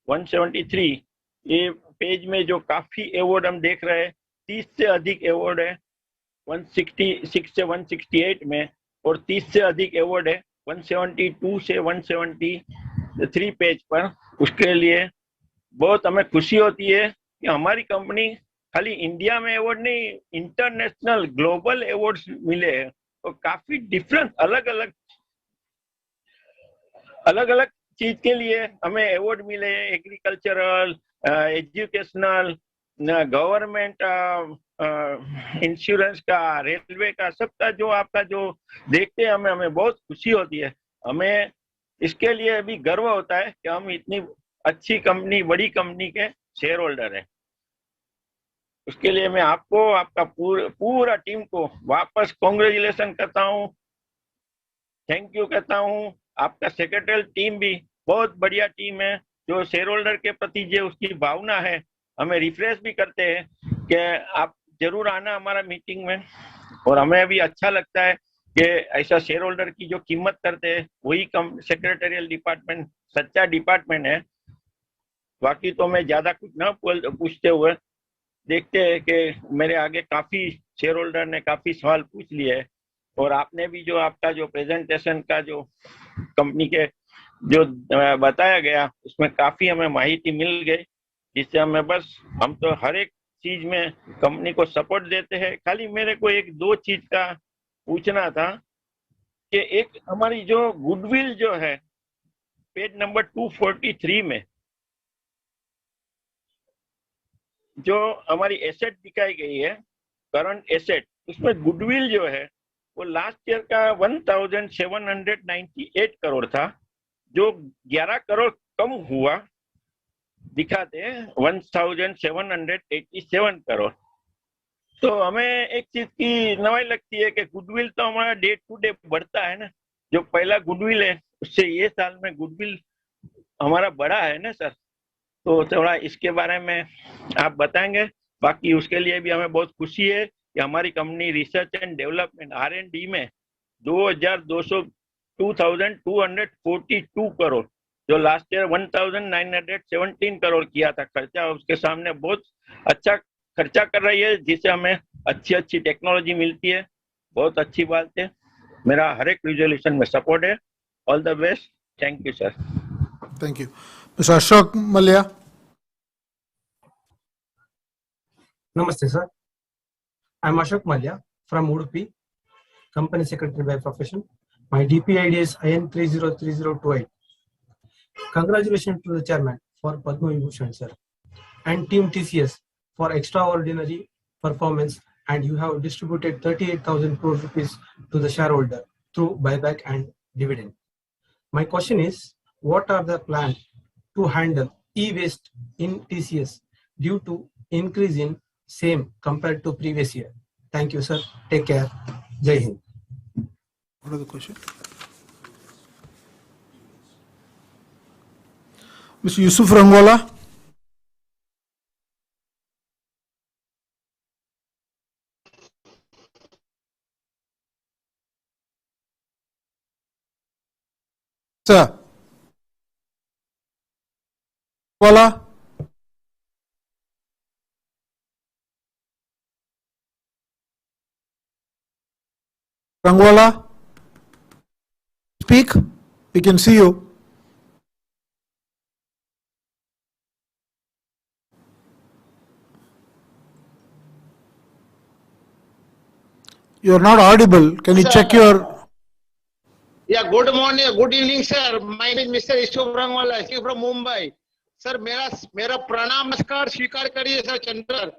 173 ये पेज में जो काफी अवार्ड हम देख रहे हैं, 30 से अधिक अवार्ड है 166 से 168 में और 30 से अधिक अवार्ड है 172 से 173 पेज पर। उसके लिए बहुत हमें खुशी होती है कि हमारी कंपनी खाली इंडिया में अवार्ड नहीं, इंटरनेशनल ग्लोबल अवार्ड्स मिले हैं और काफी डिफरेंट अलग अलग चीज के लिए हमें अवार्ड मिले हैं। एग्रीकल्चरल, एजुकेशनल, गवर्नमेंट, इंश्योरेंस का, रेलवे का, सबका जो आपका जो देखते हैं हमें बहुत खुशी होती है। हमें इसके लिए भी गर्व होता है कि हम इतनी अच्छी कंपनी, बड़ी कंपनी के शेयर होल्डर हैं। उसके लिए मैं आपको, आपका पूरा टीम को वापस कांग्रेचुलेशन करता हूँ, थैंक यू कहता हूँ। आपका सेक्रेटरी टीम भी बहुत बढ़िया टीम है, जो शेयर होल्डर के प्रति जो उसकी भावना है हमें रिफ्रेश भी करते हैं कि आप जरूर आना हमारा मीटिंग में। और हमें भी अच्छा लगता है कि ऐसा शेयर होल्डर की जो कीमत करते हैं वही सेक्रेटरियल डिपार्टमेंट सच्चा डिपार्टमेंट है। बाकी तो मैं ज्यादा कुछ ना पूछते हुए देखते हैं कि मेरे आगे काफी शेयर होल्डर ने काफी सवाल पूछ लिए है और आपने भी जो आपका जो प्रेजेंटेशन का जो कंपनी के जो बताया गया उसमें काफी हमें माहिती मिल गई, जिससे हम तो हर एक चीज में कंपनी को सपोर्ट देते हैं। खाली मेरे को एक दो चीज का पूछना था कि एक हमारी जो गुडविल जो है पेज नंबर 243 में जो हमारी एसेट दिखाई गई है, करंट एसेट, उसमें गुडविल जो है वो लास्ट ईयर का 1798 करोड़ था, जो 11 करोड़ कम हुआ दिखाते 1787 करोड़। तो हमें एक चीज की नवाई लगती है कि गुडविल तो हमारा डे टू डे बढ़ता है ना, जो पहला गुडविल है उससे ये साल में गुडविल हमारा बड़ा है ना सर। तो थोड़ा इसके बारे में आप बताएंगे बाकी उसके लिए भी हमें बहुत खुशी है कि हमारी company research and development R&D में 2242 करोड़, जो लास्ट ईयर 1917 करोड़ किया था खर्चा, उसके सामने बहुत अच्छा खर्चा कर रही है, जिससे हमें अच्छी अच्छी टेक्नोलॉजी मिलती है। बहुत अच्छी बात है। मेरा हर एक रिजोल्यूशन में सपोर्ट है। All the best. Thank you sir. Thank you. Mr. Ashok Malia. Namaste, sir. I'm Ashok Malia from Udupi, Company Secretary by profession. My DP ID is IN303028. Congratulations to the chairman for Padma Vibhushan, sir, and team TCS for extraordinary performance, and you have distributed 38,000 crore rupees to the shareholder through buyback and dividend. My question is, what are the plans to handle e-waste in TCS due to increase in same compared to previous year? Thank you, sir. Take care. Jai Hind. What are the question? Mr. Yusuf Rangwala. Sir. Rangwala. Rangwala. Speak. We can see you. You are not audible. Can you check your... Yeah, good morning, good evening, sir. My name is Mr. Yusuf Rangwala, from Mumbai. Sir मेरा प्रणाम नमस्कार स्वीकार करिए sir चंद्र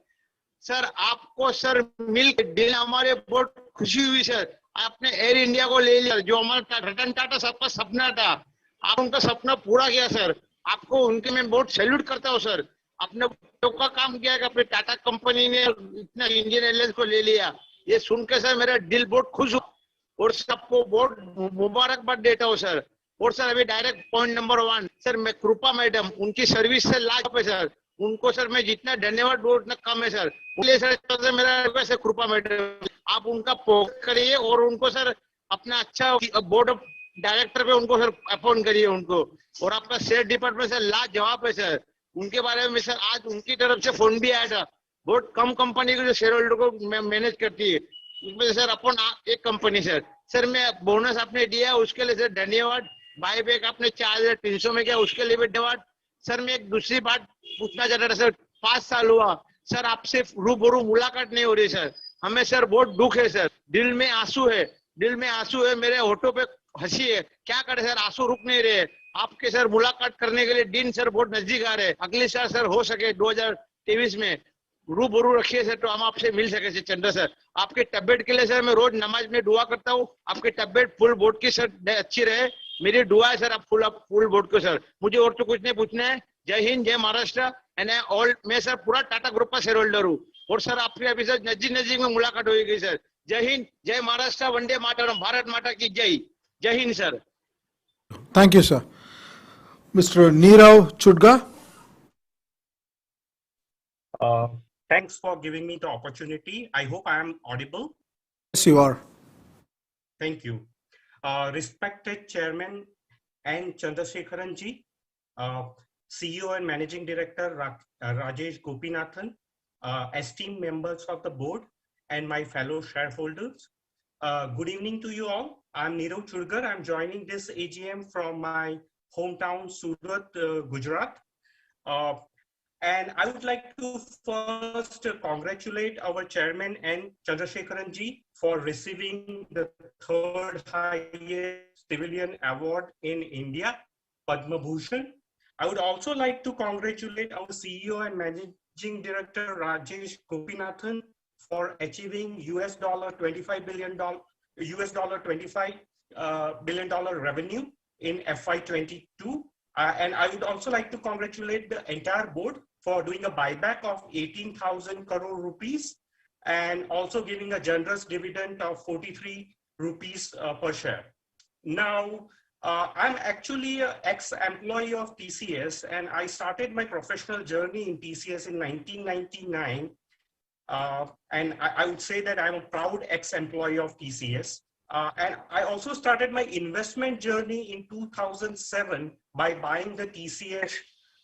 sir. आपको sir मिल के दिल हमारे बहुत खुशी हुई सर। आपने एयर इंडिया को ले लिया, जो हमारा रतन टाटा सबका सपना था, आप उनका सपना पूरा किया सर। आपको उनके मैं बहुत सैल्यूट करता हूँ सर। आपने का काम किया कि अपने टाटा कंपनी ने इतना इंडियन एयरलाइंस को ले लिया, ये सुन के सर मेरा दिल बहुत खुश हुआ और सबको बहुत मुबारकबाद देता हूँ सर। और सर अभी डायरेक्ट पॉइंट नंबर 1 सर, मैं कृपा मैडम उनकी सर्विस से लाजवाब है सर। उनको सर मैं जितना धन्यवाद दूं उतना कम है सर। इसलिए सर मेरा रिक्वेस्ट है कृपा मैडम, आप उनका पोस्ट करिए और उनको सर अपना अच्छा बोर्ड ऑफ डायरेक्टर पे उनको सर अपॉइंट करिए उनको। और आपका शेयर डिपार्टमेंट सर लाजवाब है सर। उनके बारे में सर आज उनकी तरफ से फोन भी आया था। बहुत कम कंपनी के जो शेयर होल्डर को मैनेज करती है उसमें सर अपन एक कंपनी सर मैं बोनस आपने दिया उसके लिए सर धन्यवाद। बाईबैक आपने 4,300 में किया उसके लिए भी धन्यवाद सर। मैं एक दूसरी बात पूछना चाहता था सर, 5 साल हुआ सर आपसे रूबरू मुलाकात नहीं हो रही सर। हमें सर बहुत दुख है सर, दिल में आंसू है, दिल में आंसू है, मेरे होठों पे हंसी है। क्या करे सर, आंसू रुक नहीं रहे। आपके सर मुलाकात करने के लिए दिन सर बहुत नजदीक आ रहे हैं। अगले साल सर हो सके 2023 में रूबरू रखिए सर तो हम आपसे मिल सके सर। चंद्र सर आपके तबियत के लिए सर मैं रोज नमाज में दुआ करता हूँ, आपकी तबियत फुल बोर्ड की सर अच्छी रहे, मेरी दुआ है सर। आप फुल बोर्ड को सर, मुझे और तो कुछ नहीं पूछना है। जय हिंद, जय महाराष्ट्र एंड ऑल। मैं सर पूरा टाटा ग्रुप का शेयर होल्डर हूँ और सर आपके अभी सर नजदीक में मुलाकात होगी सर। जय हिंद, जय महाराष्ट्र, वंदे मातरम, भारत माता की जय। जय Hind sir. Thank you, sir. Mr. Neerav Chudga. Thanks for giving me the opportunity. I hope I am audible. Yes, you are. Thank you. Respected Chairman N. Chandrasekharan ji, CEO and Managing Director Rajesh Gopinathan, esteemed members of the board, and my fellow shareholders. Good evening to you all. I'm Neerav Chudgar. I'm joining this AGM from my hometown, Surat, Gujarat. And I would like to first congratulate our chairman N. Chandrasekharan ji for receiving the 3rd highest civilian award in India, Padma Bhushan. I would also like to congratulate our CEO and Managing Director Rajesh Gopinathan for achieving $25 billion revenue in FY22. And I would also like to congratulate the entire board for doing a buyback of 18,000 crore rupees and also giving a generous dividend of 43 rupees per share. Now, I'm actually an ex-employee of TCS and I started my professional journey in TCS in 1999 And I would say that I'm a proud ex-employee of TCS. And I also started my investment journey in 2007 by buying the TCS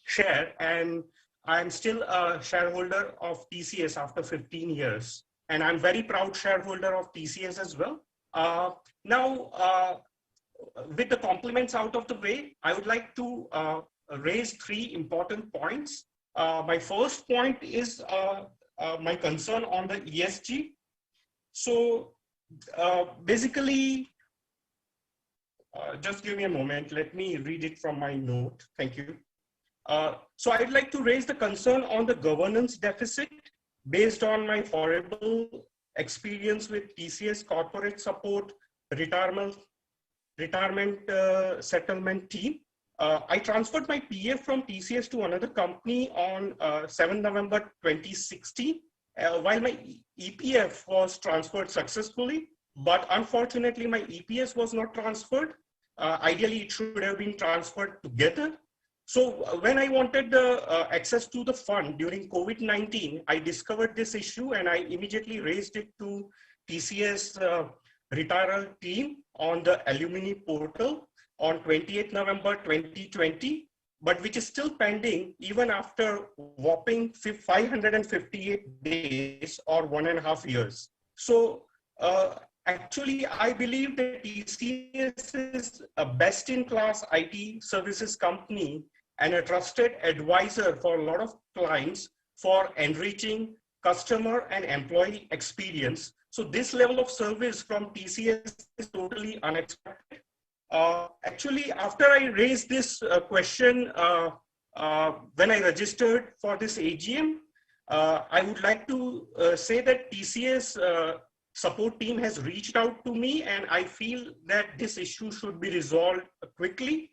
share, and I'm still a shareholder of TCS after 15 years. And I'm very proud shareholder of TCS as well. Now, with the compliments out of the way, I would like to raise 3 important points. My first point is my concern on the ESG. So basically, just give me a moment. Let me read it from my note. Thank you. So I'd like to raise the concern on the governance deficit based on my horrible experience with TCS corporate support, retirement settlement team. I transferred my PF from TCS to another company on 7 November 2016, while my EPF was transferred successfully, but unfortunately my EPS was not transferred. Ideally, it should have been transferred together. So when I wanted access to the fund during COVID-19, I discovered this issue and I immediately raised it to TCS retirement team on the alumni portal on 28th November 2020, but which is still pending even after whopping 558 days or 1.5 years. So actually, I believe that TCS is a best-in-class IT services company and a trusted advisor for a lot of clients for enriching customer and employee experience. So this level of service from TCS is totally unexpected. Actually, after I raised this question when I registered for this AGM, I would like to say that TCS support team has reached out to me, and I feel that this issue should be resolved quickly.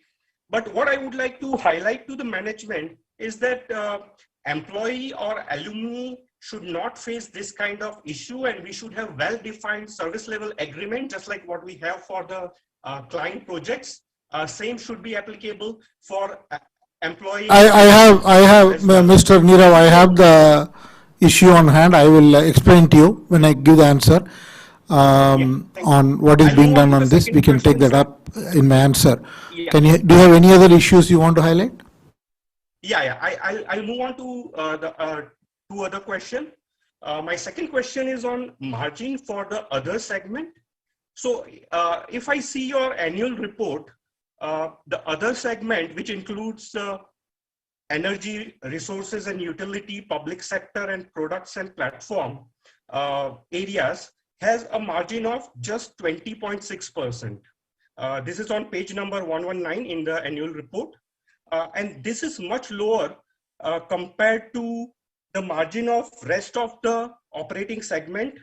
But what I would like to highlight to the management is that employee or alumni should not face this kind of issue, and we should have well-defined service level agreement, just like what we have for the client projects. Same should be applicable for employee. I have, Mr. Nirav, I have the issue on hand. I will explain to you when I give the answer on what is being done on this. We can take that up in my answer. Yeah. Do you have any other issues you want to highlight? Yeah. I'll move on to the 2 other question. My second question is on margin for the other segment. So if I see your annual report, the other segment, which includes energy, resources and utility, public sector and products and platform areas, has a margin of just 20.6%. This is on page number 119 in the annual report. And this is much lower compared to the margin of rest of the operating segment,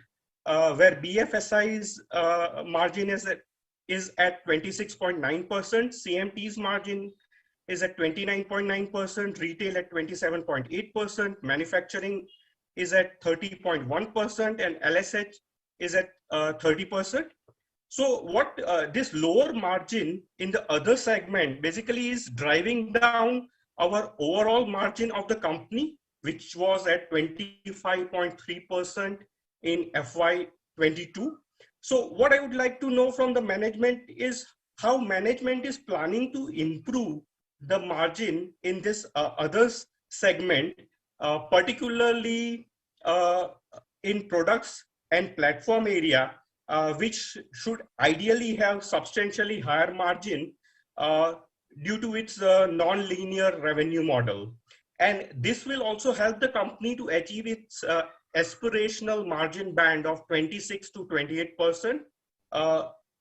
where BFSI's margin is at 26.9%, CMT's margin is at 29.9%, retail at 27.8%, manufacturing is at 30.1%, and LSH is at 30%. So what this lower margin in the other segment basically is driving down our overall margin of the company, which was at 25.3% in FY22. So what I would like to know from the management is how management is planning to improve the margin in this others segment, particularly in products and platform area, which should ideally have substantially higher margin due to its non-linear revenue model. And this will also help the company to achieve its aspirational margin band of 26 to 28%.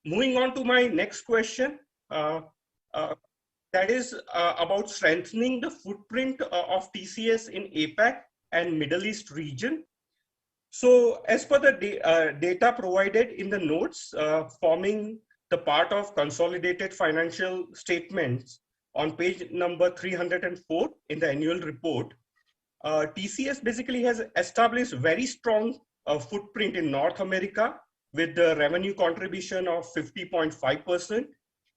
Moving on to my next question, that is about strengthening the footprint of TCS in APAC and Middle East region. So as per the data provided in the notes forming the part of consolidated financial statements on page number 304 in the annual report, TCS basically has established very strong footprint in North America with the revenue contribution of 50.5%,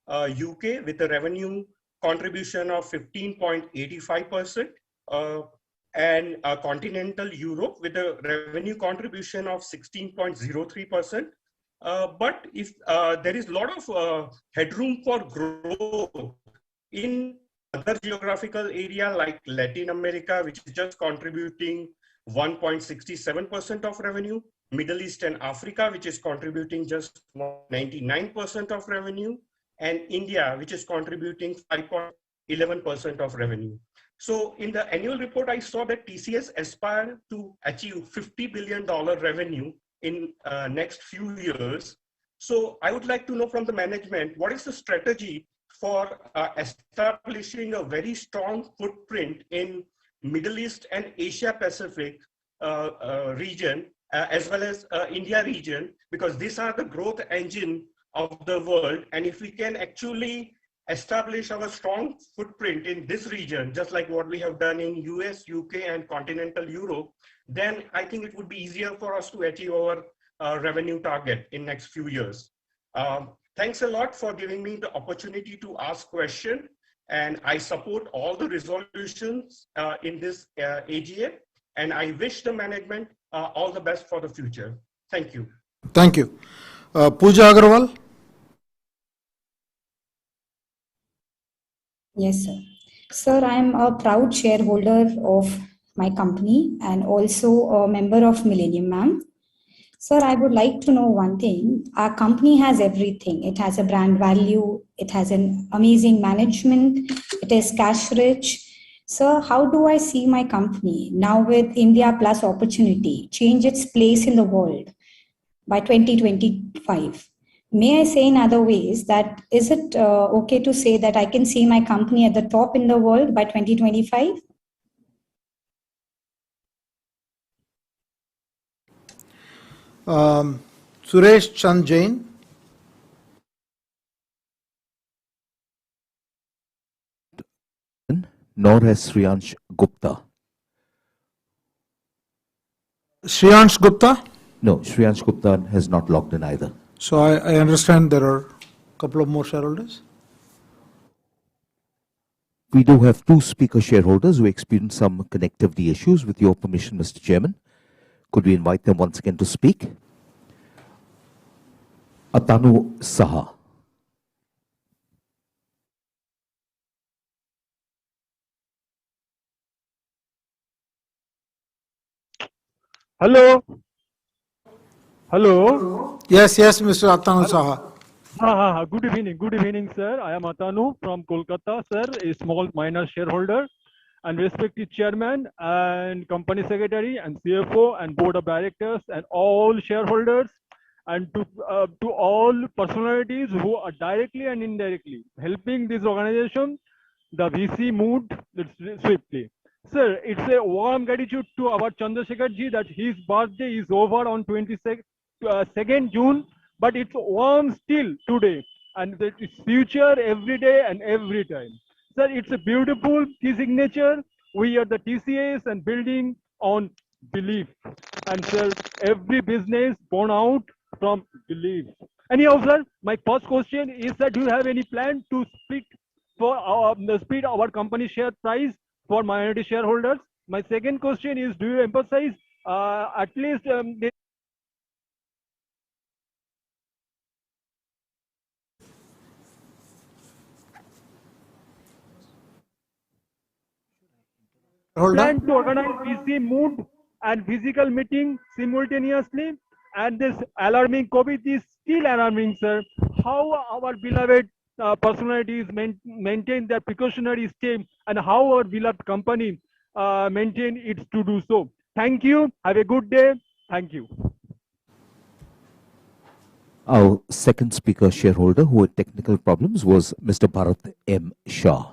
UK with a revenue contribution of 15.85%, and continental Europe with a revenue contribution of 16.03%. But if there is a lot of headroom for growth in other geographical area like Latin America, which is just contributing 1.67% of revenue, Middle East and Africa, which is contributing just 99% of revenue, and India, which is contributing 5.11% of revenue. So in the annual report, I saw that TCS aspired to achieve $50 billion revenue in next few years. So I would like to know from the management, what is the strategy for establishing a very strong footprint in Middle East and Asia Pacific region, as well as India region, because these are the growth engine of the world. And if we can actually establish our strong footprint in this region, just like what we have done in US, UK, and continental Europe, then I think it would be easier for us to achieve our revenue target in next few years. Thanks a lot for giving me the opportunity to ask question, and I support all the resolutions in this AGM, and I wish the management all the best for the future. Thank you. Thank you. Pooja Agarwal. Yes, sir. Sir, I am a proud shareholder of my company and also a member of Millennium Ma'am. Sir, I would like to know one thing. Our company has everything. It has a brand value. It has an amazing management. It is cash rich. Sir, how do I see my company now with India Plus opportunity change its place in the world by 2025? May I say in other ways that is it okay to say that I can see my company at the top in the world by 2025? Suresh Chand Jain. Nor has Shriyansh Gupta. Shriyansh Gupta? No, Shriyansh Gupta has not logged in either. So I understand there are a couple of more shareholders. We do have two speaker shareholders who experienced some connectivity issues. With your permission, Mr. Chairman, could we invite them once again to speak? Atanu Saha. Hello. Hello. Yes, Mr. Atanu Saha. Good evening, sir. I am Atanu from Kolkata, sir, a small minor shareholder, and respected chairman and company secretary and CFO and board of directors and all shareholders, and to all personalities who are directly and indirectly helping this organization, the VC moved swiftly. Sir, it's a warm gratitude to our Chandrasekhar ji that his birthday is over on 2nd June, but it's warm still today, and it's future every day and every time. Sir, it's a beautiful key signature. We are the TCS and building on belief. And sir, every business born out from belief. Anyhow, sir, my first question is that do you have any plan to speak for our company share price for minority shareholders? My second question is, do you emphasize at least plan to organize VC mood and physical meeting simultaneously? And this alarming COVID is still alarming, sir. How our beloved personalities maintain their precautionary step, and how our beloved company maintain its to do so. Thank you. Have a good day. Thank you. Our second speaker shareholder who had technical problems was Mr. Bharat M. Shah.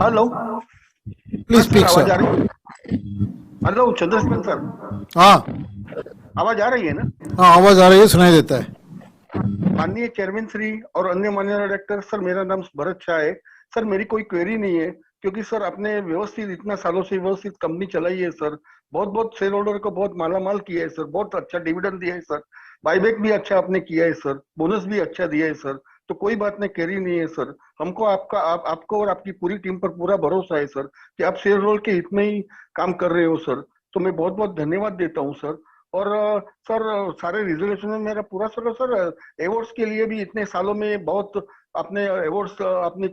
Hello please speak आवाज sir. आ रही है? Hello Chandrashekhar sir, हाँ आवाज आ रही है ना? हाँ आवाज आ रही है, सुनाई देता है. माननीय चेयरमैन श्री और अन्य माननीय डायरेक्टर सर, मेरा नाम भरत शाह है सर. मेरी कोई क्वेरी नहीं है क्योंकि सर आपने व्यवस्थित इतना सालों से व्यवस्थित कंपनी चलाई है सर, बहुत बहुत शेयर होल्डर को बहुत मालामाल किया है सर, बहुत अच्छा डिविडेंड दिया है सर, बाईबैक भी अच्छा आपने किया है सर, बोनस भी अच्छा दिया है सर, तो कोई बात नहीं कह रही नहीं है सर। हमको आपको और आपकी पूरी टीम पर पूरा भरोसा है सर कि आप शेयर होल्डर के हित में ही काम कर रहे हो सर, तो मैं बहुत बहुत धन्यवाद देता हूँ सर। और सर सारे रिजोल्यूशन में मेरा पूरा सर अवार्ड्स के लिए भी इतने सालों में बहुत आपने अवार्ड्स अपनी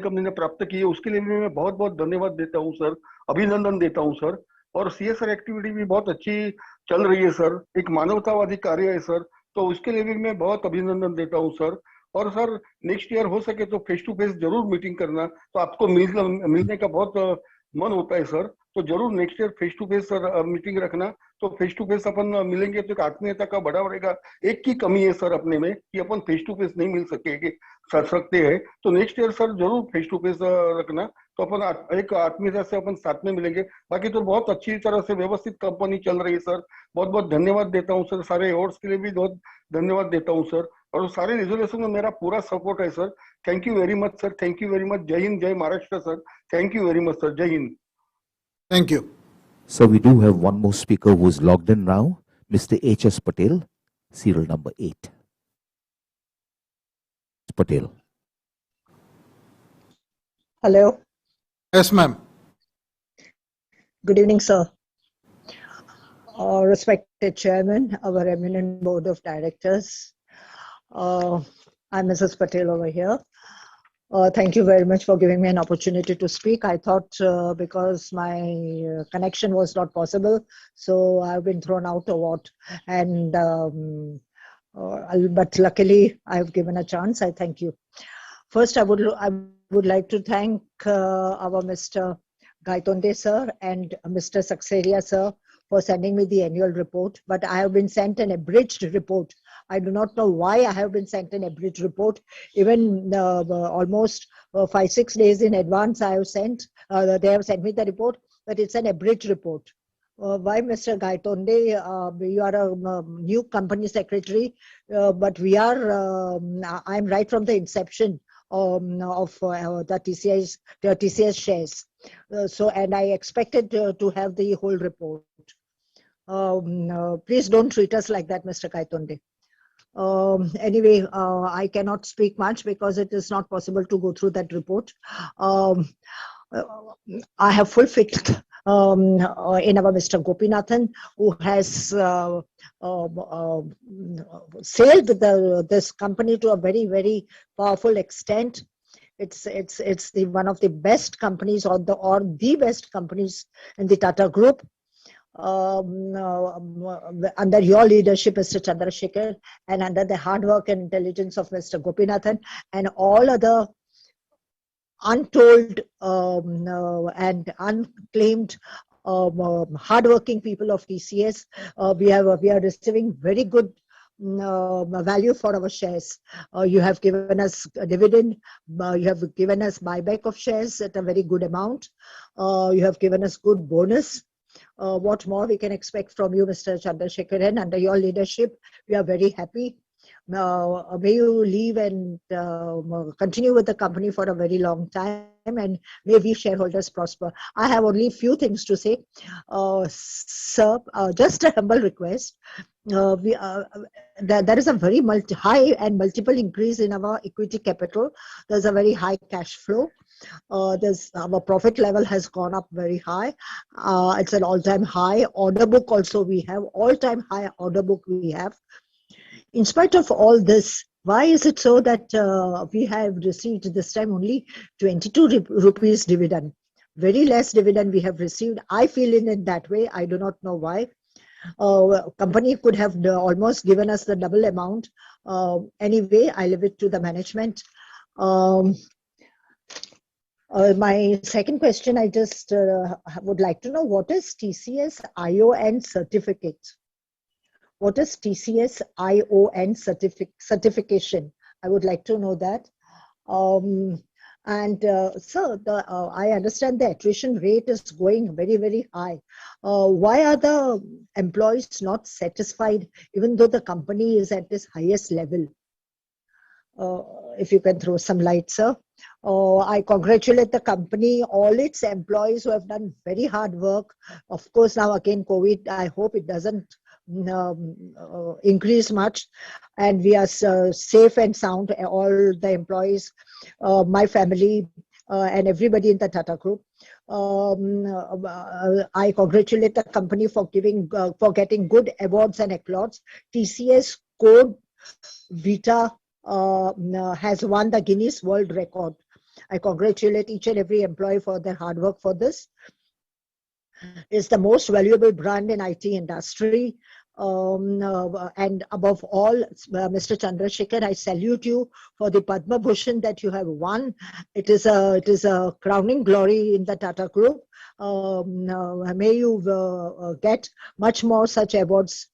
कंपनी ने प्राप्त किए, उसके लिए भी मैं बहुत बहुत धन्यवाद देता हूँ सर, अभिनंदन देता हूँ सर। और सीएसआर एक्टिविटी भी बहुत अच्छी चल रही है सर, एक मानवतावादी कार्य है सर, तो उसके लिए भी मैं बहुत अभिनंदन देता हूँ सर। और सर नेक्स्ट ईयर हो सके तो फेस टू फेस जरूर मीटिंग करना, तो आपको मिलने का बहुत मन होता है सर, तो जरूर next year face to face meeting रखना, तो फेस टू फेस अपन मिलेंगे तो एक आत्मीयता का बढ़ावा रहेगा। एक की कमी है सर अपने में कि अपन फेस टू फेस नहीं मिल सकते हैं, तो नेक्स्ट ईयर सर जरूर फेस टू फेस रखना, तो अपन एक आत्मीयता से अपन साथ में मिलेंगे। बाकी तो बहुत अच्छी तरह से व्यवस्थित कंपनी चल रही है सर, बहुत बहुत धन्यवाद देता हूँ सर, सारे अवार्ड्स के लिए भी बहुत धन्यवाद देता हूँ सर, और सारे रिजोल्यूशन में मेरा पूरा सपोर्ट है sir. Thank you very much sir, thank you very much. जय हिंद, जय Maharashtra sir, thank you very much sir, जय Hind. Thank you. So we do have one more speaker who is logged in now, Mr. H.S. Patel, serial number 8. Patel. Hello. Yes, ma'am. Good evening, sir. Respected Chairman, our eminent Board of Directors. I'm Mrs. Patel over here. Thank you very much for giving me an opportunity to speak. I thought because my connection was not possible, so I've been thrown out of what. And but luckily, I've given a chance. I thank you. First, I would like to thank our Mr. Gaitonde sir and Mr. Saxeria sir for sending me the annual report, but I have been sent an abridged report. I do not know why I have been sent an abridged report. Even almost 5-6 days in advance, I have sent. They have sent me the report, but it's an abridged report. Why, Mr. Gaitonde? You are a new company secretary, but we are. I'm right from the inception of the TCS shares. And I expected to have the whole report. Please don't treat us like that, Mr. Gaitonde. Anyway, I cannot speak much because it is not possible to go through that report. I have full faith in our Mr. Gopinathan, who has sailed this company to a very, very powerful extent. It's one of the best companies or the best companies in the Tata Group. Under your leadership, Mr. Chandrasekhar, and under the hard work and intelligence of Mr. Gopinathan and all other untold and unclaimed hardworking people of TCS, we are receiving very good value for our shares. You have given us a dividend, you have given us buyback of shares at a very good amount, you have given us good bonus. What more we can expect from you, Mr. Chandrasekharan? Under your leadership, we are very happy. May you live and continue with the company for a very long time, and may we shareholders prosper. I have only few things to say. Sir, just a humble request. There is a very high and multiple increase in our equity capital. There's a very high cash flow. Our profit level has gone up very high. It's an all-time high. Order book also we have, all-time high order book we have. In spite of all this, why is it so that we have received this time only 22 rupees dividend? Very less dividend we have received. I feel in it that way. I do not know why. Company could have almost given us the double amount. Anyway, I leave it to the management. My second question, I just would like to know, what is TCS ION certificate? What is TCS ION certification? I would like to know that. Sir, I understand the attrition rate is going very, very high. Why are the employees not satisfied even though the company is at its highest level? if you can throw some light, sir. I congratulate the company, all its employees who have done very hard work. Of course, now again, COVID, I hope it doesn't increase much, and we are safe and sound, all the employees, my family, and everybody in the Tata Group. I congratulate the company for getting good awards and accolades. TCS Code Vita has won the Guinness World Record. I congratulate each and every employee for their hard work for this. It's the most valuable brand in IT industry. And above all, Mr. Chandrasekhar, I salute you for the Padma Bhushan that you have won. It is a crowning glory in the Tata Group. May you get much more such awards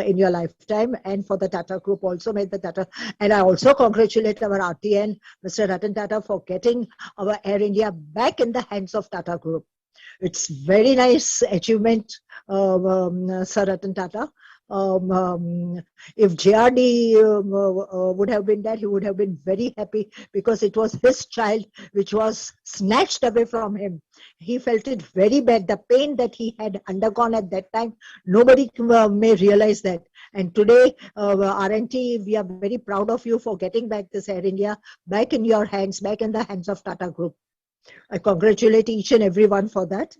in your lifetime, and for the Tata Group also, may the Tata. And I also congratulate our RTN, Mr. Ratan Tata, for getting our Air India back in the hands of Tata Group. It's very nice achievement, Sir Ratan Tata. If JRD would have been there, he would have been very happy, because it was his child which was snatched away from him. He felt it very bad, the pain that he had undergone at that time. Nobody may realize that. And today, R&T, we are very proud of you for getting back this Air India back in your hands, back in the hands of Tata Group. I congratulate each and everyone for that.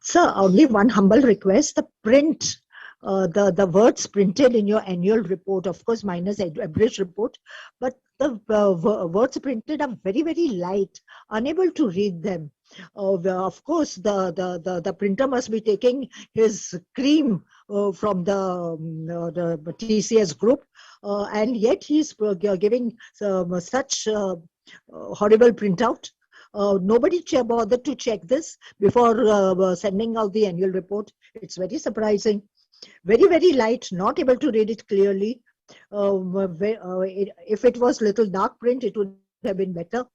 Sir, only one humble request: the print, the words printed in your annual report, of course minus abridged report, but the words printed are very, very light, unable to read them. Of course, the printer must be taking his cream from the TCS group, and yet he's giving such horrible printout. Nobody bothered to check this before sending out the annual report. It's very surprising. Very, very light, not able to read it clearly. If it was little dark print, it would have been better.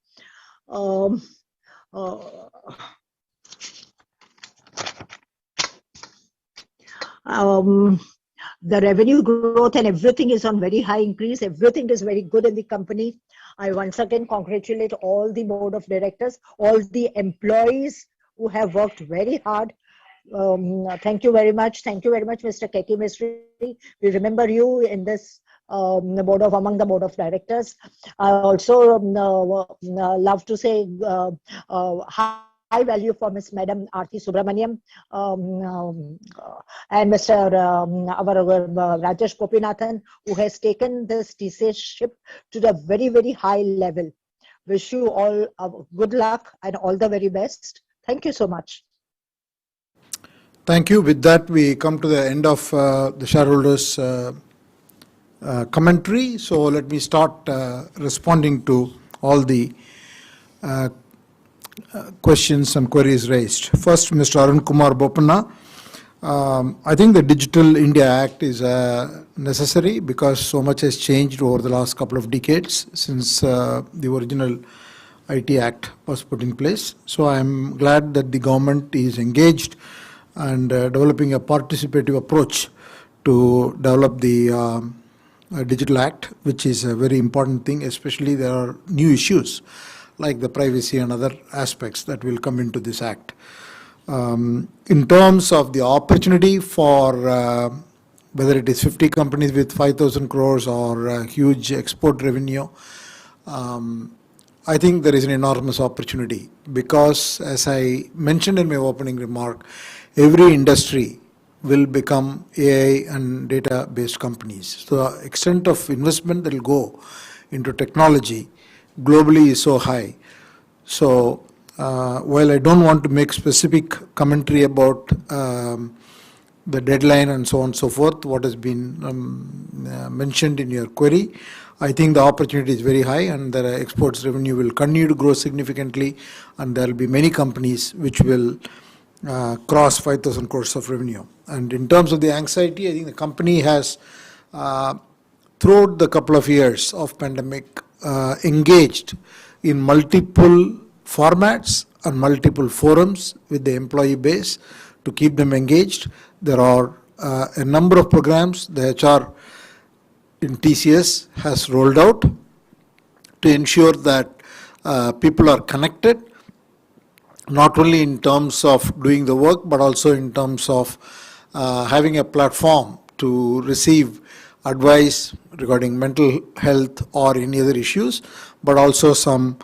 The revenue growth and everything is on very high increase. Everything is very good in the company. I once again congratulate all the board of directors, all the employees who have worked very hard. Thank you very much. Thank you very much, Mr. Keki Mistry. We remember you in this among the board of directors. I also love to say high value for Miss Madam Aarti Subramaniam and Mr. Rajesh Gopinathan, who has taken this TCS ship to the very, very high level. Wish you all good luck and all the very best. Thank you so much. Thank you. With that, we come to the end of the shareholders' commentary. So let me start responding to all the questions and queries raised. First, Mr. Arun Kumar Bopanna. I think the Digital India Act is necessary because so much has changed over the last couple of decades since the original IT Act was put in place. So I am glad that the government is engaged and developing a participative approach to develop the Digital Act, which is a very important thing, especially there are new issues like the privacy and other aspects that will come into this act. In terms of the opportunity for whether it is 50 companies with 5,000 crores or huge export revenue, I think there is an enormous opportunity because, as I mentioned in my opening remark, every industry will become AI and data-based companies. So the extent of investment that will go into technology globally is so high. So while I don't want to make specific commentary about the deadline and so on and so forth, what has been mentioned in your query, I think the opportunity is very high and the exports revenue will continue to grow significantly, and there will be many companies which will cross 5,000 crores of revenue. And in terms of the anxiety, I think the company has, throughout the couple of years of pandemic, engaged in multiple formats and multiple forums with the employee base to keep them engaged. There are a number of programs. The HR in TCS has rolled out to ensure that people are connected, not only in terms of doing the work, but also in terms of having a platform to receive advice regarding mental health or any other issues, but also some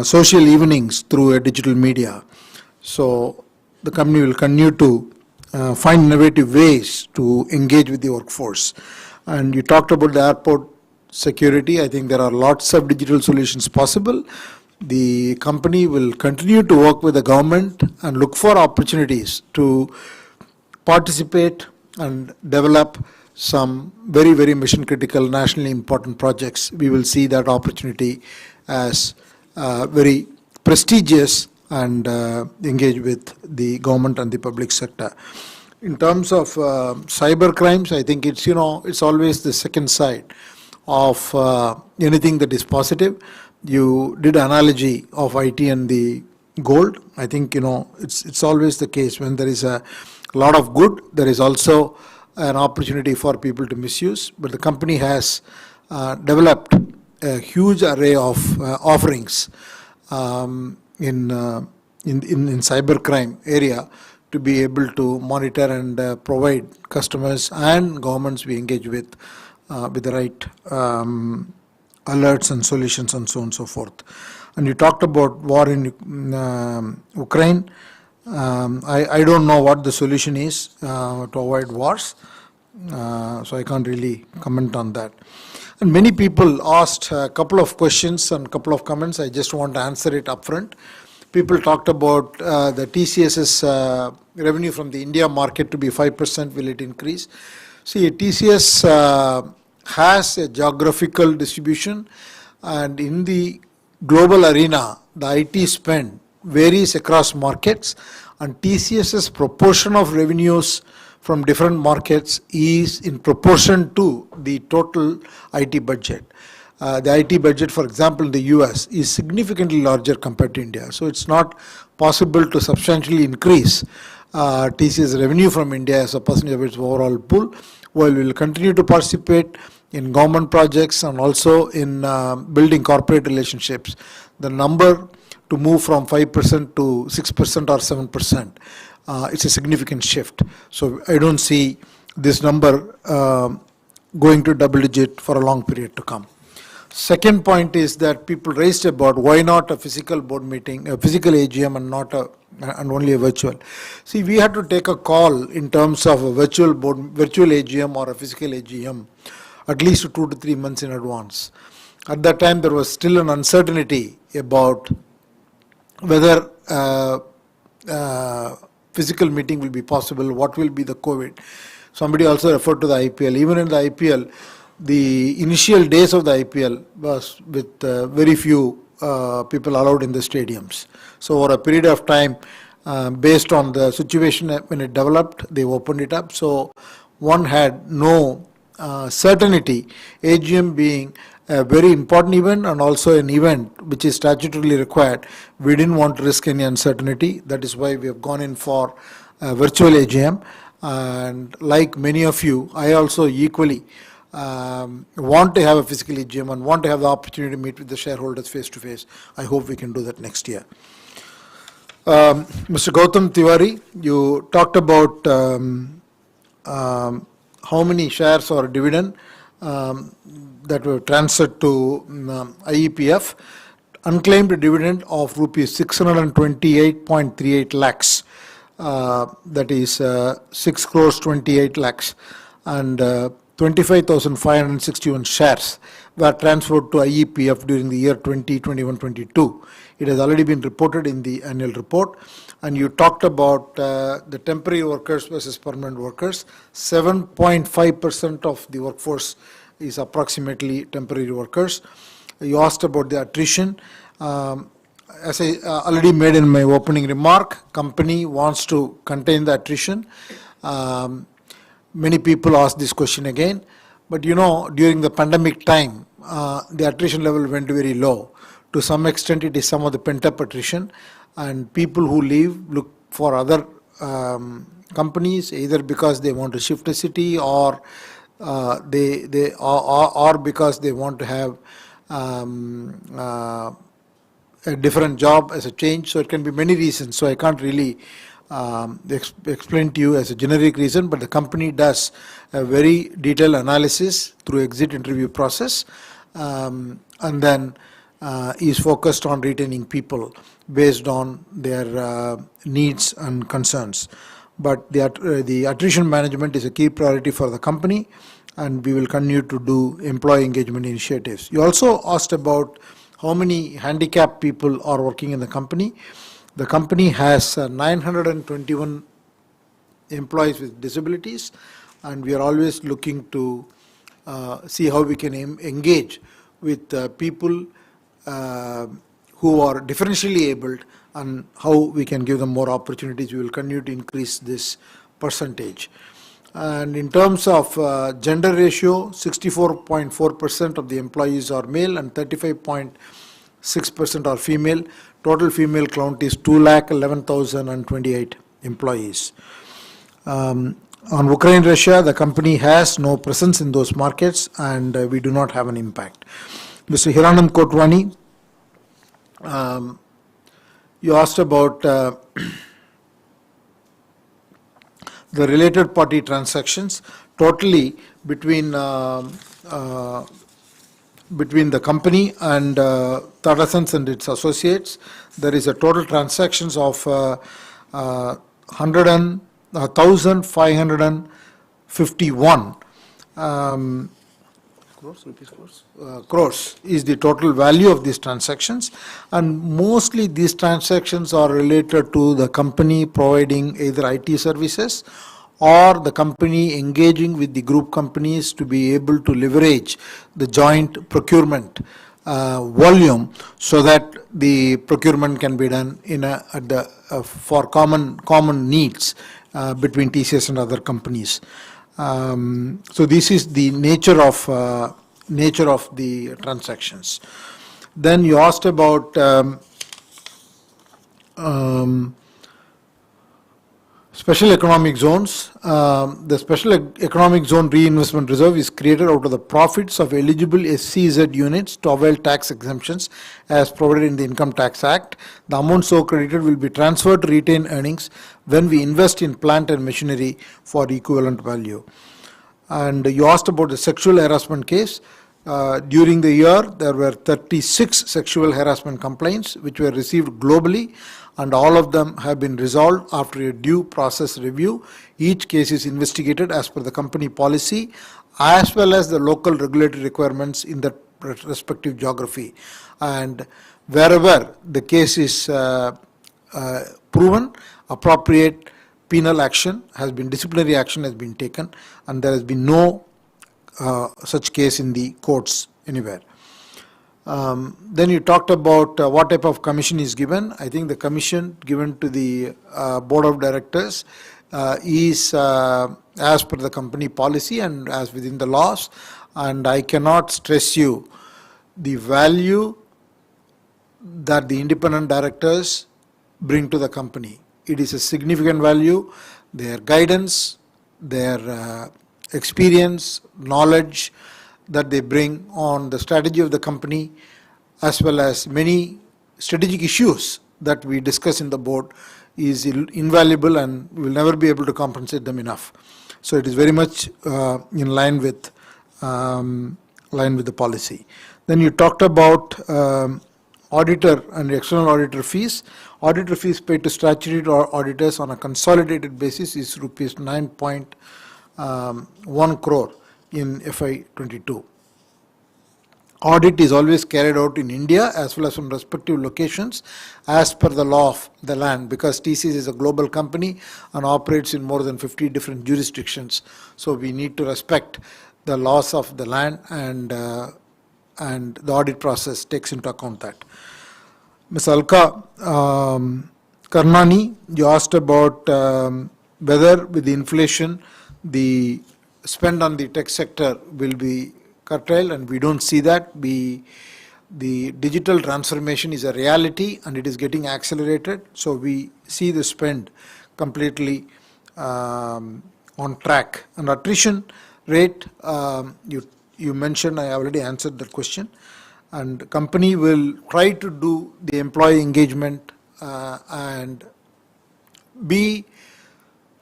social evenings through a digital media. So the company will continue to find innovative ways to engage with the workforce. And you talked about the airport security. I think there are lots of digital solutions possible. The company will continue to work with the government and look for opportunities to participate and develop some very, very mission critical, nationally important projects. We will see that opportunity as very prestigious and engage with the government and the public sector. In terms of cyber crimes, I think it's always the second side of anything that is positive. You did analogy of IT and the gold. I think it's always the case when there is a lot of good, there is also an opportunity for people to misuse. But the company has developed a huge array of offerings in cybercrime area to be able to monitor and provide customers and governments we engage with the right alerts and solutions and so on and so forth. And you talked about war in Ukraine. I don't know what the solution is to avoid wars, so I can't really comment on that. And many people asked a couple of questions and a couple of comments. I just want to answer it upfront. People talked about the TCS's revenue from the India market to be 5%. Will it increase? See, TCS has a geographical distribution, and in the global arena, the IT spend varies across markets, and TCS's proportion of revenues from different markets is in proportion to the total IT budget. The IT budget, for example, in the US is significantly larger compared to India. So it's not possible to substantially increase TCS revenue from India as a percentage of its overall pool, while we will continue to participate in government projects and also in building corporate relationships. The number to move from 5% to 6% or 7%, it's a significant shift. So I don't see this number going to double digit for a long period to come. Second point is that people raised about why not a physical board meeting, a physical AGM and only a virtual. See, we had to take a call in terms of a virtual AGM or a physical AGM at least 2 to 3 months in advance. At that time, there was still an uncertainty about whether physical meeting will be possible, what will be the COVID. Somebody also referred to the IPL. Even in the IPL, the initial days of the IPL was with very few people allowed in the stadiums. So over a period of time, based on the situation when it developed, they opened it up. So one had no certainty, AGM being a very important event and also an event which is statutorily required. We didn't want to risk any uncertainty. That is why we have gone in for a virtual AGM. And like many of you, I also equally want to have a physical AGM and want to have the opportunity to meet with the shareholders face to face. I hope we can do that next year. Mr. Gautam Tiwari, you talked about how many shares or dividend that were transferred to IEPF. Unclaimed dividend of rupees 628.38 lakhs. That is 6 crores 28 lakhs, and 25,561 shares were transferred to IEPF during the year 2021-22. It has already been reported in the annual report. And you talked about the temporary workers versus permanent workers. 7.5% of the workforce is approximately temporary workers. You asked about the attrition. As I already made in my opening remark, company wants to contain the attrition. Many people ask this question again, but during the pandemic time, the attrition level went very low. To some extent, it is some of the pent-up attrition, and people who leave look for other companies, either because they want to shift a city or or because they want to have a different job as a change. So it can be many reasons. So I can't really explain to you as a generic reason, but the company does a very detailed analysis through exit interview process, and then is focused on retaining people based on their needs and concerns. But the attrition management is a key priority for the company, and we will continue to do employee engagement initiatives. You also asked about how many handicapped people are working in the company. The company has 921 employees with disabilities, and we are always looking to see how we can engage with people who are differentially abled and how we can give them more opportunities. We will continue to increase this percentage. And in terms of gender ratio, 64.4% of the employees are male and 35.6% are female. Total female count is 211,028 employees. On Ukraine, Russia, the company has no presence in those markets, and we do not have an impact. Mr. Hiranand Kotwani, you asked about the related party transactions. Totally between the company and Tata Sons and its associates, there is a total transactions of 1,551 crores is the total value of these transactions, and mostly these transactions are related to the company providing either IT services or the company engaging with the group companies to be able to leverage the joint procurement volume, so that the procurement can be done for common needs between TCS and other companies. So this is the nature of the transactions. Then you asked about special economic zones. The special economic zone reinvestment reserve is created out of the profits of eligible SCZ units to avail tax exemptions as provided in the Income Tax Act. The amount so credited will be transferred to retained earnings when we invest in plant and machinery for equivalent value. And you asked about the sexual harassment case. During the year, there were 36 sexual harassment complaints which were received globally, and all of them have been resolved after a due process review. Each case is investigated as per the company policy as well as the local regulatory requirements in the respective geography. And wherever the case is proven, appropriate penal action has been, disciplinary action has been taken, and there has been no such case in the courts anywhere. Then you talked about what type of commission is given. I think the commission given to the board of directors is as per the company policy and as within the laws, and I cannot stress you the value that the independent directors bring to the company. It is a significant value. Their guidance, their experience, knowledge that they bring on the strategy of the company, as well as many strategic issues that we discuss in the board, is invaluable, and we will never be able to compensate them enough. So it is very much in line with the policy. Then you talked about auditor and external auditor fees. Auditor fees paid to statutory auditors on a consolidated basis is rupees 9.1 crore in FY22. Audit is always carried out in India as well as from respective locations as per the law of the land, because TCS is a global company and operates in more than 50 different jurisdictions. So we need to respect the laws of the land, and the audit process takes into account that. Ms. Alka Karnani, you asked about whether with the inflation the spend on the tech sector will be curtailed, and we don't see that. The digital transformation is a reality and it is getting accelerated, so we see the spend completely on track. And attrition, rate, you mentioned, I already answered that question. And company will try to do the employee engagement and be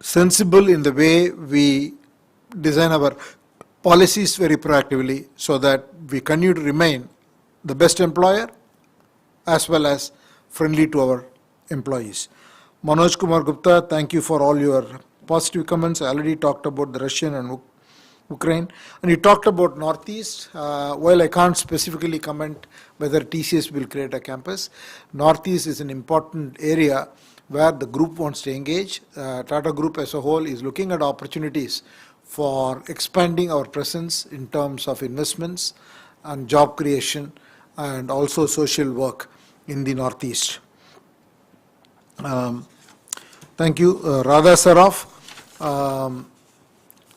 sensible in the way we design our policies very proactively, so that we continue to remain the best employer as well as friendly to our employees. Manoj Kumar Gupta, thank you for all your positive comments. I already talked about the Russian and Ukraine, and you talked about Northeast. While I can't specifically comment whether TCS will create a campus, Northeast is an important area where the group wants to engage. Tata Group as a whole is looking at opportunities for expanding our presence in terms of investments and job creation and also social work in the Northeast. Thank you. Radha Saraf,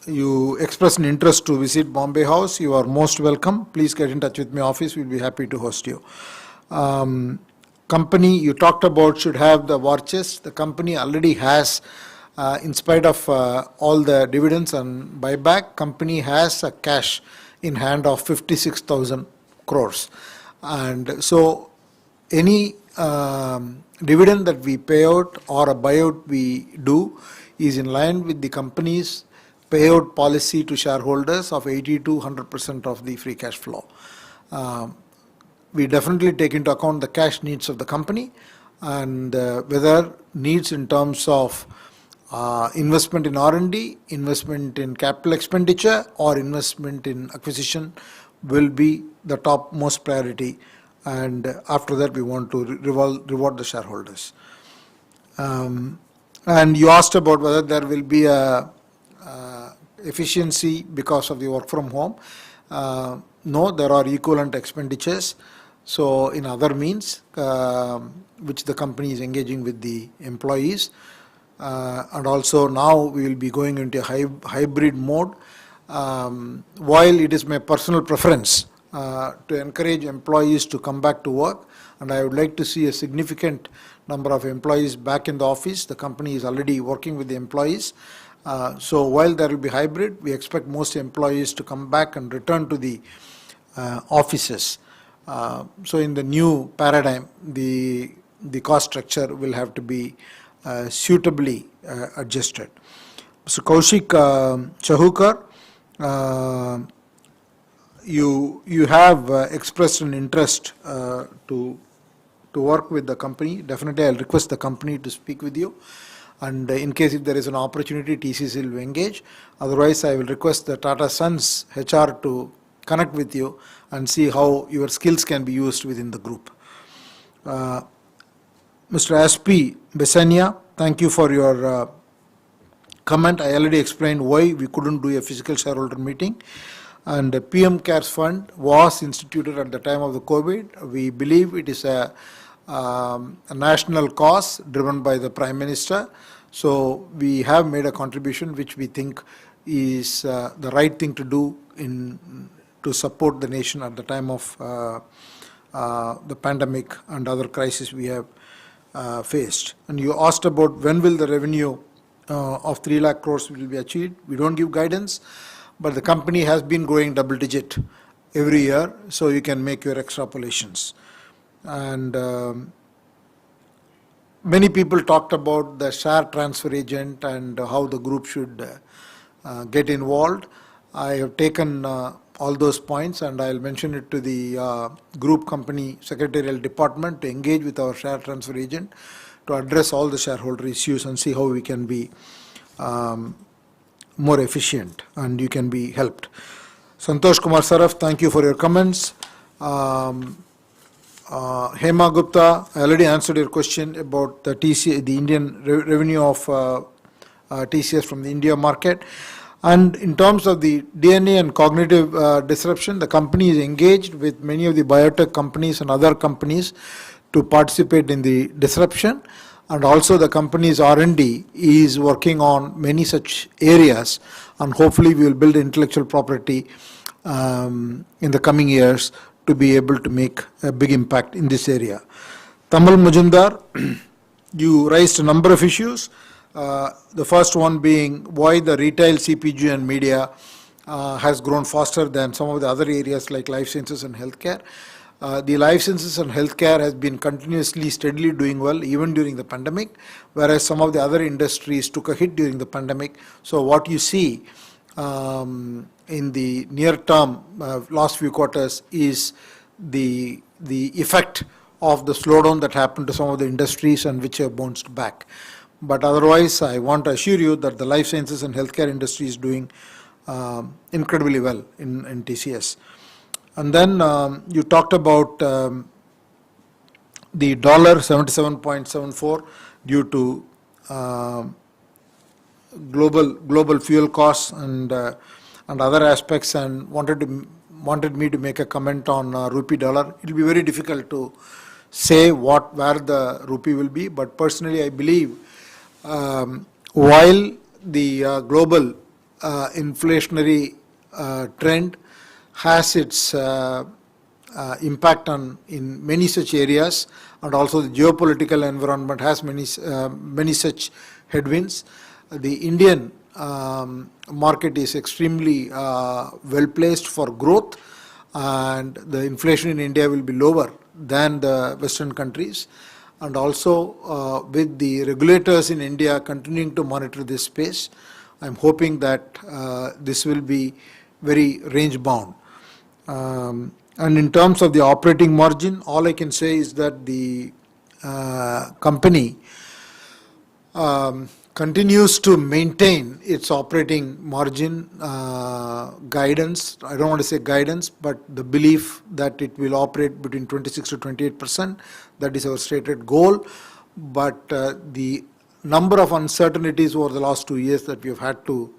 you expressed an interest to visit Bombay House. You are most welcome. Please get in touch with my office. We'll be happy to host you. Company you talked about should have the war chest. The company already has, in spite of all the dividends and buyback, company has a cash in hand of 56,000 crores. And so any dividend that we pay out or a buyout we do is in line with the company's payout policy to shareholders of 80 to 100% of the free cash flow. We definitely take into account the cash needs of the company, and whether needs in terms of investment in R&D, investment in capital expenditure, or investment in acquisition will be the top most priority. And after that, we want to reward the shareholders. And you asked about whether there will be a efficiency because of the work from home. No, there are equivalent expenditures. So in other means, which the company is engaging with the employees. And also now we will be going into a hybrid mode. While it is my personal preference to encourage employees to come back to work, and I would like to see a significant number of employees back in the office. The company is already working with the employees. So while there will be hybrid, we expect most employees to come back and return to the offices. So in the new paradigm, the cost structure will have to be suitably adjusted. So Kaushik Chahukar, you have expressed an interest to work with the company. Definitely, I'll request the company to speak with you. And in case if there is an opportunity, TCS will engage. Otherwise, I will request the Tata Sons HR to connect with you and see how your skills can be used within the group. Mr. S.P. Besania, thank you for your comment. I already explained why we couldn't do a physical shareholder meeting. And the PM Cares Fund was instituted at the time of the COVID. We believe it is a national cause driven by the Prime Minister. So we have made a contribution which we think is the right thing to do to support the nation at the time of the pandemic and other crises we have faced. And you asked about when will the revenue of 3 lakh crores will be achieved. We don't give guidance, but the company has been growing double digit every year, so you can make your extrapolations. And many people talked about the share transfer agent and how the group should get involved. I have taken all those points, and I'll mention it to the group company secretarial department to engage with our share transfer agent to address all the shareholder issues and see how we can be more efficient and you can be helped. Santosh Kumar Saraf, thank you for your comments. Hema Gupta, I already answered your question about the the Indian revenue of TCS from the India market. And in terms of the DNA and cognitive disruption, the company is engaged with many of the biotech companies and other companies to participate in the disruption. And also the company's R&D is working on many such areas, and hopefully we will build intellectual property in the coming years to be able to make a big impact in this area. Tamal Majumdar, you raised a number of issues. The first one being why the retail, CPG and media has grown faster than some of the other areas like life sciences and healthcare. The life sciences and healthcare has been continuously, steadily doing well even during the pandemic, whereas some of the other industries took a hit during the pandemic. So what you see in the near term, last few quarters, is the effect of the slowdown that happened to some of the industries and which have bounced back. But otherwise, I want to assure you that the life sciences and healthcare industry is doing incredibly well in TCS. And then you talked about the dollar 77.74 due to global fuel costs and other aspects, and wanted me to make a comment on rupee dollar. It will be very difficult to say where the rupee will be, but personally I believe while the global inflationary trend has its impact in many such areas, and also the geopolitical environment has many such headwinds. The Indian market is extremely well placed for growth, and the inflation in India will be lower than the Western countries. And also with the regulators in India continuing to monitor this space, I'm hoping that this will be very range bound. And in terms of the operating margin, all I can say is that the company continues to maintain its operating margin guidance. I don't want to say guidance, but the belief that it will operate between 26 to 28%. That is our stated goal. But the number of uncertainties over the last 2 years that we have had to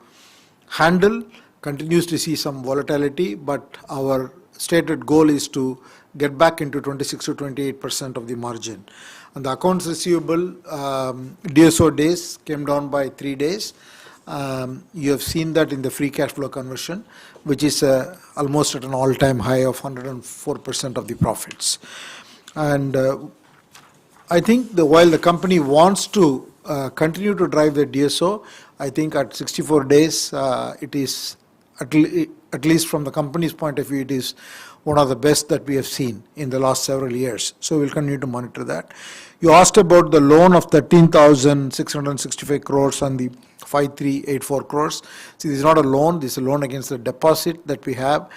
handle continues to see some volatility, but our stated goal is to get back into 26 to 28% of the margin. And the accounts receivable DSO days came down by 3 days. You have seen that in the free cash flow conversion, which is almost at an all-time high of 104% of the profits. And I think while the company wants to continue to drive the DSO, I think at 64 days, it is, at least from the company's point of view, it is one of the best that we have seen in the last several years. So we'll continue to monitor that. You asked about the loan of 13,665 crores and the 5384 crores. See, this is not a loan. This is a loan against the deposit that we have.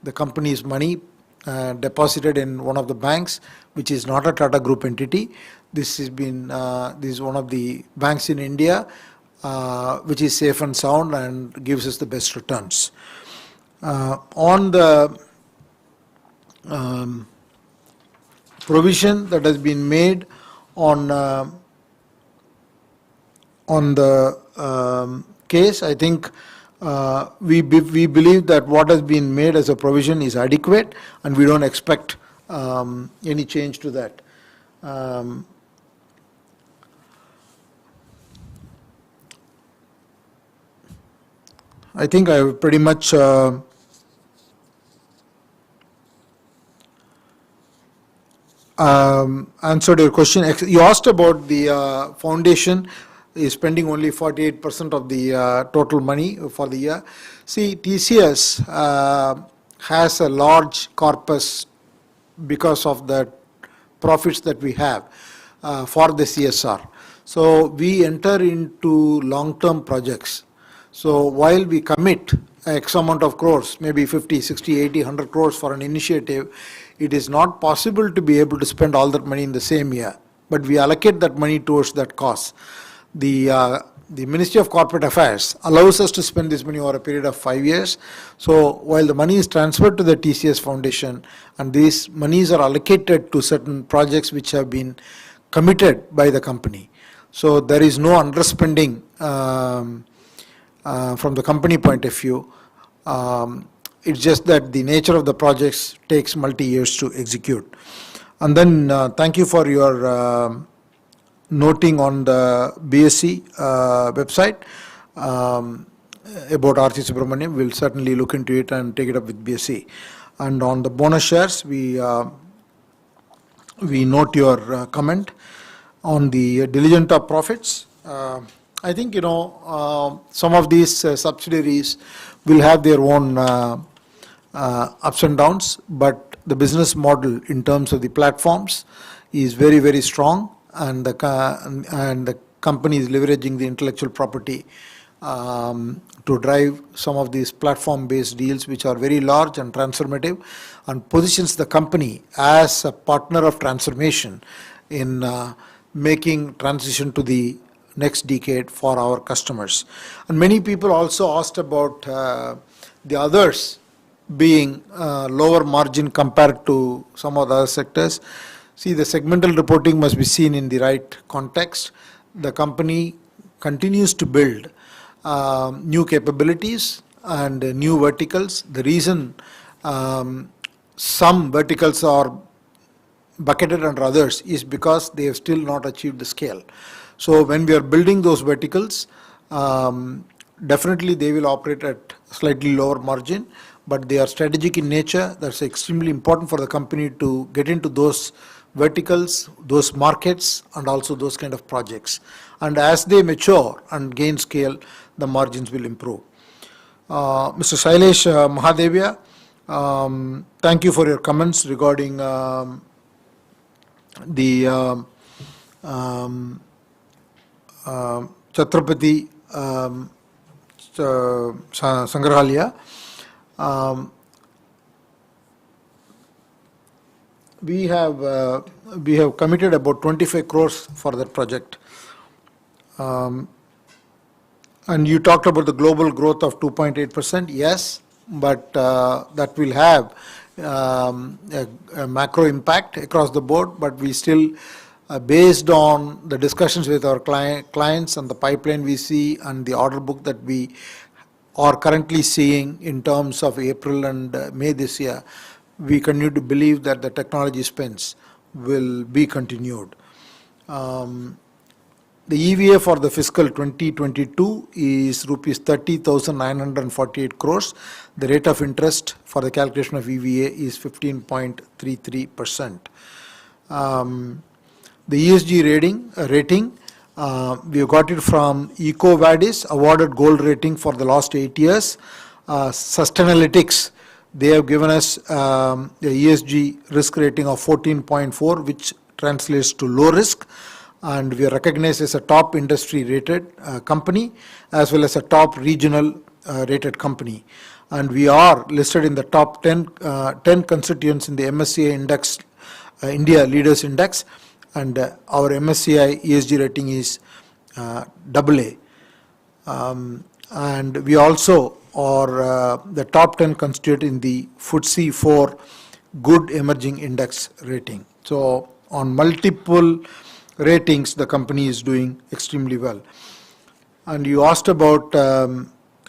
The company's money deposited in one of the banks, which is not a Tata Group entity. This is one of the banks in India, which is safe and sound and gives us the best returns. On the provision that has been made on the case, I think we believe that what has been made as a provision is adequate, and we don't expect any change to that. I think I have pretty much answered your question. You asked about the foundation is spending only 48% of the total money for the year. See, TCS has a large corpus because of the profits that we have for the CSR. So we enter into long-term projects. So while we commit X amount of crores, maybe 50, 60, 80, 100 crores for an initiative, it is not possible to be able to spend all that money in the same year. But we allocate that money towards that cause. The Ministry of Corporate Affairs allows us to spend this money over a period of 5 years. So while the money is transferred to the TCS Foundation, and these monies are allocated to certain projects which have been committed by the company. So there is no underspending from the company point of view. It's just that the nature of the projects takes multi-years to execute. And then thank you for your noting on the BSc website about R.C. Subramaniam. We'll certainly look into it and take it up with BSc. And on the bonus shares, we note your comment on the diligent of profits. I think, some of these subsidiaries will have their own ups and downs, but the business model in terms of the platforms is very, very strong, and the company is leveraging the intellectual property to drive some of these platform-based deals, which are very large and transformative, and positions the company as a partner of transformation in making transition to the next decade for our customers. And many people also asked about the others being lower margin compared to some of the other sectors. See, the segmental reporting must be seen in the right context. The company continues to build new capabilities and new verticals. The reason some verticals are bucketed under others is because they have still not achieved the scale. So when we are building those verticals, definitely they will operate at slightly lower margin, but they are strategic in nature. That's extremely important for the company to get into those verticals, those markets, and also those kind of projects. And as they mature and gain scale, the margins will improve. Mr. Shailesh Mahadevia, thank you for your comments regarding the Chhatrapati Sangrahalaya. We have committed about 25 crores for that project. And you talked about the global growth of 2.8%. Yes, but that will have a macro impact across the board. But we still, based on the discussions with our clients and the pipeline we see and the order book that we are currently seeing in terms of April and May this year, we continue to believe that the technology spends will be continued. The EVA for the fiscal 2022 is rupees 30,948 crores. The rate of interest for the calculation of EVA is 15.33%. The ESG rating, we have got it from EcoVadis, awarded gold rating for the last 8 years. Sustainalytics, they have given us the ESG risk rating of 14.4, which translates to low risk. And we are recognized as a top industry rated company as well as a top regional rated company. And we are listed in the top 10 constituents in the MSCI Index, India Leaders Index, and our MSCI ESG rating is AA. And we also are the top 10 constituent in the FTSE 4 Good Emerging Index rating. So on multiple ratings, the company is doing extremely well. And you asked about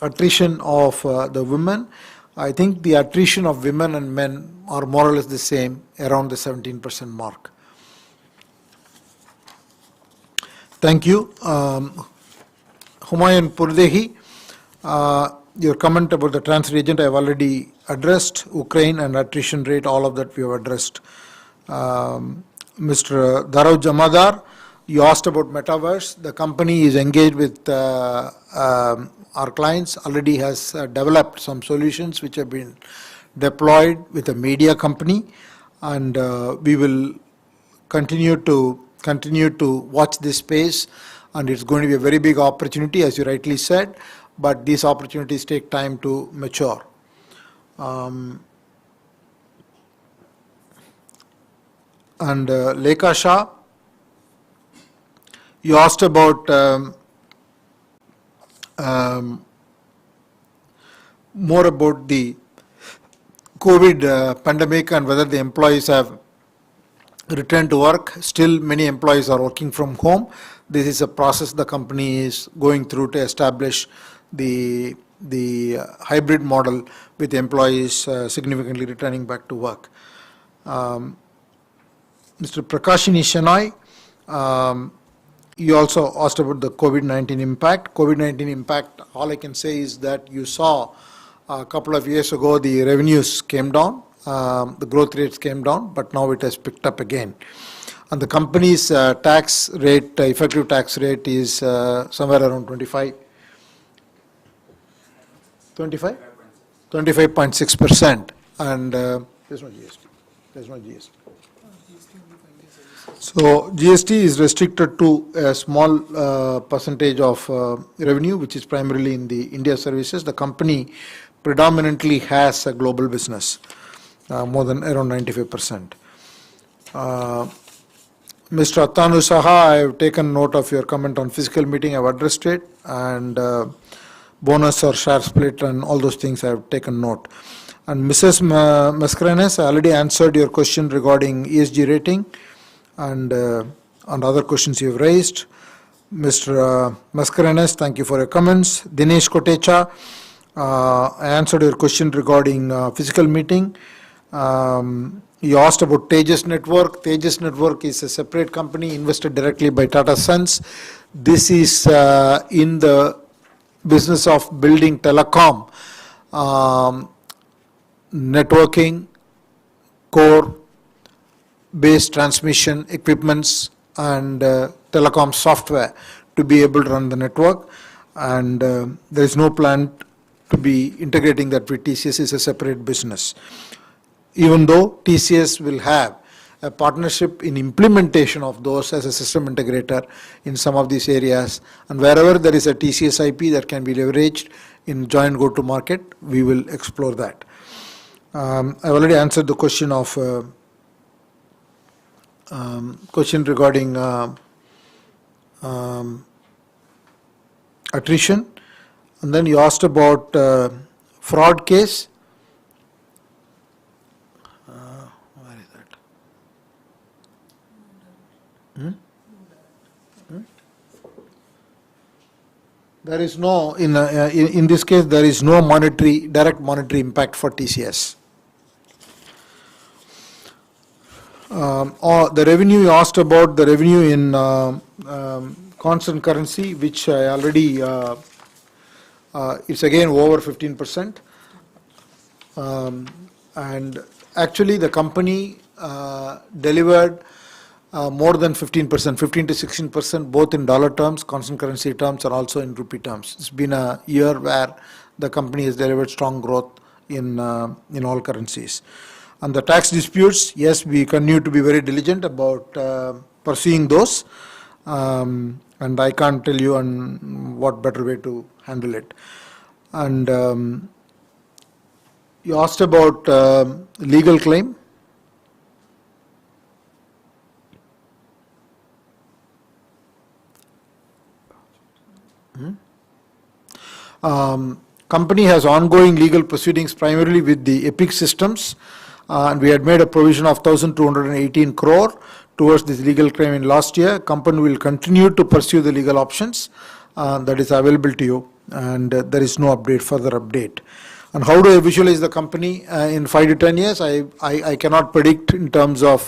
attrition of the women. I think the attrition of women and men are more or less the same, around the 17% mark. Thank you. Humayun Purdehi, your comment about the transfer agent I have already addressed. Ukraine and attrition rate, all of that we have addressed. Mr. Dharav Jamadar, you asked about Metaverse. The company is engaged with our clients, already has developed some solutions which have been deployed with a media company, and we will continue to watch this space, and it's going to be a very big opportunity, as you rightly said, but these opportunities take time to mature. And Lekha Shah, you asked about more about the COVID pandemic and whether the employees have returned to work. Still, many employees are working from home. This is a process the company is going through to establish the hybrid model with employees significantly returning back to work. Mr. Prakashini Shenoy, you also asked about the COVID-19 impact. COVID-19 impact, all I can say is that you saw a couple of years ago the revenues came down, the growth rates came down, but now it has picked up again. And the company's tax rate, effective tax rate is somewhere around 25, 25.6%. And there's no GST. There's no GST. So GST is restricted to a small percentage of revenue, which is primarily in the India services. The company predominantly has a global business, more than around 95%. Mr. Atanu Saha, I have taken note of your comment on physical meeting. I have addressed it, and bonus or share split and all those things I have taken note. And Mrs. Mascarenes, I already answered your question regarding ESG rating and other questions you have raised. Mr. Mascarenes, thank you for your comments. Dinesh Kotecha, I answered your question regarding physical meeting. You asked about Tejas Network. Tejas Network is a separate company invested directly by Tata Sons. This is in the business of building telecom, networking, core, base transmission equipments, and telecom software to be able to run the network. And there is no plan to be integrating that with TCS. Is a separate business. Even though TCS will have a partnership in implementation of those as a system integrator in some of these areas, and wherever there is a TCS IP that can be leveraged in joint go-to-market, we will explore that. I already answered the question of regarding attrition, and then you asked about fraud case. Where is that? There is no in this case there is no direct monetary impact for TCS. Or the revenue you asked about, the revenue in constant currency, which I already it's again over 15%, and actually the company delivered more than 15%, 15 to 16%, both in dollar terms, constant currency terms, and also in rupee terms. It's been a year where the company has delivered strong growth in all currencies. And the tax disputes, yes, we continue to be very diligent about pursuing those, and I can't tell you on what better way to handle it. And you asked about legal claim. Company has ongoing legal proceedings primarily with the Epic Systems, and we had made a provision of 1,218 crore towards this legal claim in last year. Company will continue to pursue the legal options that is available to you, and there is no further update. And how do I visualize the company in 5 to 10 years? I cannot predict in terms of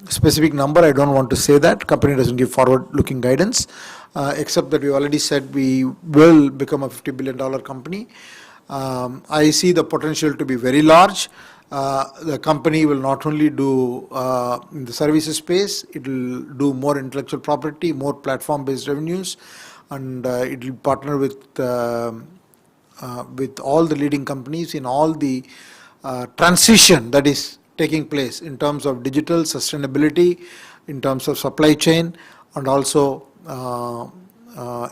specific number. I don't want to say that. Company doesn't give forward-looking guidance, except that we already said we will become a $50 billion company. I see the potential to be very large. The company will not only do in the services space, it will do more intellectual property, more platform-based revenues, and it will partner with all the leading companies in all the transition that is taking place in terms of digital sustainability, in terms of supply chain, and also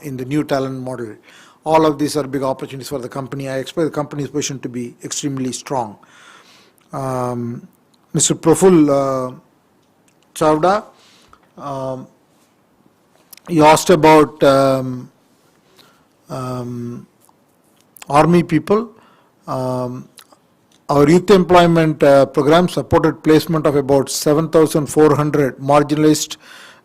in the new talent model. All of these are big opportunities for the company. I expect the company's position to be extremely strong. Mr. Praful Chavda, you asked about Army people. Our youth employment program supported placement of about 7,400 marginalized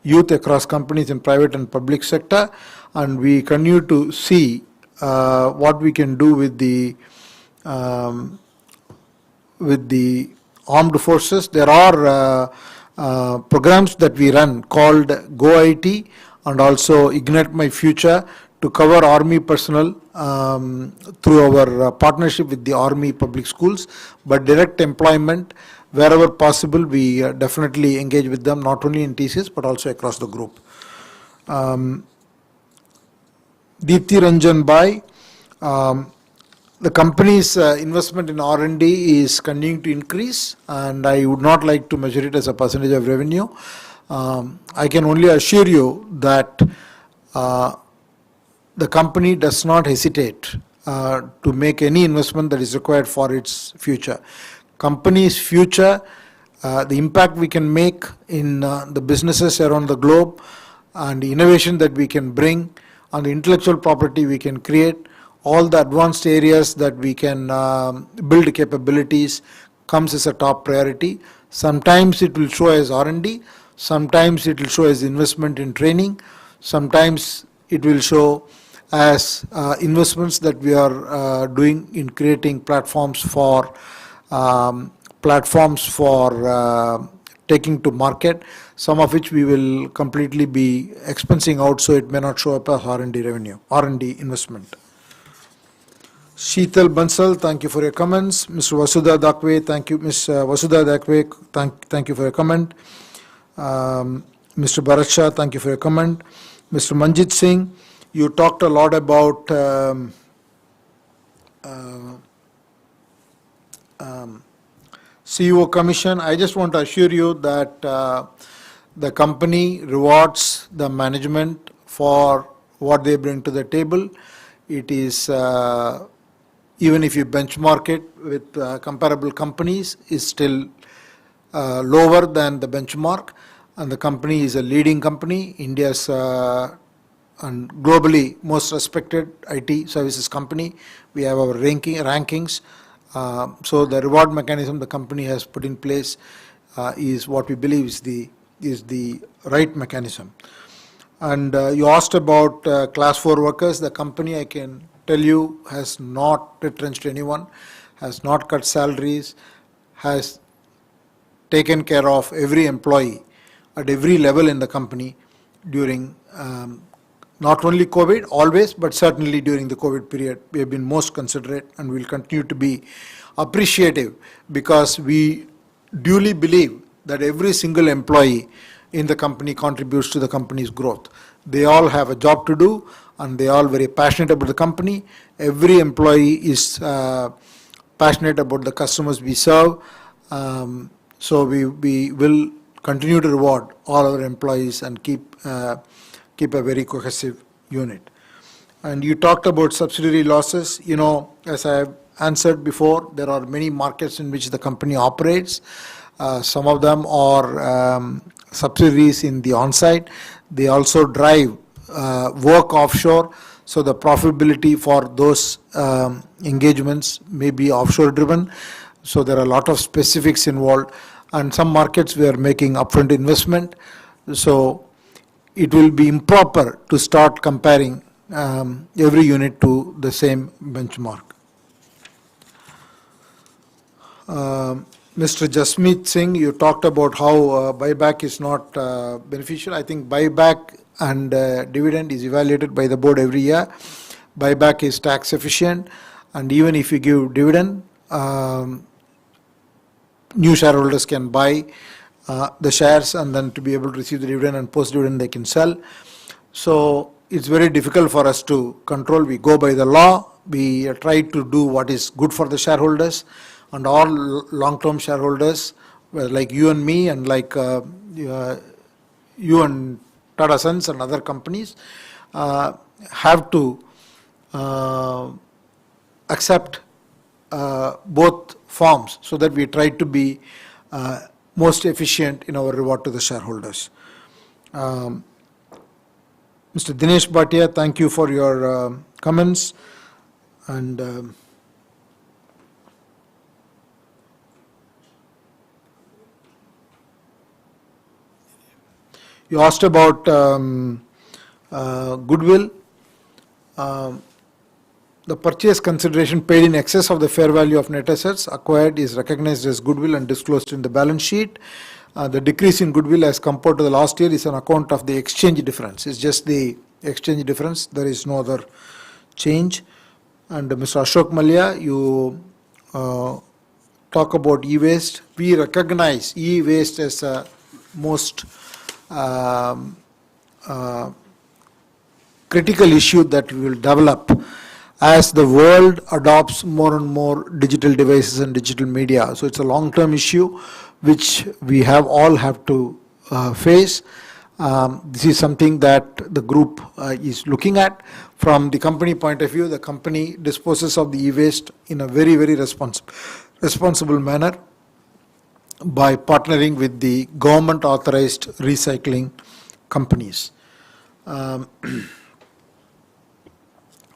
youth across companies in private and public sector, and we continue to see what we can do with the armed forces. There are programs that we run called Go IT and also Ignite My Future to cover Army personnel through our partnership with the Army public schools, but direct employment wherever possible, we definitely engage with them, not only in TCS, but also across the group. Deepthi Ranjan Bai, the company's investment in R&D is continuing to increase, and I would not like to measure it as a percentage of revenue. I can only assure you that the company does not hesitate to make any investment that is required for its future. Company's future, the impact we can make in the businesses around the globe, and the innovation that we can bring, on the intellectual property we can create, all the advanced areas that we can build capabilities, comes as a top priority. Sometimes it will show as R&D, sometimes it will show as investment in training, sometimes it will show as investments that we are doing in creating platforms for taking to market, some of which we will completely be expensing out, so it may not show up as R&D revenue, R&D investment. Sheetal Bansal, thank you for your comments. Mr. Vasudha Dakwe, thank you. Ms. Vasudha Dakwe, thank you for your comment. Mr. Bharat Shah, thank you for your comment. Mr. Manjit Singh, you talked a lot about CEO commission. I just want to assure you that the company rewards the management for what they bring to the table. It is even if you benchmark it with comparable companies, is still lower than the benchmark, and the company is a leading company, India's and globally most respected IT services company. We have our rankings. So the reward mechanism the company has put in place is what we believe is the right mechanism. And you asked about class 4 workers. The company, I can tell you, has not retrenched anyone, has not cut salaries, has taken care of every employee at every level in the company during not only COVID, always, but certainly during the COVID period. We have been most considerate and will continue to be appreciative, because we duly believe that every single employee in the company contributes to the company's growth. They all have a job to do, and they are all very passionate about the company. Every employee is passionate about the customers we serve. So we will continue to reward all our employees and keep a very cohesive unit. And you talked about subsidiary losses. You know, as I have answered before, there are many markets in which the company operates. Some of them are subsidiaries in the on-site. They also drive work offshore, so the profitability for those engagements may be offshore driven. So there are a lot of specifics involved, and some markets we are making upfront investment. So it will be improper to start comparing every unit to the same benchmark. Mr. Jasmeet Singh, you talked about how buyback is not beneficial. I think buyback and dividend is evaluated by the board every year. Buyback is tax efficient, and even if you give dividend, new shareholders can buy the shares, and then to be able to receive the dividend, and post dividend they can sell. So it's very difficult for us to control. We go by the law. We try to do what is good for the shareholders, and all long-term shareholders, like you and me, and like you and Tata Sons and other companies, have to accept both forms, so that we try to be most efficient in our reward to the shareholders. Mr. Dinesh Bhatia, thank you for your comments. And you asked about goodwill. The purchase consideration paid in excess of the fair value of net assets acquired is recognized as goodwill and disclosed in the balance sheet. The decrease in goodwill as compared to the last year is on account of the exchange difference. It's just the exchange difference. There is no other change. And Mr. Ashok Malia, you talk about e-waste. We recognize e-waste as a most um, uh, critical issue that we will develop as the world adopts more and more digital devices and digital media. So it's a long-term issue which we all have to face. This is something that the group is looking at. From the company point of view, the company disposes of the e-waste in a very, very responsible manner by partnering with the government authorized recycling companies.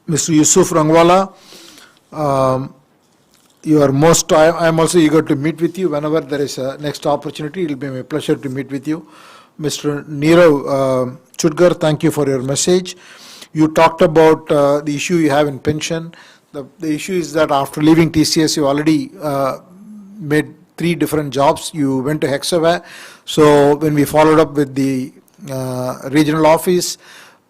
Mr. Yusuf Rangwala, you are I am also eager to meet with you whenever there is a next opportunity. It will be my pleasure to meet with you. Mr. Nirav Chudgar, thank you for your message. You talked about the issue you have in pension. The issue is that after leaving TCS, you already made 3 different jobs. You went to Hexaware. So when we followed up with the regional office,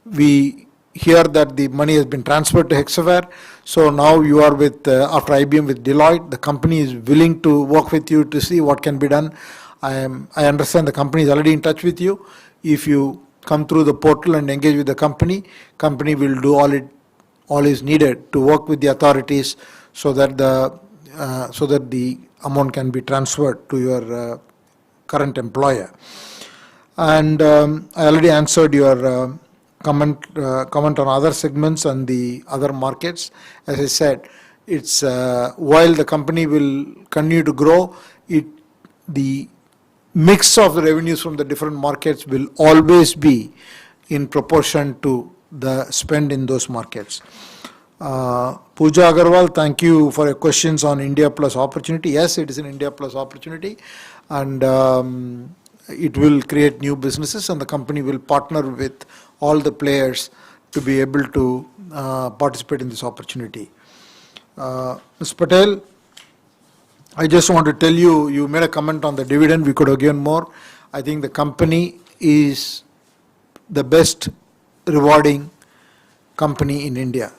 we hear that the money has been transferred to Hexaware. So now you are with, after IBM, with Deloitte. The company is willing to work with you to see what can be done. I understand the company is already in touch with you. If you come through the portal and engage with the company will do all is needed to work with the authorities so that the amount can be transferred to your current employer. And I already answered your comment on other segments and the other markets. As I said, it's while the company will continue to grow, the mix of the revenues from the different markets will always be in proportion to the spend in those markets. Pooja Agarwal, thank you for your questions on India Plus opportunity. Yes, it is an India Plus opportunity, and it will create new businesses, and the company will partner with all the players to be able to participate in this opportunity. Ms. Patel, I just want to tell you, you made a comment on the dividend. We could have given more. I think the company is the best rewarding company in India,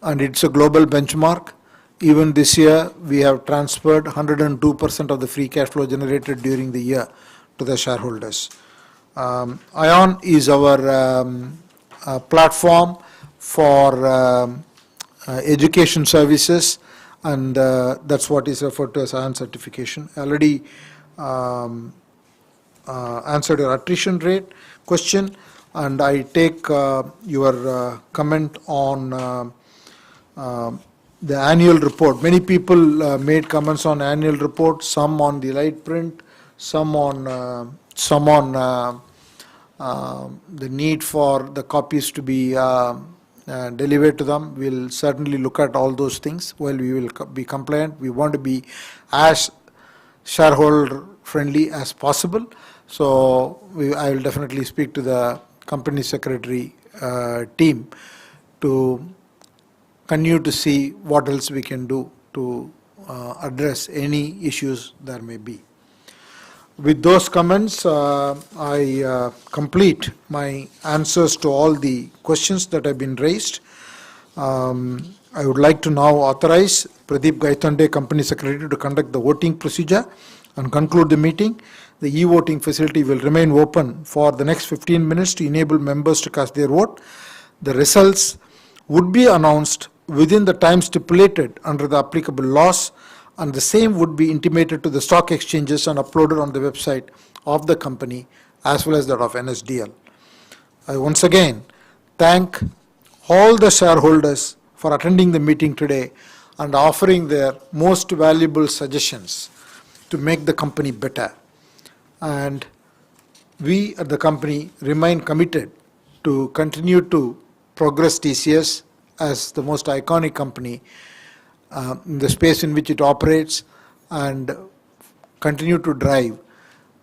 and it's a global benchmark. Even this year, we have transferred 102% of the free cash flow generated during the year to the shareholders. ION is our platform for education services, and that's what is referred to as ION certification. I already answered your attrition rate question, and I take your comment on the annual report. Many people made comments on annual report, some on the light print, some on the need for the copies to be delivered to them. We'll certainly look at all those things while we will be compliant. We want to be as shareholder friendly as possible. So I will definitely speak to the company secretary team to continue to see what else we can do to address any issues there may be. With those comments, I complete my answers to all the questions that have been raised. I would like to now authorize Pradeep Gaitonde, Company Secretary, to conduct the voting procedure and conclude the meeting. The e-voting facility will remain open for the next 15 minutes to enable members to cast their vote. The results would be announced within the time stipulated under the applicable laws, and the same would be intimated to the stock exchanges and uploaded on the website of the company as well as that of NSDL. I once again thank all the shareholders for attending the meeting today and offering their most valuable suggestions to make the company better. And we at the company remain committed to continue to progress TCS as the most iconic company in the space in which it operates, and continue to drive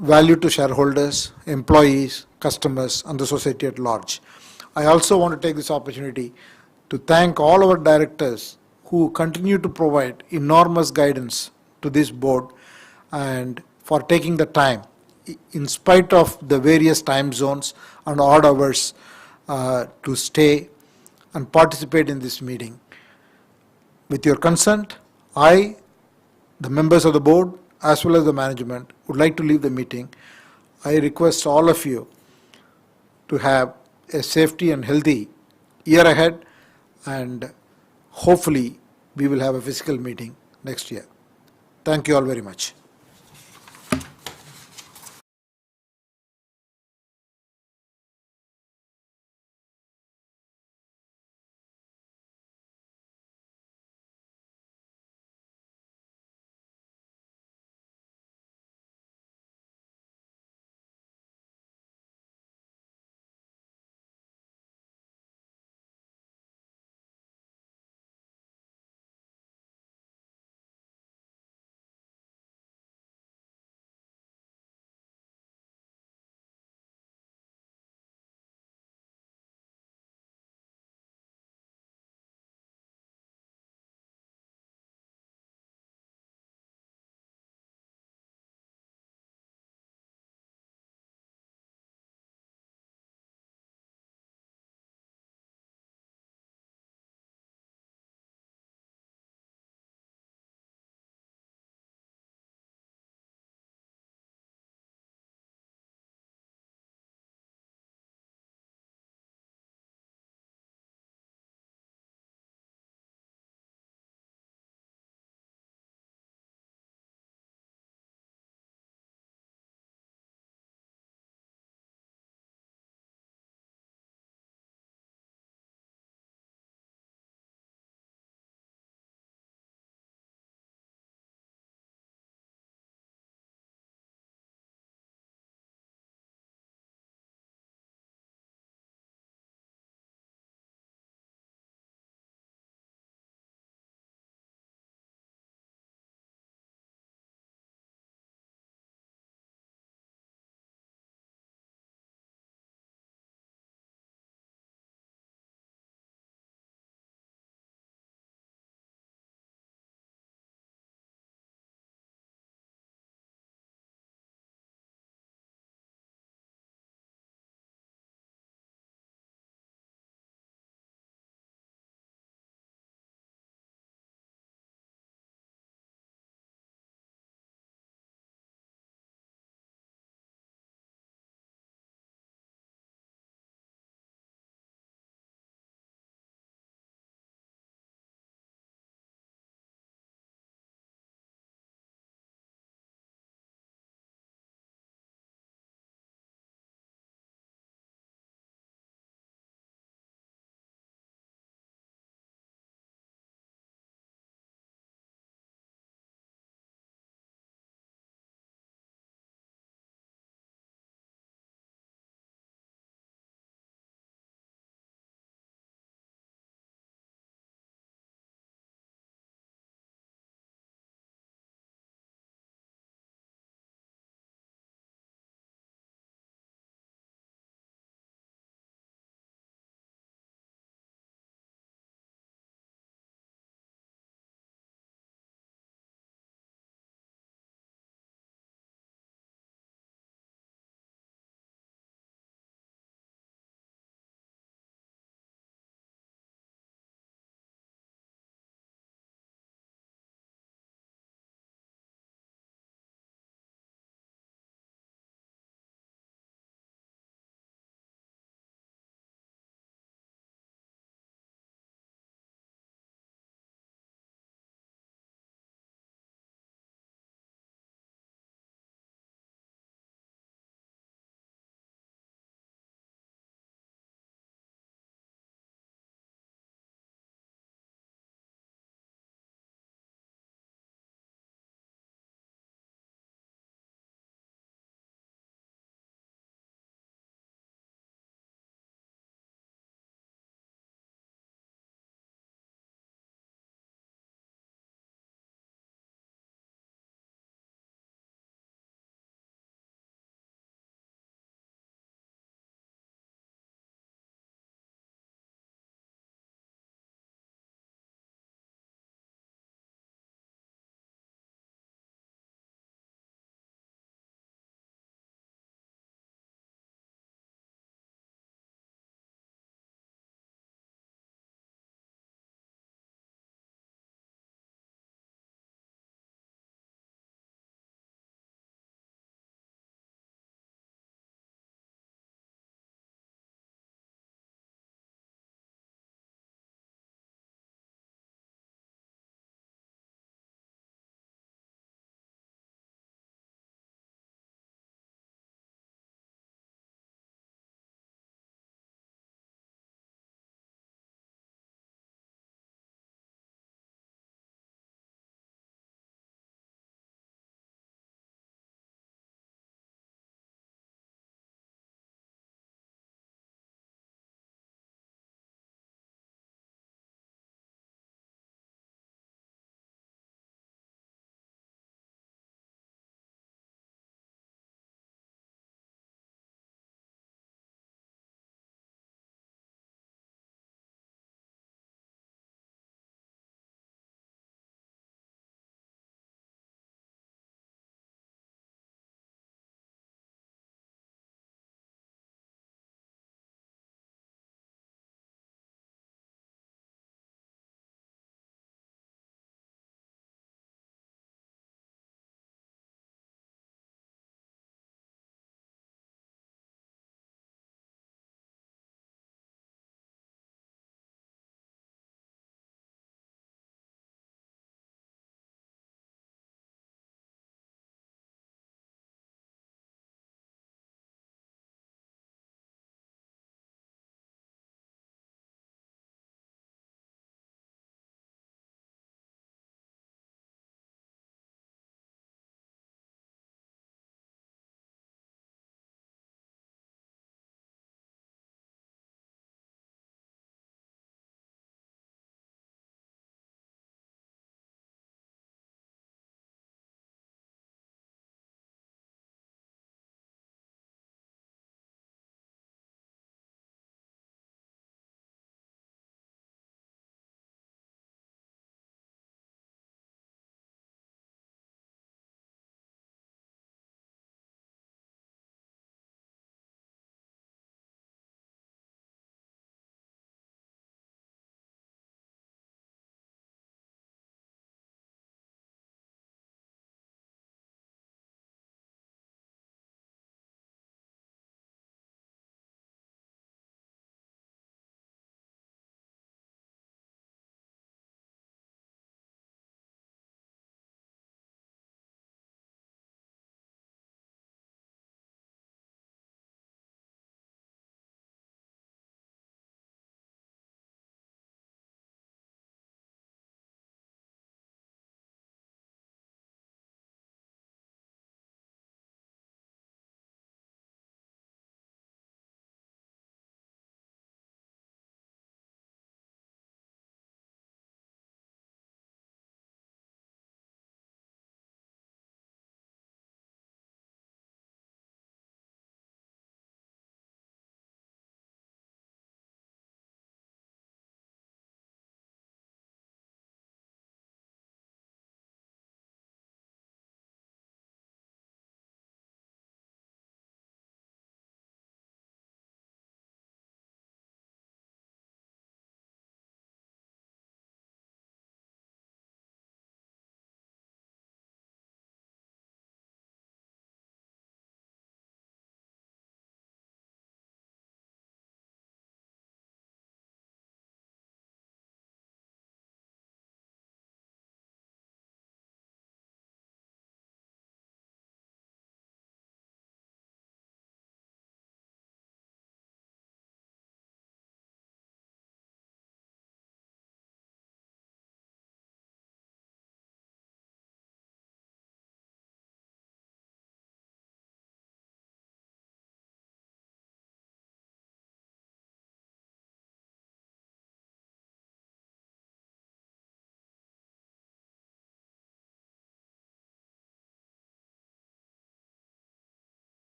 value to shareholders, employees, customers, and the society at large. I also want to take this opportunity to thank all our directors who continue to provide enormous guidance to this board, and for taking the time, in spite of the various time zones and odd hours, to stay and participate in this meeting. With your consent, I the members of the board as well as the management would like to leave the meeting, I request all of you to have a safety and healthy year ahead, and hopefully we will have a physical meeting next year. Thank you all very much.